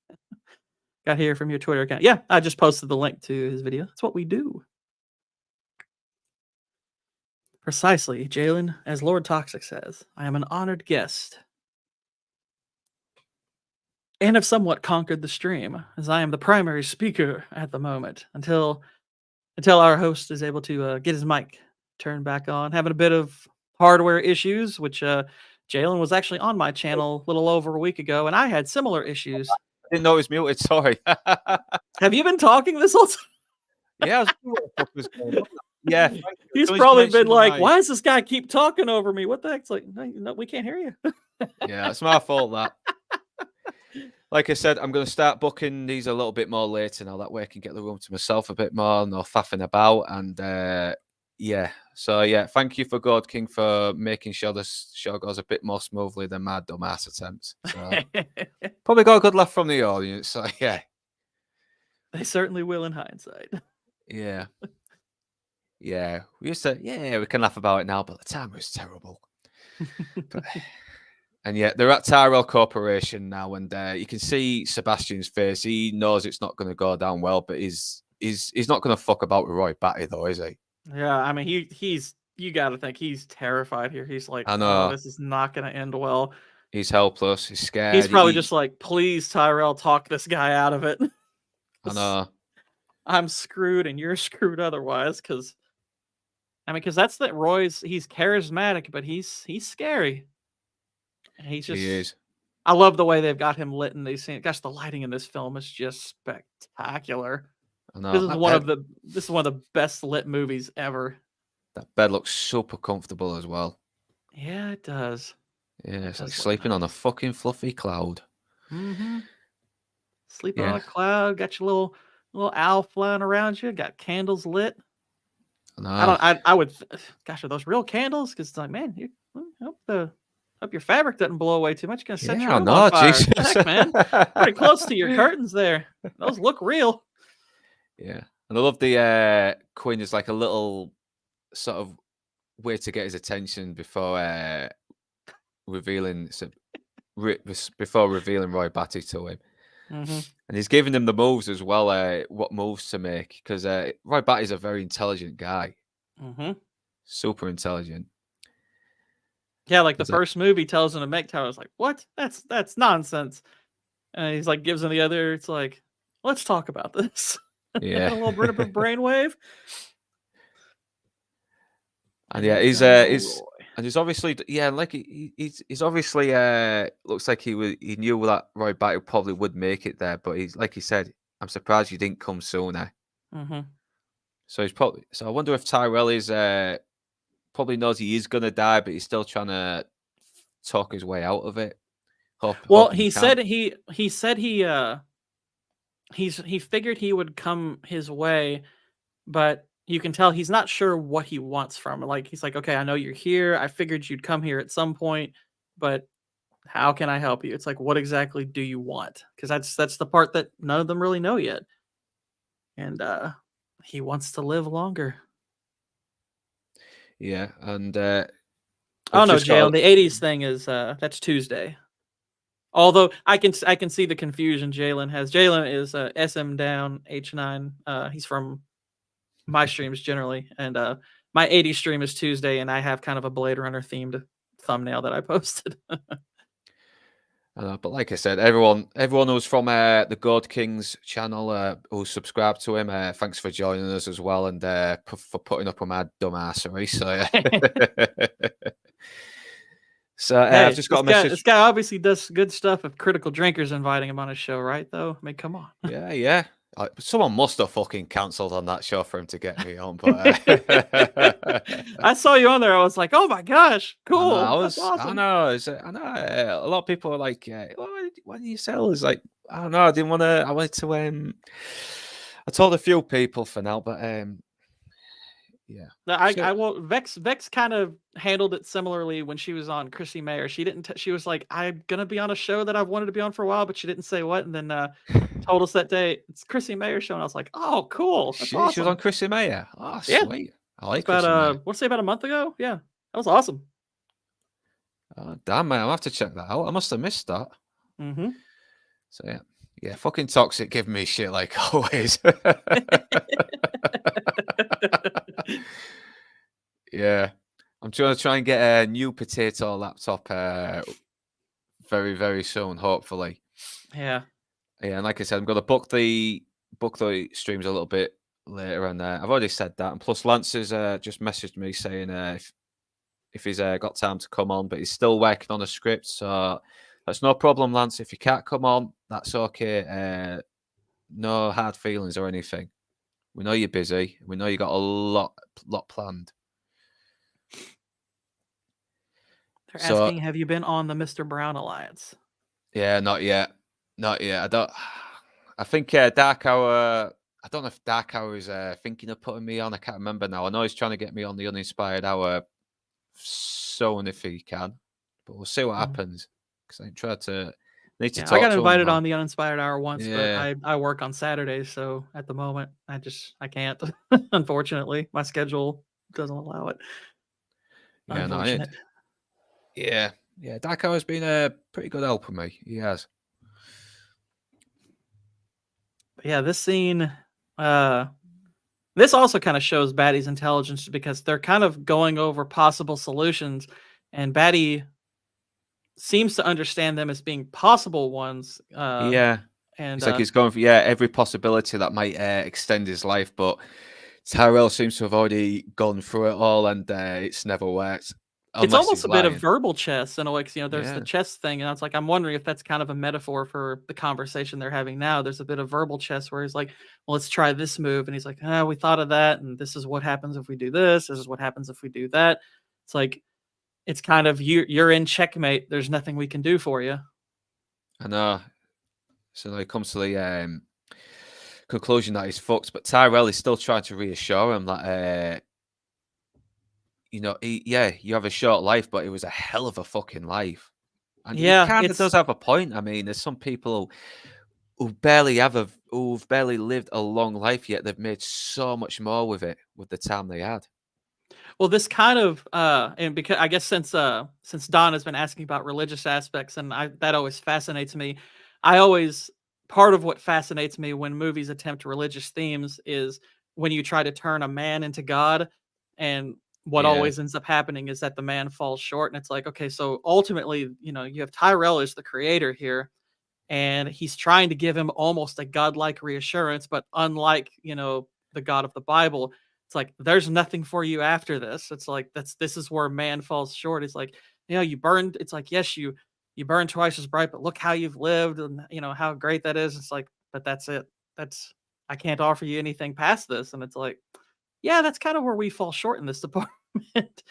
Got here from your Twitter account. Yeah, I just posted the link to his video. That's what we do. Precisely, Jalen. As Lord Toxic says, I am an honored guest. and have somewhat conquered the stream, as I am the primary speaker at the moment until our host is able to get his mic turned back on. Having a bit of hardware issues, which Jalen was actually on my channel a little over a week ago, and I had similar issues. I didn't know it was muted. Sorry. Have you been talking this whole time? Yeah, I was wondering what the fuck was going on. Yeah, thank you. He's So probably been mentioned like, my- "Why does this guy keep talking over me? What the heck's like? No, we can't hear you." Yeah, it's my fault that. Like I said, I'm going to start booking these a little bit more later now. That way I can get the room to myself a bit more, no faffing about. And yeah, so yeah, thank you for Gourd King for making sure this show goes a bit more smoothly than my dumbass attempts. So probably got a good laugh from the audience. So yeah, They certainly will in hindsight. yeah, yeah. We used to, yeah, we can laugh about it now, but the time was terrible. But, and yeah, they're at Tyrell Corporation now, and you can see Sebastian's face. He knows it's not going to go down well, but he's not going to fuck about with Roy Batty, though, is he? Yeah, I mean, he's you got to think he's terrified here. He's like, I know. "Oh, this is not going to end well." He's helpless. He's scared. He's probably just like, "Please, Tyrell, talk this guy out of it." I know. I'm screwed, and you're screwed otherwise. Because that's that he's charismatic, but he's scary. And he's just. He is. I love the way they've got him lit in these scenes. Gosh, the lighting in this film is just spectacular. I know. This is one of the best lit movies ever. That bed looks super comfortable as well. Yeah, it does. Yeah, it's like does look sleeping on a nice. fucking fluffy cloud. Mm-hmm. Sleeping Yeah. on a cloud, got your little owl flying around you, got candles lit. I know. I would, gosh, are those real candles? Because it's like, man, hope your fabric doesn't blow away too much. You're gonna set Yeah, your I room know, on fire. Jesus. Heck, man, pretty close to your curtains there. Those look real. Yeah. And I love the Queen is like a little sort of way to get his attention before revealing Roy Batty to him. Mm-hmm. And he's giving him the moves as well, what moves to make, because Roy Batty's a very intelligent guy. Mm-hmm. Super intelligent. Yeah, like the first move he tells him to make, Tyler's like, "What? That's nonsense." And he's like, gives him the other. It's like, "Let's talk about this." Yeah. A little bit of a brainwave. And yeah, he's obviously, yeah, like he's obviously looks like he knew that Roy Batty probably would make it there, but he's like he said, I'm surprised you didn't come sooner. Mm-hmm. So I wonder if Tyrell is probably knows he is gonna die, but he's still trying to talk his way out of it. He said he figured he would come his way, but you can tell he's not sure what he wants from it. Like, he's like, "Okay, I know you're here. I figured you'd come here at some point, but how can I help you?" It's like, what exactly do you want? Because that's the part that none of them really know yet. And he wants to live longer. Yeah, and oh no, Jalen, the 80s thing is that's Tuesday. Although I can see the confusion Jalen has. Jalen is SM down H9. He's from my streams generally, and my 80 stream is Tuesday, and I have kind of a Blade Runner themed thumbnail that I posted. But like I said, everyone who's from the Gourd King's channel who subscribed to him, thanks for joining us as well, and for putting up with my dumbassery. So, Hey, I've just got a message. This guy obviously does good stuff if Critical Drinker's inviting him on his show, right? Though, I mean, come on. Yeah. Someone must have fucking cancelled on that show for him to get me on. But I saw you on there. I was like, "Oh my gosh, cool!" That's awesome. I know. A lot of people are like, "Why do you sell?" It's like, I don't know. I didn't want to. I wanted to. I told a few people for now, but yeah. I will. Vex kind of handled it similarly when she was on Chrissy Mayer. She didn't. She was like, "I'm gonna be on a show that I've wanted to be on for a while," but she didn't say what. And then told us that day it's Chrissy Mayer show, and I was like, "Oh, cool! That's awesome." She was on Chrissy Mayer. Oh, sweet. Yeah. I like about what's say about a month ago? Yeah, that was awesome. Oh, damn, man, I'll have to check that out. I must have missed that. Mm-hmm. So yeah, fucking toxic, giving me shit like always. Yeah, I'm trying to try and get a new potato laptop very, very soon, hopefully. Yeah. Yeah, and like I said, I'm gonna book the streams a little bit later, and I've already said that. And plus, Lance has just messaged me saying if he's got time to come on, but he's still working on a script, so that's no problem, Lance. If you can't come on, that's okay. No hard feelings or anything. We know you're busy. We know you got a lot planned. They're So asking, have you been on the Mr. Brown Alliance? yeah, not yet, not yet. I don't. I think Dark Hour. I don't know if Dark Hour is thinking of putting me on. I can't remember now. I know he's trying to get me on the Uninspired Hour soon if he can, but we'll see what happens. Because I need to Yeah, I talk got to him invited more. on the Uninspired Hour once, but Yeah, I work on Saturdays, so at the moment I can't. Unfortunately, my schedule doesn't allow it. yeah, no, Unfortunate. yeah. Dark Hour's been a pretty good help for me. He has. But yeah, this scene, this also kind of shows Batty's intelligence because they're kind of going over possible solutions, and Batty seems to understand them as being possible ones. Yeah, And it's like he's going for every possibility that might extend his life, but Tyrell seems to have already gone through it all, and it's never worked it's unless almost he's a bit of lying. verbal chess, and like there's the Yeah, chess thing, and I was like, I'm wondering if that's kind of a metaphor for the conversation they're having now. There's a bit of verbal chess where he's like, "Well, let's try this move," and he's like, "Ah, we thought of that, and this is what happens if we do this. This is what happens if we do that." It's like it's kind of you're in checkmate. There's nothing we can do for you. I know. So now he comes to the conclusion that he's fucked, but Tyrell is still trying to reassure him that you have a short life, but it was a hell of a fucking life. And he Yeah, kind of it's does have a point. I mean, there's some people who've barely lived a long life yet they've made so much more with it with the time they had. well, this kind of and because I guess since Don has been asking about religious aspects, and that always fascinates me. I always part of what fascinates me when movies attempt religious themes is when you try to turn a man into God, and what Yeah, always ends up happening is that the man falls short, and it's like, okay, so ultimately, you have Tyrell as the creator here, and he's trying to give him almost a godlike reassurance, but unlike the God of the Bible, it's like there's nothing for you after this. It's like this is where man falls short. It's like you burned. It's like yes, you burn twice as bright, but look how you've lived, and how great that is. It's like, but that's it. That's I can't offer you anything past this, and it's like, yeah, that's kind of where we fall short in this department,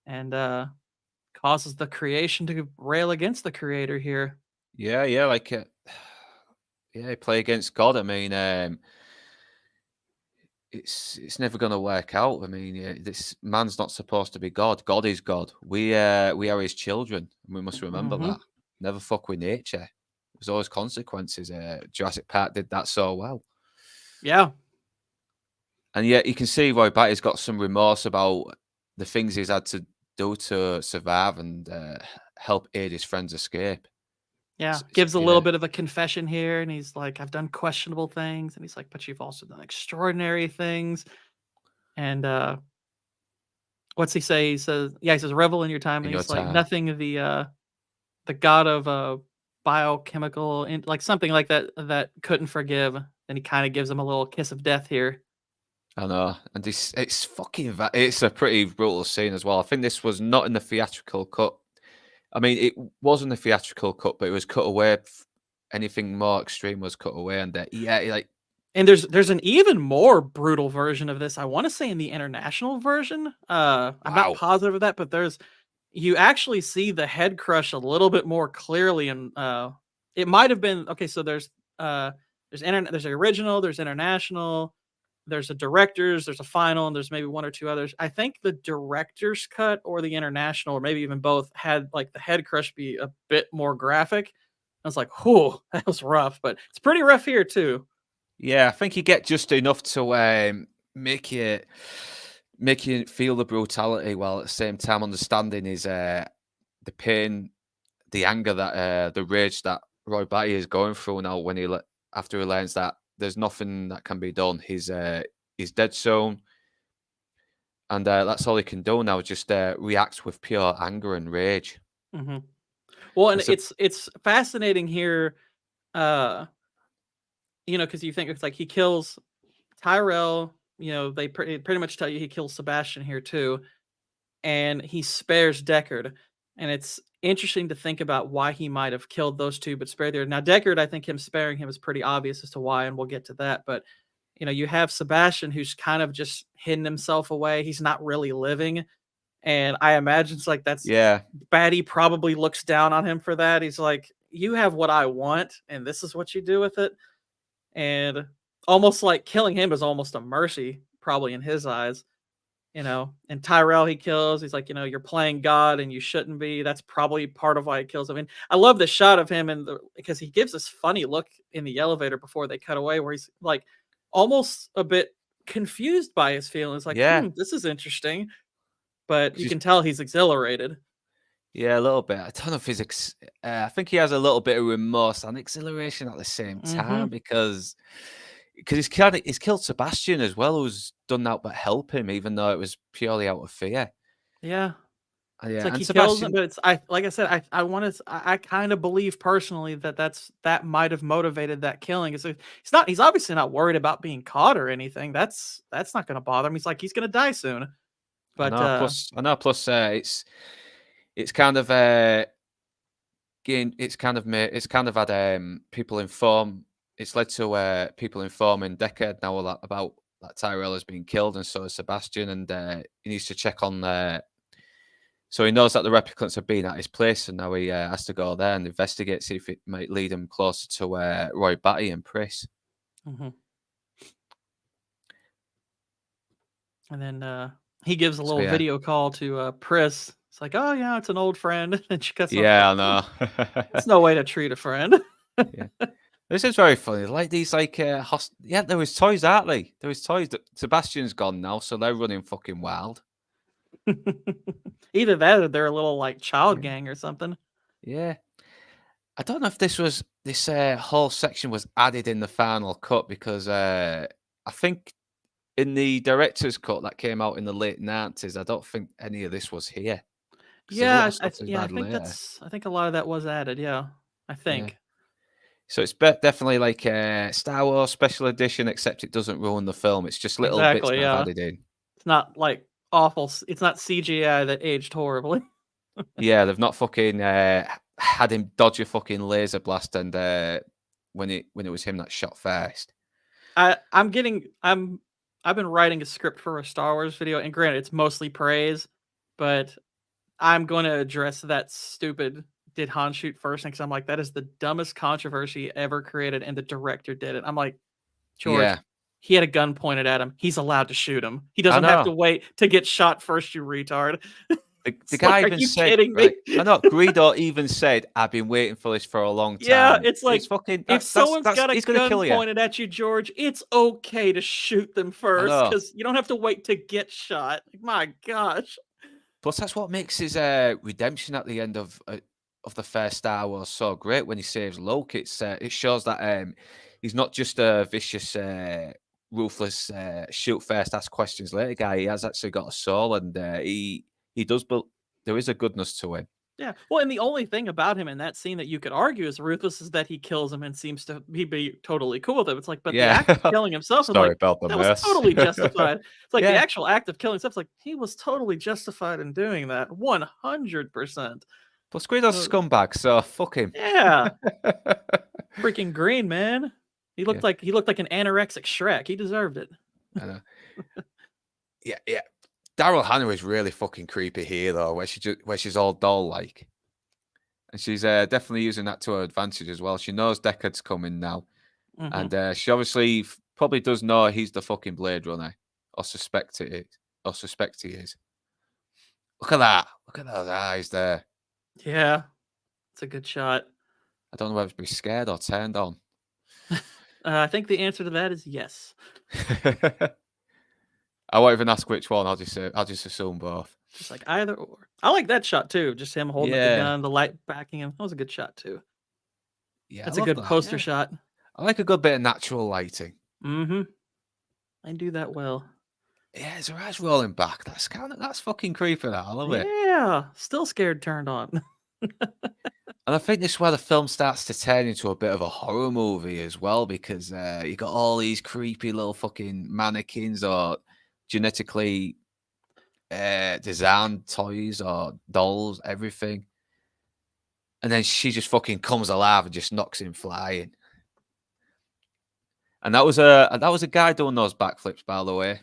and causes the creation to rail against the creator here. yeah, like play against God. I mean, it's never going to work out. I mean, this man's not supposed to be God. God is God. We are his children, and we must remember Hmm. that. Never fuck with nature. There's always consequences. Jurassic Park did that so well. Yeah. And yet you can see Roy Batty's got some remorse about the things he's had to do to survive and help aid his friend's escape. Yeah, It's gives a little bit of a confession here, and he's like, "I've done questionable things," and he's like, "But you've also done extraordinary things." And what's he say? He says, "Revel in your time," in and your he's like, time. "Nothing the god of biochemical and like something like that couldn't forgive." And he kind of gives him a little kiss of death here. I know, and it's a pretty brutal scene as well. I think this was not in the theatrical cut. I mean, it was in the theatrical cut, but it was cut away. Anything more extreme was cut away, and like And there's an even more brutal version of this. I want to say in the international version. I'm not wow, positive of that, but you actually see the head crush a little bit more clearly, and it might have been okay. So there's an original, there's international, there's a director's, there's a final, and there's maybe one or two others. I think the director's cut or the international, or maybe even both, had like the head crush be a bit more graphic. I was like, whew, that was rough, but it's pretty rough here too. yeah. I think you get just enough to make you feel the brutality, while at the same time understanding is the pain, the anger that the rage that Roy Batty is going through now when after he learns that there's nothing that can be done. He's dead soon, and that's all he can do now. Just react with pure anger and rage. Hmm. Well, and It's a it's fascinating here uh, because you think it's like he kills Tyrell. They pretty much tell you he kills Sebastian here too, and he spares Deckard. And it's interesting to think about why he might have killed those two, but spared there. Now, Deckard, I think him sparing him is pretty obvious as to why, and we'll get to that. But you have Sebastian who's kind of just hidden himself away. He's not really living. And I imagine it's like that's Yeah. Batty probably looks down on him for that. He's like, you have what I want, and this is what you do with it. And almost like killing him is almost a mercy, probably in his eyes. And Tyrell he kills. He's like, you're playing God and you shouldn't be. That's probably part of why he kills him. And I love the shot of him because he gives this funny look in the elevator before they cut away, where he's like almost a bit confused by his feelings. Like, this is interesting. But you can tell he's exhilarated. Yeah, a little bit. I don't know if he's. I think he has a little bit of remorse and exhilaration at the same time because he's killed Sebastian as well, who's done that but help him, even though it was purely out of fear. Yeah. Yeah, It's like and he kills him, Sebastian. but like I said, I kind of believe personally that might have motivated that killing. He's obviously not worried about being caught or anything. That's not going to bother him. He's like he's going to die soon. But I know. Plus, it's kind of it's kind of had people inform. It's led to people informing Deckard now about that Tyrell has been killed, and so is Sebastian, and he needs to check on. So he knows that the replicants have been at his place, and now he has to go there and investigate, see if it might lead him closer to Roy Batty and Pris. Mm-hmm. And then he gives a little video call to Pris. It's like, oh yeah, it's an old friend, and she cuts. Yeah, I know. It's no way to treat a friend. Yeah. This is very funny. Like these, there was toys, aren't they? There was toys. Sebastian's gone now, so they're running fucking wild. Either that, or they're a little like child gang or something. Yeah, I don't know if this whole section was added in the final cut because I think in the director's cut that came out in the late 90s, I don't think any of this was here. Yeah, I think a lot of that was added. Yeah, I think. Yeah. So it's definitely like a Star Wars special edition, except it doesn't ruin the film. It's just little bits that I've added in. It's not like awful. It's not CGI that aged horribly. Yeah, they've not fucking had him dodge a fucking laser blast, and when it was him that shot first. I've been writing a script for a Star Wars video, and granted, it's mostly praise, but I'm going to address that stupid did Han shoot first? Because I'm like, that is the dumbest controversy ever created, and the director did it. I'm like, George, he had a gun pointed at him. He's allowed to shoot him. He doesn't have to wait to get shot first, you retard. The guy even said, right? I know, Greedo even said, I've been waiting for this for a long time. Yeah, it's like, if someone's got a gun pointed at you, George, it's okay to shoot them first, because you don't have to wait to get shot. My gosh. Plus, that's what makes his redemption at the end of the first Star Wars so great when he saves Luke. It shows that he's not just a vicious, ruthless, shoot first, ask questions later guy. He has actually got a soul, and he does, but there is a goodness to him. Yeah, well, and the only thing about him in that scene that you could argue is ruthless is that he kills him and seems to be totally cool with it. It's like, but the act of killing himself, that was totally justified. It's like the actual act of killing himself. It's like he was totally justified in doing that, 100%. Plus, Greedo's a scumbag, so fuck him. Yeah, freaking green, man. He looked like an anorexic Shrek. He deserved it. I know. Yeah. Daryl Hannah is really fucking creepy here, though, where she's all doll-like, and she's definitely using that to her advantage as well. She knows Deckard's coming now, and she obviously probably does know he's the fucking Blade Runner, or suspect he is. Look at that! Look at those eyes there. Yeah, it's a good shot. I don't know whether to be scared or turned on. I think the answer to that is yes. I won't even ask which one. I'll just assume both. Just like either or. I like that shot too. Just him holding up the gun, the light backing him. That was a good shot too. Yeah, that's a good poster shot. I like a good bit of natural lighting. I do that well. Yeah, his eyes rolling back. That's fucking creepy. I love it. Yeah, still scared turned on. And I think this is where the film starts to turn into a bit of a horror movie as well, because you got all these creepy little fucking mannequins or genetically designed toys or dolls, everything. And then she just fucking comes alive and just knocks him flying. And that was a guy doing those backflips, by the way.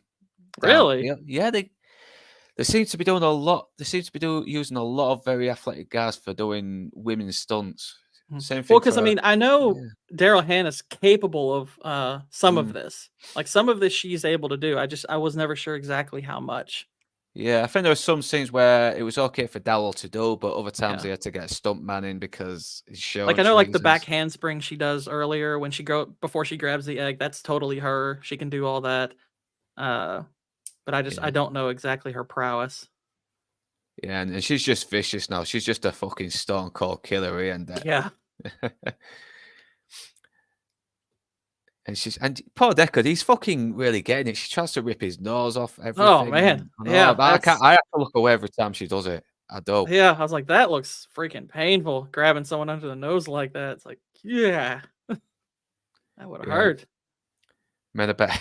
Really? Yeah, they seem to be doing a lot. They seem to be using a lot of very athletic guys for doing women's stunts. Same thing Well, because I for mean, I know yeah. Daryl Hannah's capable of some of Mm. this. Like some of this she's able to do. I was never sure exactly how much. Yeah, I think there were some scenes where it was okay for Dowell to do, but other times Yeah. they had to get a stunt man in because Like I know, like the reasons. back handspring she does earlier when before she grabs the egg. That's totally her. She can do all that. But I Yeah. don't know exactly her prowess. Yeah, and she's just vicious now. She's just a fucking stone cold killer, and Yeah. and poor Deckard, he's fucking really getting it. She tries to rip his nose off, everything. Oh man. Yeah. But I have to look away every time she does it. I do. Yeah. I was like, that looks freaking painful. Grabbing someone under the nose like that. It's like, yeah, that would have Yeah. hurt. Men are better.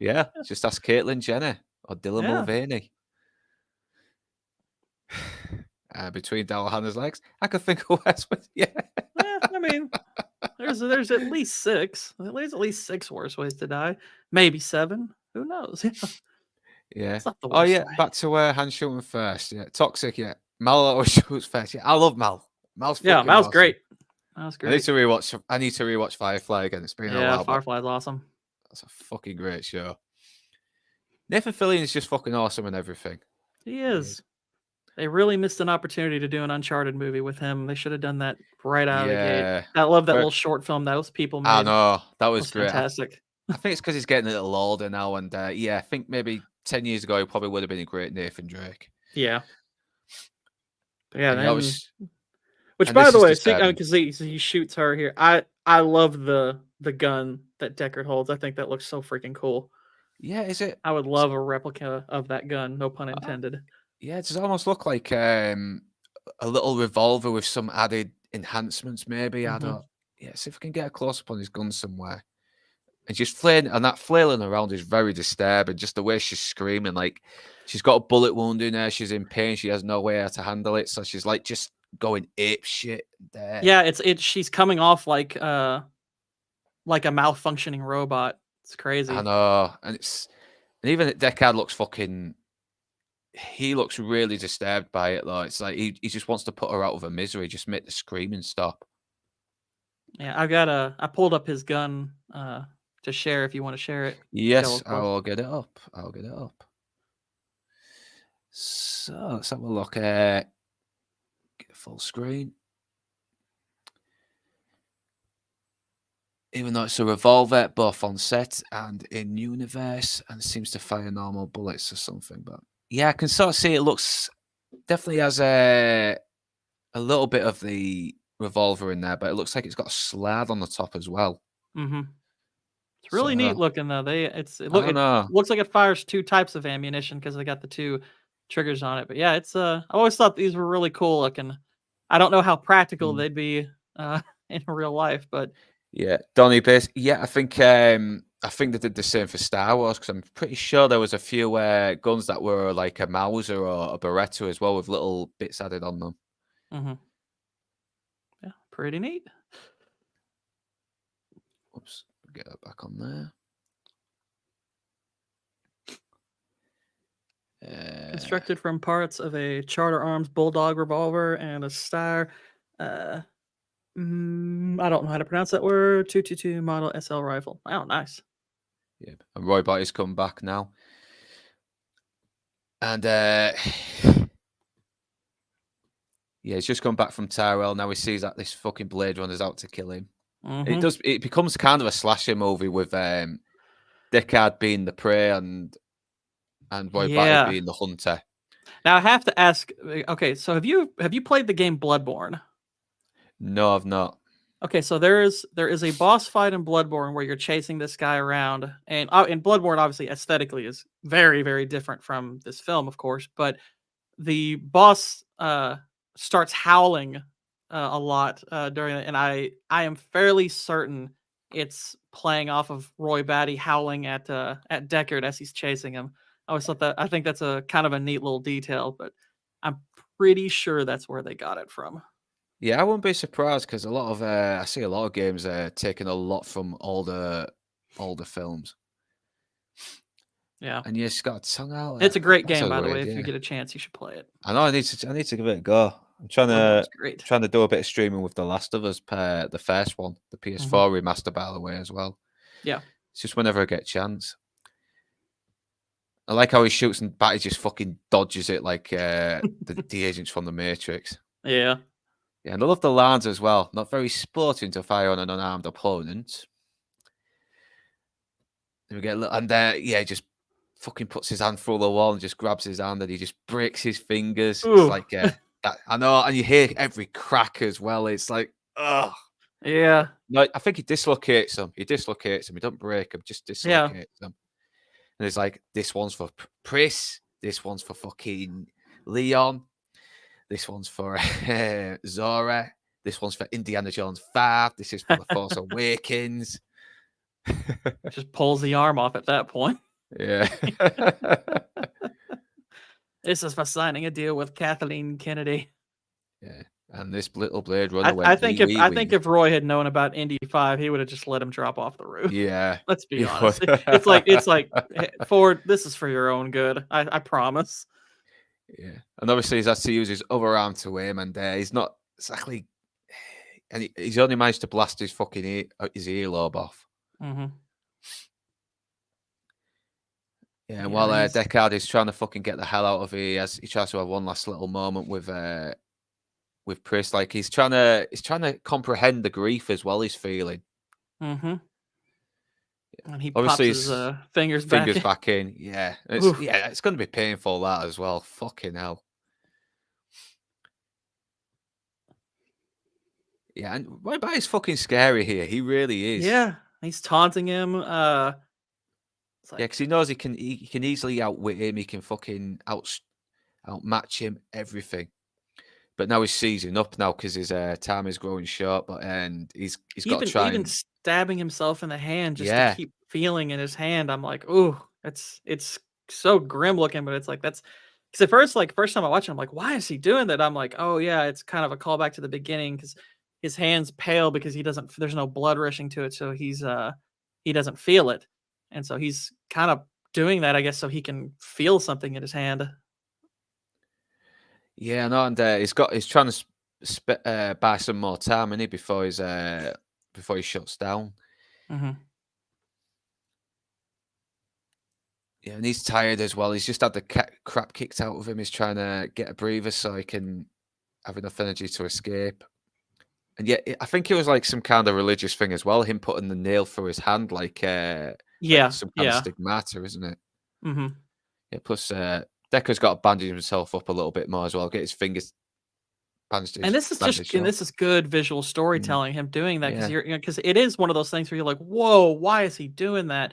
Yeah, just ask Caitlyn Jenner or Dylan Yeah. Mulvaney. Between Daryl Hannah's legs, I could think of worse. Yeah. I mean, there's at least six. There's at least six worse ways to die. Maybe seven. Who knows? Yeah. It's not the Oh worst yeah. way. Back to hand shooting first. Yeah. Toxic. Yeah. Mal always shoots first. Yeah. I love Mal. Mal's fucking Yeah, Mal's awesome. great. Mal's I need great. to rewatch. I need to rewatch Firefly again. It's been a Yeah, while. But Firefly's awesome. that's a fucking great show. Nathan Fillion is just fucking awesome and everything. He is. They really missed an opportunity to do an Uncharted movie with him. They should have done that right out of the gate. Yeah. I love that But- little short film those people made. I know that It was was great. fantastic. I think it's because he's getting a little older now, and yeah, I think maybe 10 years ago he probably would have been a great Nathan Drake. Yeah. But yeah, And then, which and by this the is way, disturbing. because he shoots her here. I love the gun that Deckard holds. I think that looks so freaking cool. Yeah, is it? I would love a replica of that gun. No pun intended. Yeah, it does almost look like a little revolver with some added enhancements, maybe. I don't. Yeah, see if I can get a close up on his gun somewhere. And she's flailing, and that flailing around is very disturbing. Just the way she's screaming, like she's got a bullet wound in her, she's in pain, she has no way how to handle it, so she's like just going ape shit there. Yeah, she's coming off like a malfunctioning robot. It's crazy. I know, and even Deckard looks fucking. He looks really disturbed by it though. It's like he just wants to put her out of her misery, just make the screaming stop. Yeah, I pulled up his gun to share if you want to share it. Yes, of course. I'll get it up. So let's have a look at get full screen. Even though it's a revolver, both on set and in universe, and seems to fire normal bullets or something. But yeah, I can sort of see it looks definitely has a little bit of the revolver in there, but it looks like it's got a slab on the top as well. Mm-hmm. It's really neat looking though. It looks like it fires two types of ammunition because they got the two triggers on it. But yeah, it's I always thought these were really cool looking. I don't know how practical they'd be in real life, but yeah, Donny Base. Yeah, I think they did the same for Star Wars because I'm pretty sure there was a few guns that were like a Mauser or a Beretta as well with little bits added on them. Mm-hmm. Yeah, pretty neat. Oops, get that back on there. Constructed from parts of a Charter Arms Bulldog revolver and a Star. I don't know how to pronounce that word. 222 model SL rifle. Wow, nice. Yeah, and Roy Batty's come back now, and yeah, he's just come back from Tyrell. Now he sees that this fucking Blade Runner's out to kill him. Mm-hmm. It becomes kind of a slasher movie with Deckard being the prey and Roy Batty being the hunter. Now I have to ask. Okay, so have you played the game Bloodborne? No, I've not. Okay, so there is a boss fight in Bloodborne where you're chasing this guy around, and Bloodborne obviously aesthetically is very, very different from this film, of course. But the boss starts howling a lot during it, and I am fairly certain it's playing off of Roy Batty howling at Deckard as he's chasing him. I always thought that I think that's a kind of a neat little detail, but I'm pretty sure that's where they got it from. Yeah, I wouldn't be surprised because a lot of I see a lot of games taking a lot from older films. Yeah. And you just got a song out. It's a great That's game, a by the way. weird, If you yeah. get a chance, you should play it. I know I need to give it a go. I'm trying It's to great. do a bit of streaming with The Last of Us, the first one, the PS4 remaster, by the way, as well. Yeah. It's just whenever I get a chance. I like how he shoots and Batty just fucking dodges it like the agents from the Matrix. Yeah. Yeah, and I love the lines as well. Not very sporting to fire on an unarmed opponent. Then we get a little, and yeah, just fucking puts his hand through the wall and just grabs his hand and he just breaks his fingers. Ooh. It's like that, I know, and you hear every crack as well. It's like, oh Yeah. no, I think he dislocates them. He don't break them, just dislocates them. And it's like, this one's for Pris, this one's for fucking Leon, this one's for Zora, this one's for Indiana Jones 5, this is for The Force Awakens. Just pulls the arm off at that point. Yeah. This is for signing a deal with Kathleen Kennedy. Yeah. And this little Blade Runner I think if Roy had known about Indy 5, he would have just let him drop off the roof. Yeah. Let's be honest. It's like hey, Ford, this is for your own good. I promise. Yeah. And obviously he's had to use his other arm to aim, and he's not exactly, and he's only managed to blast his fucking his earlobe off. Mm-hmm. Yeah, and while Deckard is trying to fucking get the hell out of here, he tries to have one last little moment with Pris. Like he's trying to comprehend the grief as well he's feeling. Mm-hmm. And he Obviously, pops his fingers back in. Yeah, it's going to be painful, that as well. Fucking hell. Yeah, and Roy Batty's fucking scary here. He really is. Yeah, he's taunting him. Yeah, because he knows he can easily outwit him. He can fucking outmatch him, everything. But now he's seizing up now because his time is growing short. And he's got to try even stabbing himself in the hand just to Yeah. keep feeling in his hand. I'm like, ooh, it's so grim looking, but it's like that's because at first time I watched it, I'm like, why is he doing that? I'm like, oh yeah, it's kind of a callback to the beginning because his hand's pale because there's no blood rushing to it, so he doesn't feel it. And so he's kind of doing that, I guess, so he can feel something in his hand. Yeah, no, and he's trying to buy some more time, isn't he, before he shuts down. Mm-hmm. Yeah, and he's tired as well. He's just had the crap kicked out of him. He's trying to get a breather so he can have enough energy to escape. And yet, I think it was like some kind of religious thing as well. Him putting the nail through his hand, like some kind of stigmata, isn't it? Mm-hmm. Yeah. Plus, Decker's got to bandage himself up a little bit more as well. Get his fingers bandaged. And this is good visual storytelling. Him doing that because because it is one of those things where you're like, whoa, why is he doing that?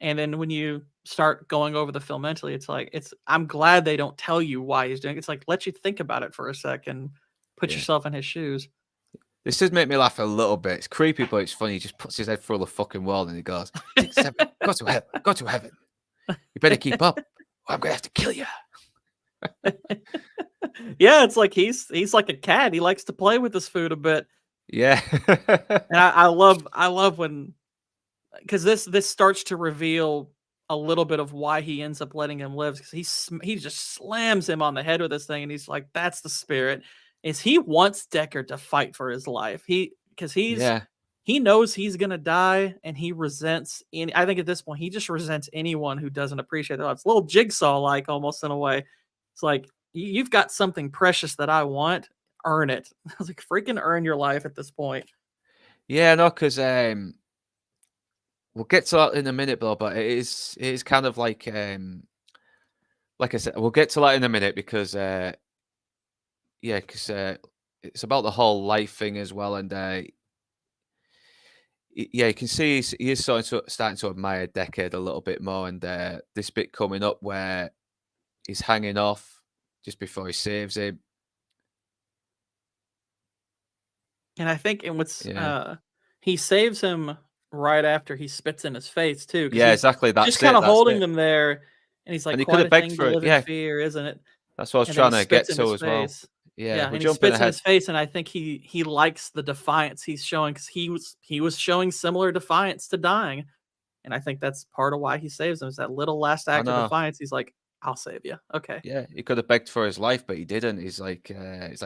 And then when you start going over the film mentally, it's like I'm glad they don't tell you why he's doing it. It's like let you think about it for a second, put yourself in his shoes. This does make me laugh a little bit. It's creepy, but it's funny. He just puts his head through the fucking wall and he goes, "Go to heaven. Go to heaven. You better keep up, or I'm gonna have to kill you." Yeah, it's like he's like a cat. He likes to play with his food a bit. Yeah, and I love when because this starts to reveal a little bit of why he ends up letting him live because he just slams him on the head with this thing and he's like, that's the spirit. Is he wants Deckard to fight for his life. He knows he's gonna die and he resents I think at this point he just resents anyone who doesn't appreciate their life. It's a little Jigsaw like almost in a way. It's like you've got something precious that I want, earn it. I was like, freaking earn your life at this point. Yeah, no, because we'll get to that in a minute, Bill, but it is kind of like I said, we'll get to that in a minute because it's about the whole life thing as well, and you can see he is starting to admire Deckard a little bit more, and this bit coming up where he's hanging off just before he saves him. And I think, and what's Yeah. he saves him right after he spits in his face too, because Yeah, he's exactly. just That's kind it. of That's holding it. them there, and he's like, And he could "Quite have a begged thing to for it. live in Yeah, fear, isn't it?" that's what I was And then he trying to spits get in to his as well. face. Yeah, Yeah, we're and he jumping spits in ahead. his face, and I think he likes the defiance he's showing, because he was showing similar defiance to dying, and I think that's part of why he saves him, is that little last I act of know. defiance. He's like, "I'll save you." Okay. Yeah, he could have begged for his life, but he didn't. He's like,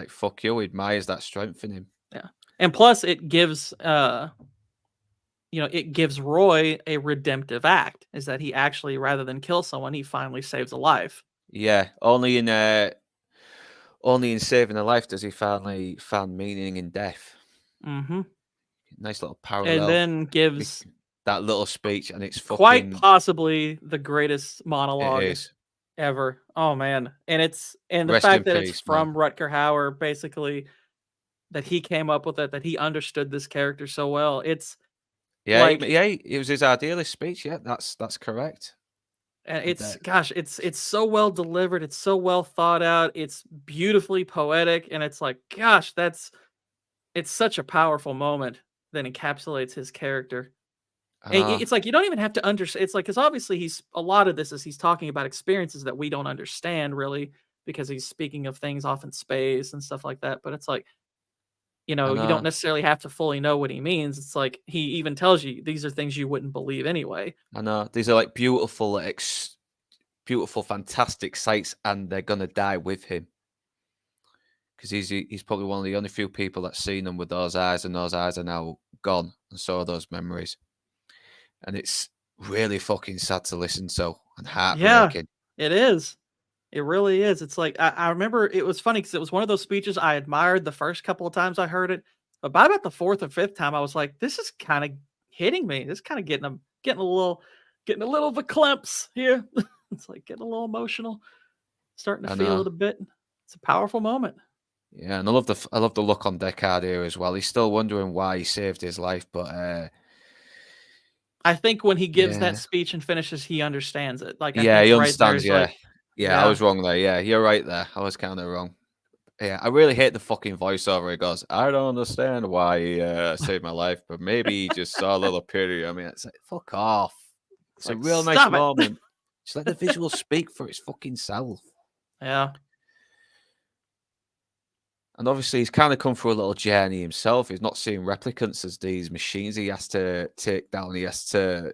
fuck you. He admires that strength in him. Yeah. And plus it gives it gives Roy a redemptive act, is that he actually, rather than kill someone, he finally saves a life. Yeah, only in saving a life does he finally find meaning in death. Mhm. Nice little And parallel. then gives That little speech, and it's quite fucking. possibly the greatest It monologue is. ever. Oh man. And the Rest in fact that it's peace, man. from Rutger Hauer, basically, that he came up with it, that he understood this character so well. It's Yeah, like, it was his idealist speech. Yeah, that's correct. and And it's, gosh, it's so well delivered, it's so well thought out, it's beautifully poetic, and it's like, gosh, it's such a powerful moment that encapsulates his character. I And know, it's like, you don't even have to understand. It's like, because obviously a lot of this is he's talking about experiences that we don't understand really, because he's speaking of things off in space and stuff like that. But it's like, I you don't know, necessarily have to fully know what he means. It's like he even tells you these are things you wouldn't believe anyway. I know. These are like beautiful, fantastic sights, and they're gonna die with him because he's probably one of the only few people that's seen them with those eyes, and those eyes are now gone, and so are those memories. And it's really fucking sad to listen to and Yeah, heartbreaking. it is. It really is. It's like I remember it was funny because it was one of those speeches I admired the first couple of times I heard it, but by about the fourth or fifth time, I was like, "This is kind of hitting me. This is kind of getting a little verklempt here." It's like getting a little emotional, starting to I feel know. it a bit. It's a powerful moment. Yeah, and I love the look on Deckard here as well. He's still wondering why he saved his life, but I think when he gives that yeah, speech and finishes, he understands it. Like, I yeah, think he right there understands. is Yeah, like, yeah, I yeah, was wrong there. Yeah, you're right there. I was kind of wrong. Yeah, I really hate the fucking voiceover. He goes, "I don't understand why he saved my life, but maybe he just saw a little pity." I mean, it's like, fuck off. it's It's a like, real nice stop it. moment. Just let the visual speak for its fucking self. Yeah. And obviously, he's kind of come through a little journey himself. He's not seeing replicants as these machines he has to take down. He has to,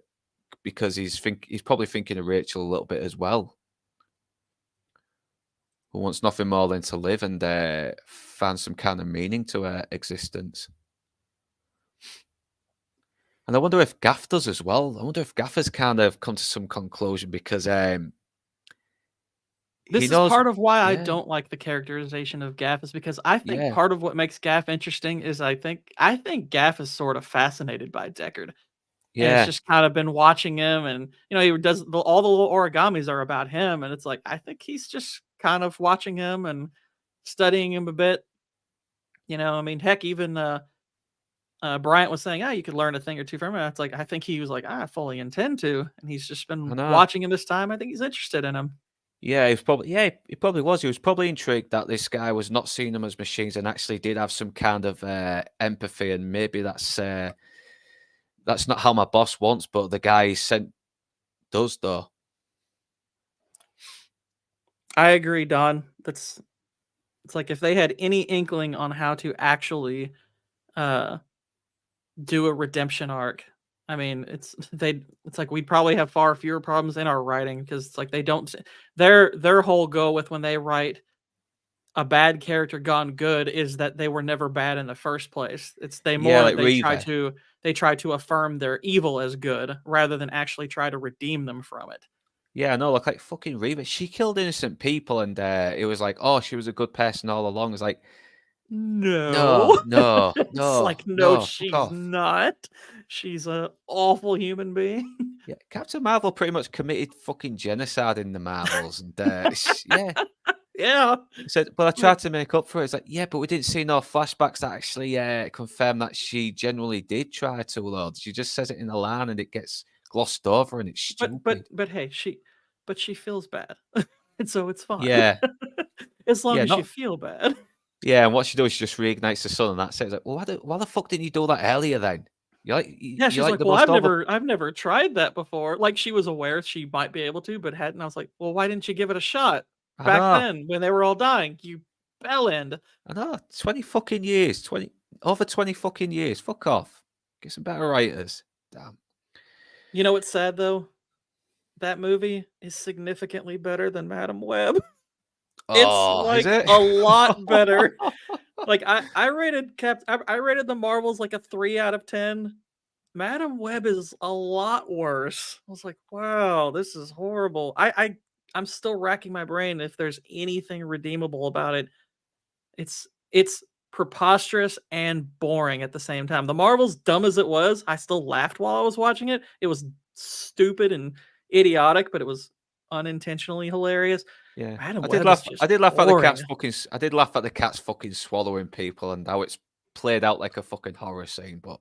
because he's probably thinking of Rachel a little bit as well, who wants nothing more than to live and find some kind of meaning to her existence. And I wonder if Gaff does as well. I wonder if Gaff has kind of come to some conclusion because he This is knows. part of why I Yeah, don't like the characterization of Gaff, is because I think yeah, part of what makes Gaff interesting is I think Gaff is sort of fascinated by Deckard, and it's yeah. just kind of been watching him, and he does all the little origamis are about him, and it's like I think he's just kind of watching him and studying him a bit. I mean, heck, even Bryant was saying, "Ah, you could learn a thing or two from him." It's like I think he was like, "I fully intend to," and he's just I been know. watching him this time. I think he's interested in him. He probably was. He was probably intrigued that this guy was not seeing them as machines and actually did have some kind of empathy, and maybe that's not how my boss wants, but the guy he sent does though. I agree, Don. It's like if they had any inkling on how to actually uh do a redemption arc. I mean, it's like we'd probably have far fewer problems in our writing, because it's like they don't their whole goal with when they write a bad character gone good is that they were never bad in the first place. It's Yeah, like they try to affirm their evil as good rather than actually try to redeem them from it. Yeah, no, like fucking Reva. She killed innocent people, and it was like, oh, she was a good person all along. It's like, no, No. no, It's no, like, no, no, fuck she's off. not. She's a awful human being. Yeah, Captain Marvel pretty much committed fucking genocide in the Marvels, and yeah. Yeah. He said, "Well, I Like, tried to make up for it." It's like, yeah, but we didn't see no flashbacks that actually confirm that she generally did try to. Lord, she just says it in a line, and it gets glossed over, and it's stupid. but hey, she feels bad. And so it's fine. Yeah, As long yeah, as you not feel bad. Yeah, and what she does, she just reignites the sun, and that's it. It's like, well, why the fuck didn't you do that earlier then? You're like, Yeah, she's you're like like, the well, most I've never tried that before. Like she was aware she might be able to, but hadn't. I was like, well, why didn't you give it a shot I back know, then when they were all dying? You bellend. 20 fucking years, over 20 fucking years. Fuck off. Get some better writers. Damn. You know what's sad though? That movie is significantly better than Madam Web. It's Oh, is like it? a lot better. Like I rated I rated the Marvels like a 3 out of 10. Madam Web is a lot worse. I was like, wow, this is horrible. I'm still racking my brain if there's anything redeemable about it. It's preposterous and boring at the same time. The Marvel's dumb as it was, I still laughed while I was watching it. It was stupid and idiotic, but it was unintentionally hilarious. Yeah, Madam I did Web is laugh. I just did laugh at the boring. cats fucking. I did laugh at the cats fucking swallowing people and how it's played out like a fucking horror scene. But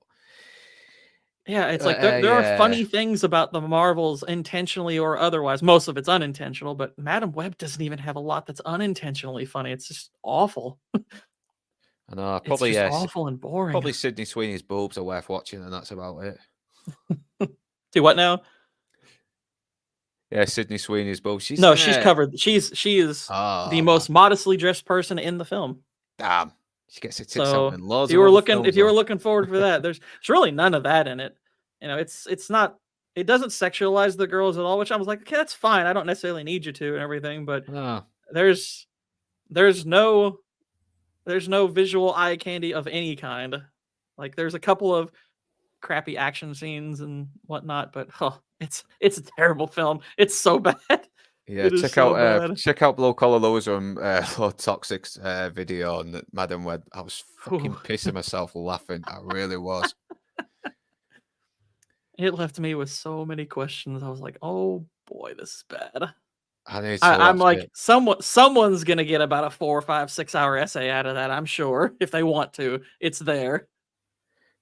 Yeah, it's like there are yeah, funny things about the Marvels intentionally or otherwise. Most of it's unintentional, but Madam Web doesn't even have a lot that's unintentionally funny. It's just awful. I know. It's Probably just yes. awful and boring. Probably Sydney Sweeney's boobs are worth watching, and that's about it. Do what now? Yeah, Sydney Sweeney's boobs. She's No, she's covered. She is the oh man, most modestly dressed person in the film. damn. She gets her tits out So in if loads you of were other looking, films. if you were Though. looking forward for that, there's really none of that in it. You know, it's not. It doesn't sexualize the girls at all, which I was like, okay, that's fine. I don't necessarily need you to and everything, but Oh, there's no visual eye candy of any kind. Like there's a couple of crappy action scenes and whatnot, but it's a terrible film. It's so bad. yeah. It is so bad. Check out Blow Collar Lows and Low Toxic's video on Madam Web. I was fucking Whew. pissing myself laughing. I really was. It left me with so many questions. I was like, oh boy, this is bad. I need to I'm watch like, it. someone's gonna get about a 4 or 5, 6 hour essay out of that. I'm sure if they want to, it's there.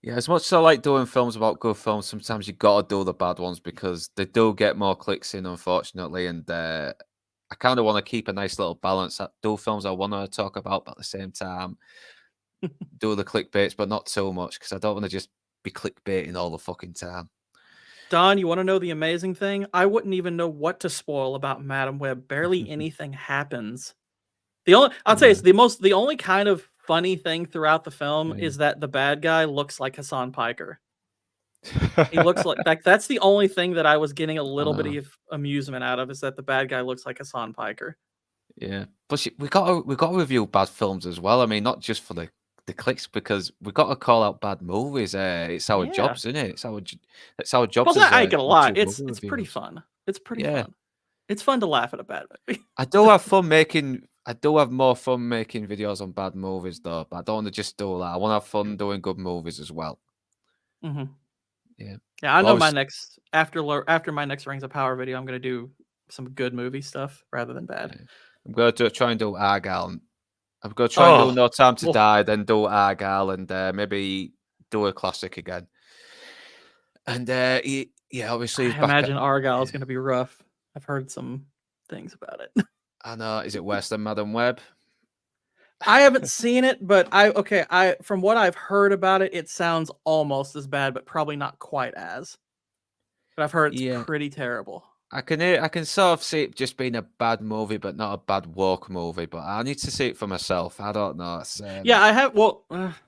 Yeah, as much as I like doing films about good films, sometimes you gotta do the bad ones because they do get more clicks in, unfortunately. And I kind of want to keep a nice little balance. I do films I want to talk about, but at the same time, do the clickbaits, but not too much because I don't want to just be clickbaiting all the fucking time. Don, you want to know the amazing thing? I wouldn't even know what to spoil about Madam Web. Barely anything happens. I'll tell you, it's the only kind of funny thing throughout the film is that the bad guy looks like Hassan Piker. He looks like that's the only thing that I was getting a little bit of amusement out of is that the bad guy looks like Hassan Piker. Yeah, but we got to review bad films as well. I mean, not just for the clicks because we got to call out bad movies. It's our jobs, isn't it? It's our jobs. Well, As, I ain't gonna lie, YouTube it's movie pretty reviewers. fun. It's pretty fun. It's fun to laugh at a bad movie. I do have fun making. I do have more fun making videos on bad movies though. But I don't want to just do that. I want to have fun doing good movies as well. Mm-hmm. Yeah. Yeah, I know my next after my next Rings of Power video, I'm gonna do some good movie stuff rather than bad. Yeah. I'm going to try and do Argyle. I'm going to try and do No Time to Die, then do Argyle, and maybe do a classic again. And yeah, obviously, I imagine Argyle is going to be rough. I've heard some things about it. I know. Is it worse than Madam Web? I haven't seen it, but I from what I've heard about it, it sounds almost as bad, but probably not quite as. But I've heard it's pretty terrible. I can sort of see it just being a bad movie, but not a bad woke movie. But I need to see it for myself. I don't know. Yeah, I have. Well,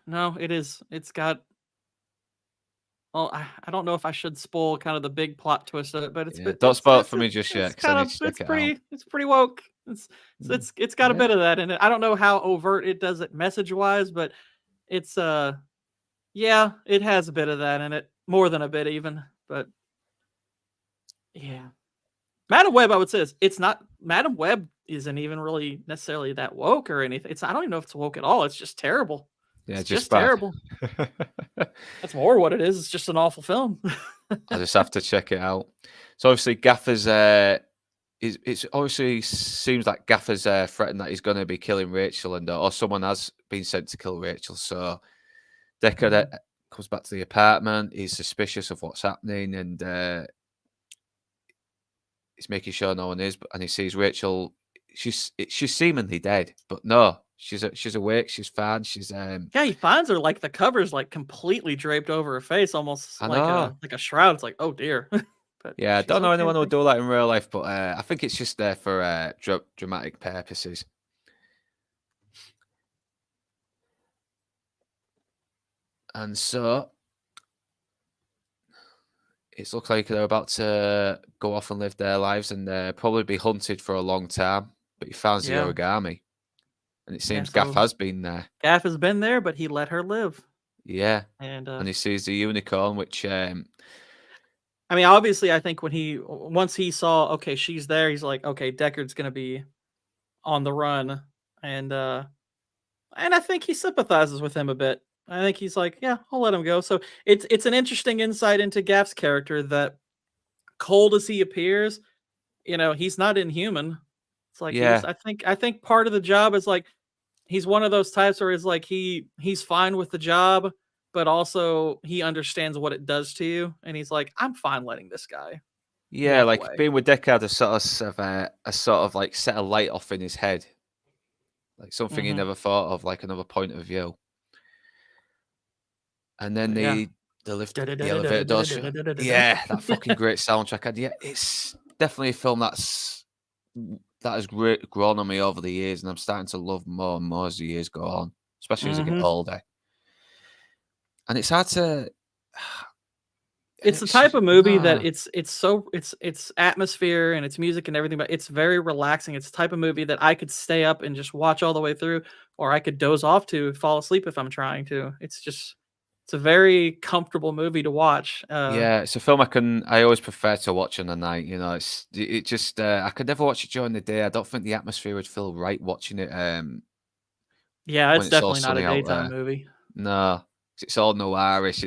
no, it is. It's got. Well, I don't know if I should spoil kind of the big plot twist of it, but don't spoil it for me just yet. It's pretty woke. It's got a bit of that in it. I don't know how overt it does it message wise, but it's yeah, it has a bit of that in it, more than a bit even. But yeah. Madam Web, I would say it's not. Madam Web isn't even really necessarily that woke or anything. I don't even know if it's woke at all. It's just terrible. Yeah, it's just terrible. That's more what it is. It's just an awful film. I just have to check it out. So obviously, Gaffer's. It's obviously seems like Gaffer's threatened that he's going to be killing Rachel, and or someone has been sent to kill Rachel. So Deckard comes back to the apartment. He's suspicious of what's happening, and he's making sure no one is, and he sees Rachel. She's seemingly dead, but no, She's awake. She's fine. She's Yeah, he finds her like the cover's like completely draped over her face, almost I know. like a shroud. It's like, oh dear. But Yeah, I she's don't know okay, I anyone who would think. do that in real life, but I think it's just there for dramatic purposes. And so it looks like they're about to go off and live their lives and probably be hunted for a long time. But he finds the Yeah. origami, and it Yeah, seems Gaff so has been there. Gaff has been there, but he let her live. Yeah, And and he sees the unicorn, which I mean, obviously, I think once he saw, okay, she's there, he's like, okay, Deckard's gonna be on the run, and I think he sympathizes with him a bit. I think he's like, yeah, I'll let him go. So it's an interesting insight into Gaff's character that, cold as he appears, he's not inhuman. It's like yeah, I think part of the job is like he's one of those types where it's like he's fine with the job, but also he understands what it does to you, and he's like, I'm fine letting this guy yeah, walk like away. being with Deckard has a sort of like set a light off in his head, like something he Mhm. never thought of, like another point of view. And then But yeah. they lift the elevator doors shut. Yeah, that fucking great soundtrack. And yeah, it's definitely a film that has grown on me over the years, and I'm starting to love more and more as the years go on, especially as I get Mhm. older. And it's hard to. It's the type of movie that it's atmosphere and it's music and everything, but it's very relaxing. It's the type of movie that I could stay up and just watch all the way through, or I could doze off to, fall asleep if I'm trying to. It's a very comfortable movie to watch. Yeah, it's a film I always prefer to watch on the night. You know, it just I could never watch it during the day. I don't think the atmosphere would feel right watching it Yeah, when it's it's all definitely not a sunny out daytime there. movie. No, 'cause it's all noirish.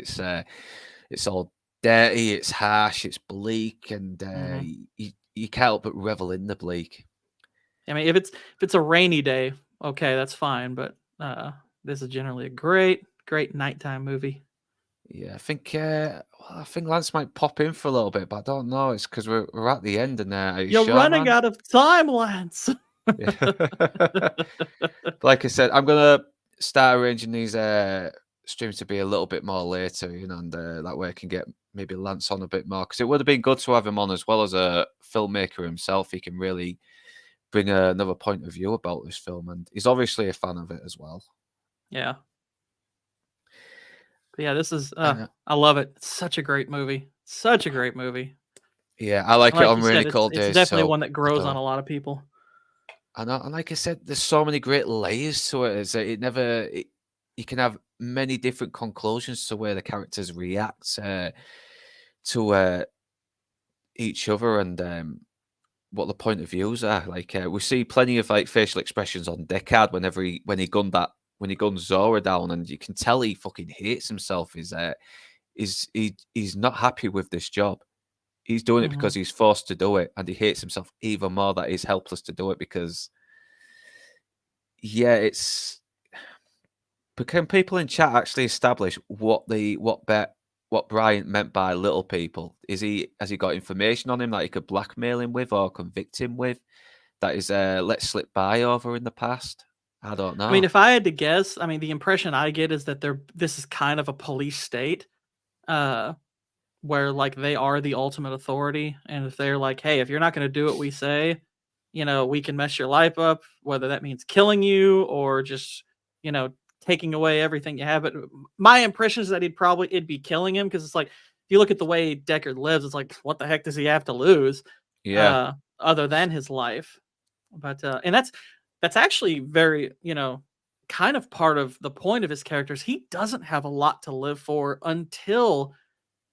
It's all dirty. It's harsh. It's bleak, and Mhm. you can't help but revel in the bleak. I mean, if it's a rainy day, okay, that's fine, but this is generally a great nighttime movie. Yeah, I think Lance might pop in for a little bit, but I don't know. It's because we're at the end, and are you You're sure, running man? out of time, Lance. Yeah. Like I said, I'm gonna start arranging these streams to be a little bit more later, you know, and that way I can get maybe Lance on a bit more, because it would have been good to have him on as well as a filmmaker himself. He can really bring another point of view about this film, and he's obviously a fan of it as well. Yeah. But yeah, this is And I love it. It's such a great movie. Such a great movie. yeah, I like And it like on you really said, it's cold it's days definitely too. one that grows on So a lot of people. I know, and like I said, there's so many great layers to it. Is that you can have many different conclusions to where the characters react to each other, and what the point of views are. Like we see plenty of like facial expressions on Deckard when he guns Zora down, and you can tell he fucking hates himself. He's not happy with this job. He's doing it Mhm. because he's forced to do it, and he hates himself even more that he's helpless to do it because yeah, it's. But can people in chat actually establish what Bryant meant by little people? Has he got information on him that he could blackmail him with or convict him with that is let slip by over in the past? I don't I mean, know. if I had to guess, I mean, the impression I get is that this is kind of a police state, uh, where like they are the ultimate authority, and if they're like, hey, if you're not going to do what we say, we can mess your life up, whether that means killing you or just, you know, taking away everything you have. But my impression is that it'd be killing him, because it's like, if you look at the way Deckard lives, it's like, what the heck does he have to lose, Yeah, other than his life? But and that's actually very, kind of part of the point of his characters. He doesn't have a lot to live for until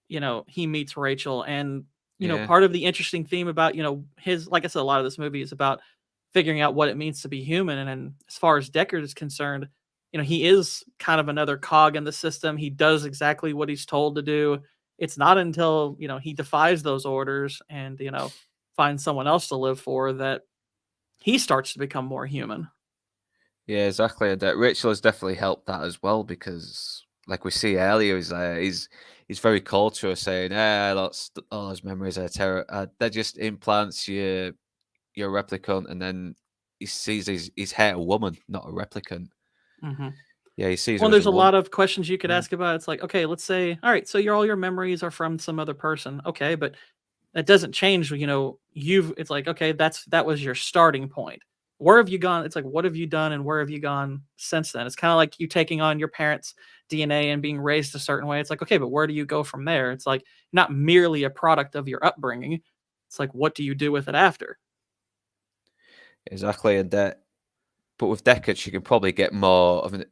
he meets Rachel. And, yeah, part of the interesting theme about, his, like I said, a lot of this movie is about figuring out what it means to be human. And as far as Deckard is concerned, he is kind of another cog in the system. He does exactly what he's told to do. It's not until, he defies those orders and, finds someone else to live for that he starts to become more human. yeah, exactly. And Rachel has definitely helped that as well because, like we see earlier, he's very cold to her, saying, that's all those memories are terror. They're just implants. You're a replicant, and then he sees his hair a woman, not a replicant. Mm-hmm. Yeah, he sees Well, her as there's a a woman. lot of questions you could Yeah. ask about. It's like, okay, let's say, all right, so all your memories are from some other person. Okay, but that doesn't change, it's like, okay, that was your starting point. Where have you gone? It's like, what have you done and where have you gone since then? It's kind of like you taking on your parents' DNA and being raised a certain way. It's like, okay, but where do you go from there? It's like not merely a product of your upbringing. It's like, what do you do with it after? Exactly, and but with Deckard, she could probably get more of an.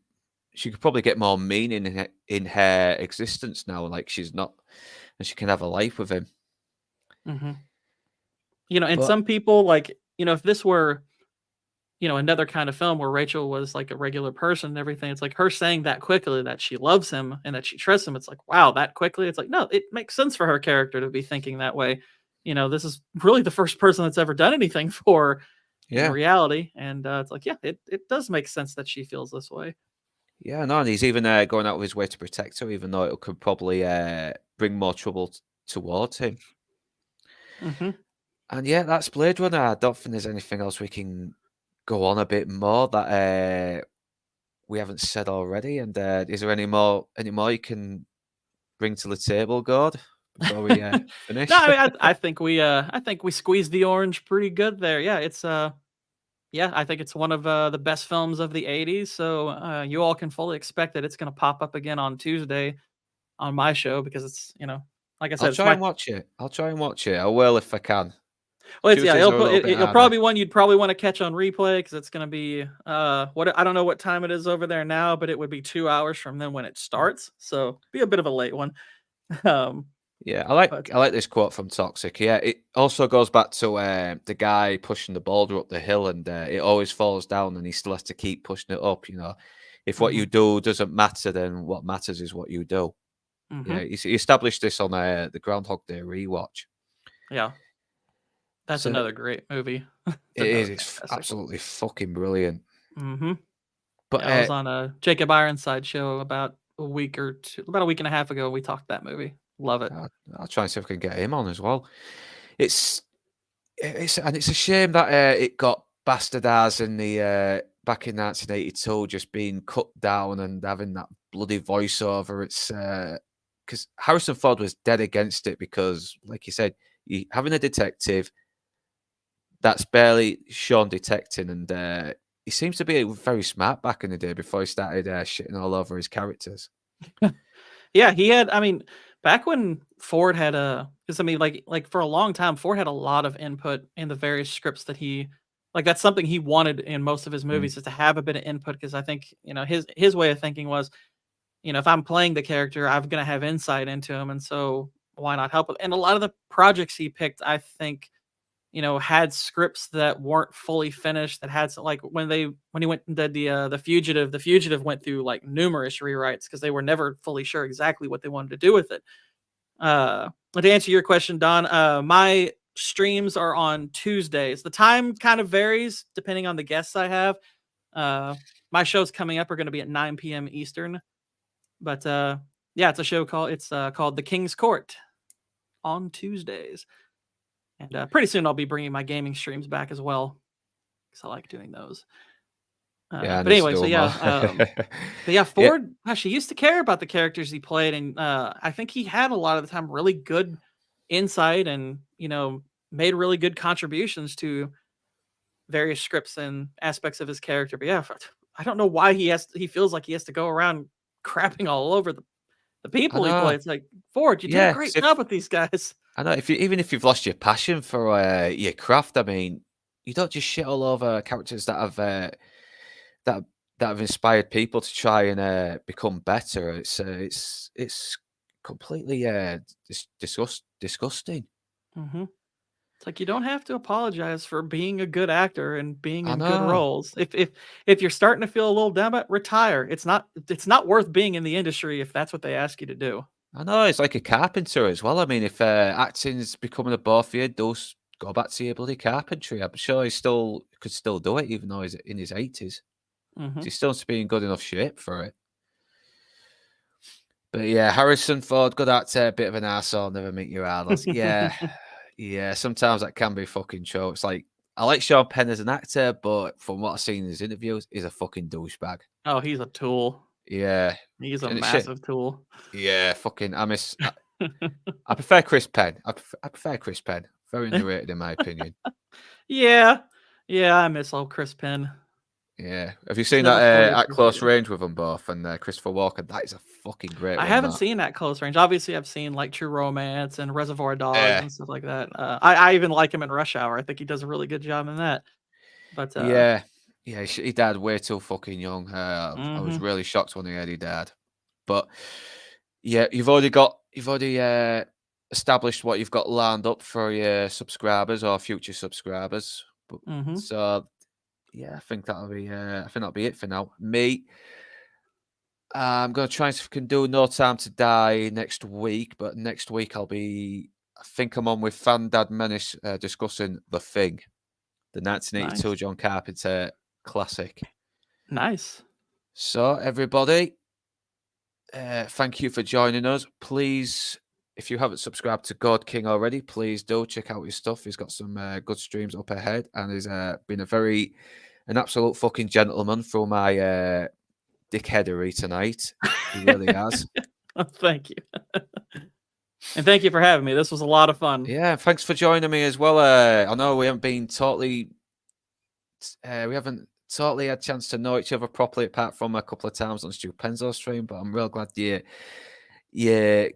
She could probably get more meaning in her existence now. Like she's not, and she can have a life with him. Mm-hmm. And But some people like, if this were, another kind of film where Rachel was like a regular person and everything, it's like her saying that quickly that she loves him and that she trusts him. It's like, wow, that quickly. It's like, no, it makes sense for her character to be thinking that way. This is really the first person that's ever done anything for in yeah, reality. And it's like, yeah, it does make sense that she feels this way. yeah, no, and he's even going out of his way to protect her, even though it could probably bring more trouble towards him. Mm-hmm. And yeah, that's Blade Runner. I don't think there's anything else we can go on a bit more that we haven't said already. And is there any more you can bring to the table, Gord, before we finish? No, I mean, I think we squeezed the orange pretty good there. Yeah, it's yeah, I think it's one of the best films of the '80s. So you all can fully expect that it's going to pop up again on Tuesday on my show because it's like I I'll said, it's try my and watch it. I'll try and watch it. I will if I can. well, it's yeah, Tuesdays are a little bit it'll harder. probably be one you'd probably want to catch on replay because it's going to be what I don't know what time it is over there now, but it would be 2 hours from then when it starts, so be a bit of a late one. um, Yeah, but I like this quote from Toxic. Yeah, it also goes back to the guy pushing the boulder up the hill, and it always falls down, and he still has to keep pushing it up. If what you do doesn't matter, then what matters is what you do. Yeah, he established this on the Groundhog Day rewatch. yeah, that's So another great movie. it is. Another It's fantastic one. absolutely fucking brilliant. Mm-hmm. But Yeah, I was on a Jacob Ironside show about a week and a half ago. We talked that movie. Love it. I'll try and see if I can get him on as well. It's and it's a shame that it got bastardized in the back in 1982, just being cut down and having that bloody voiceover. It's because Harrison Ford was dead against it because, like you said, having a detective that's barely shown detecting, and he seems to be very smart back in the day before he started shitting all over his characters. Yeah, he had. I mean, back when Ford had because I mean, like for a long time, Ford had a lot of input in the various scripts that he, like that's something he wanted in most of his movies is to have a bit of input because I think his way of thinking was, if I'm playing the character, I'm gonna have insight into him, and so why not help? And a lot of the projects he picked, I think, had scripts that weren't fully finished. That had like when he went and did the Fugitive. The Fugitive went through like numerous rewrites because they were never fully sure exactly what they wanted to do with it. But to answer your question, Don, my streams are on Tuesdays. The time kind of varies depending on the guests I have. My shows coming up are going to be at 9 p.m. Eastern. But yeah, it's a show called The King's Court on Tuesdays. And pretty soon I'll be bringing my gaming streams back as well because I like doing those. Yeah, I But need to anyway, do so them yeah, all. but yeah, Ford, gosh, he used to care about the characters he played, and I think he had a lot of the time really good insight, and made really good contributions to various scripts and aspects of his character. But yeah, I don't know why he feels like he has to go around crapping all over the I people he know. plays. It's like, Ford, you did a Yeah, great 'cause job with these guys. I know even if you've lost your passion for your craft, I mean, you don't just shit all over characters that have that that have inspired people to try and become better. It's completely disgusting. hmm It's like you don't have to apologize for being a good actor and being I in good know. roles. If you're starting to feel a little down, but retire. It's not worth being in the industry if that's what they ask you to do. I know. It's like a carpenter as well. I mean, if acting's becoming a bore for you, just go back to your bloody carpentry. I'm sure he still could still do it, even though he's in his 80s. hmm He's still being good enough shape for it. But yeah, Harrison Ford, good actor, bit of an arsehole, never meet your idols. Yeah, yeah. Sometimes that can be fucking true. It's like I like Sean Penn as an actor, but from what I've seen in his interviews, he's a fucking douchebag. Oh, he's a tool. Yeah. He's a And it's shit. massive tool. Yeah, fucking. I prefer Chris Penn. I prefer Chris Penn. Very underrated in my opinion. Yeah. Yeah, I miss old Chris Penn. Yeah. Have you seen Never that fully At Close appreciated. Range with them both and Christopher Walken? That is a fucking great I one. haven't that. seen that Close Range. Obviously, I've seen like True Romance and Reservoir Dogs Yeah. and stuff like that. I even like him in Rush Hour. I think he does a really good job in that. But Yeah. He died way too fucking young. I was mhm. really shocked when he heard he died. But yeah, you've already established what you've got lined up for your subscribers or future subscribers. But, Mhm. so yeah, I think that'll be it for now. Me, I'm gonna try and see if I can do No Time to Die next week, but next week I think I'm on with Fan Dad Menace discussing The Thing, the 1982 Nice. John Carpenter classic. Nice. So everybody, thank you for joining us. Please, if you haven't subscribed to Gourd King already, please do check out his stuff. He's got some good streams up ahead, and he's been an absolute fucking gentleman through my dickheadery tonight. He really has. Thank you. And thank you for having me. This was a lot of fun. Yeah, thanks for joining me as well. I know we haven't totally had a chance to know each other properly apart from a couple of times on Stu Penzo's stream, but I'm real glad you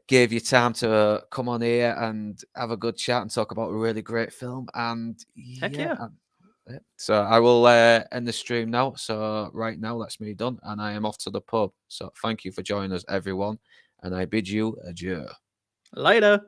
gave your time to come on here and have a good chat and talk about a really great film. And Heck yeah. So I will end the stream now. So right now, that's me done, and I am off to the pub. So thank you for joining us, everyone, and I bid you adieu. Later.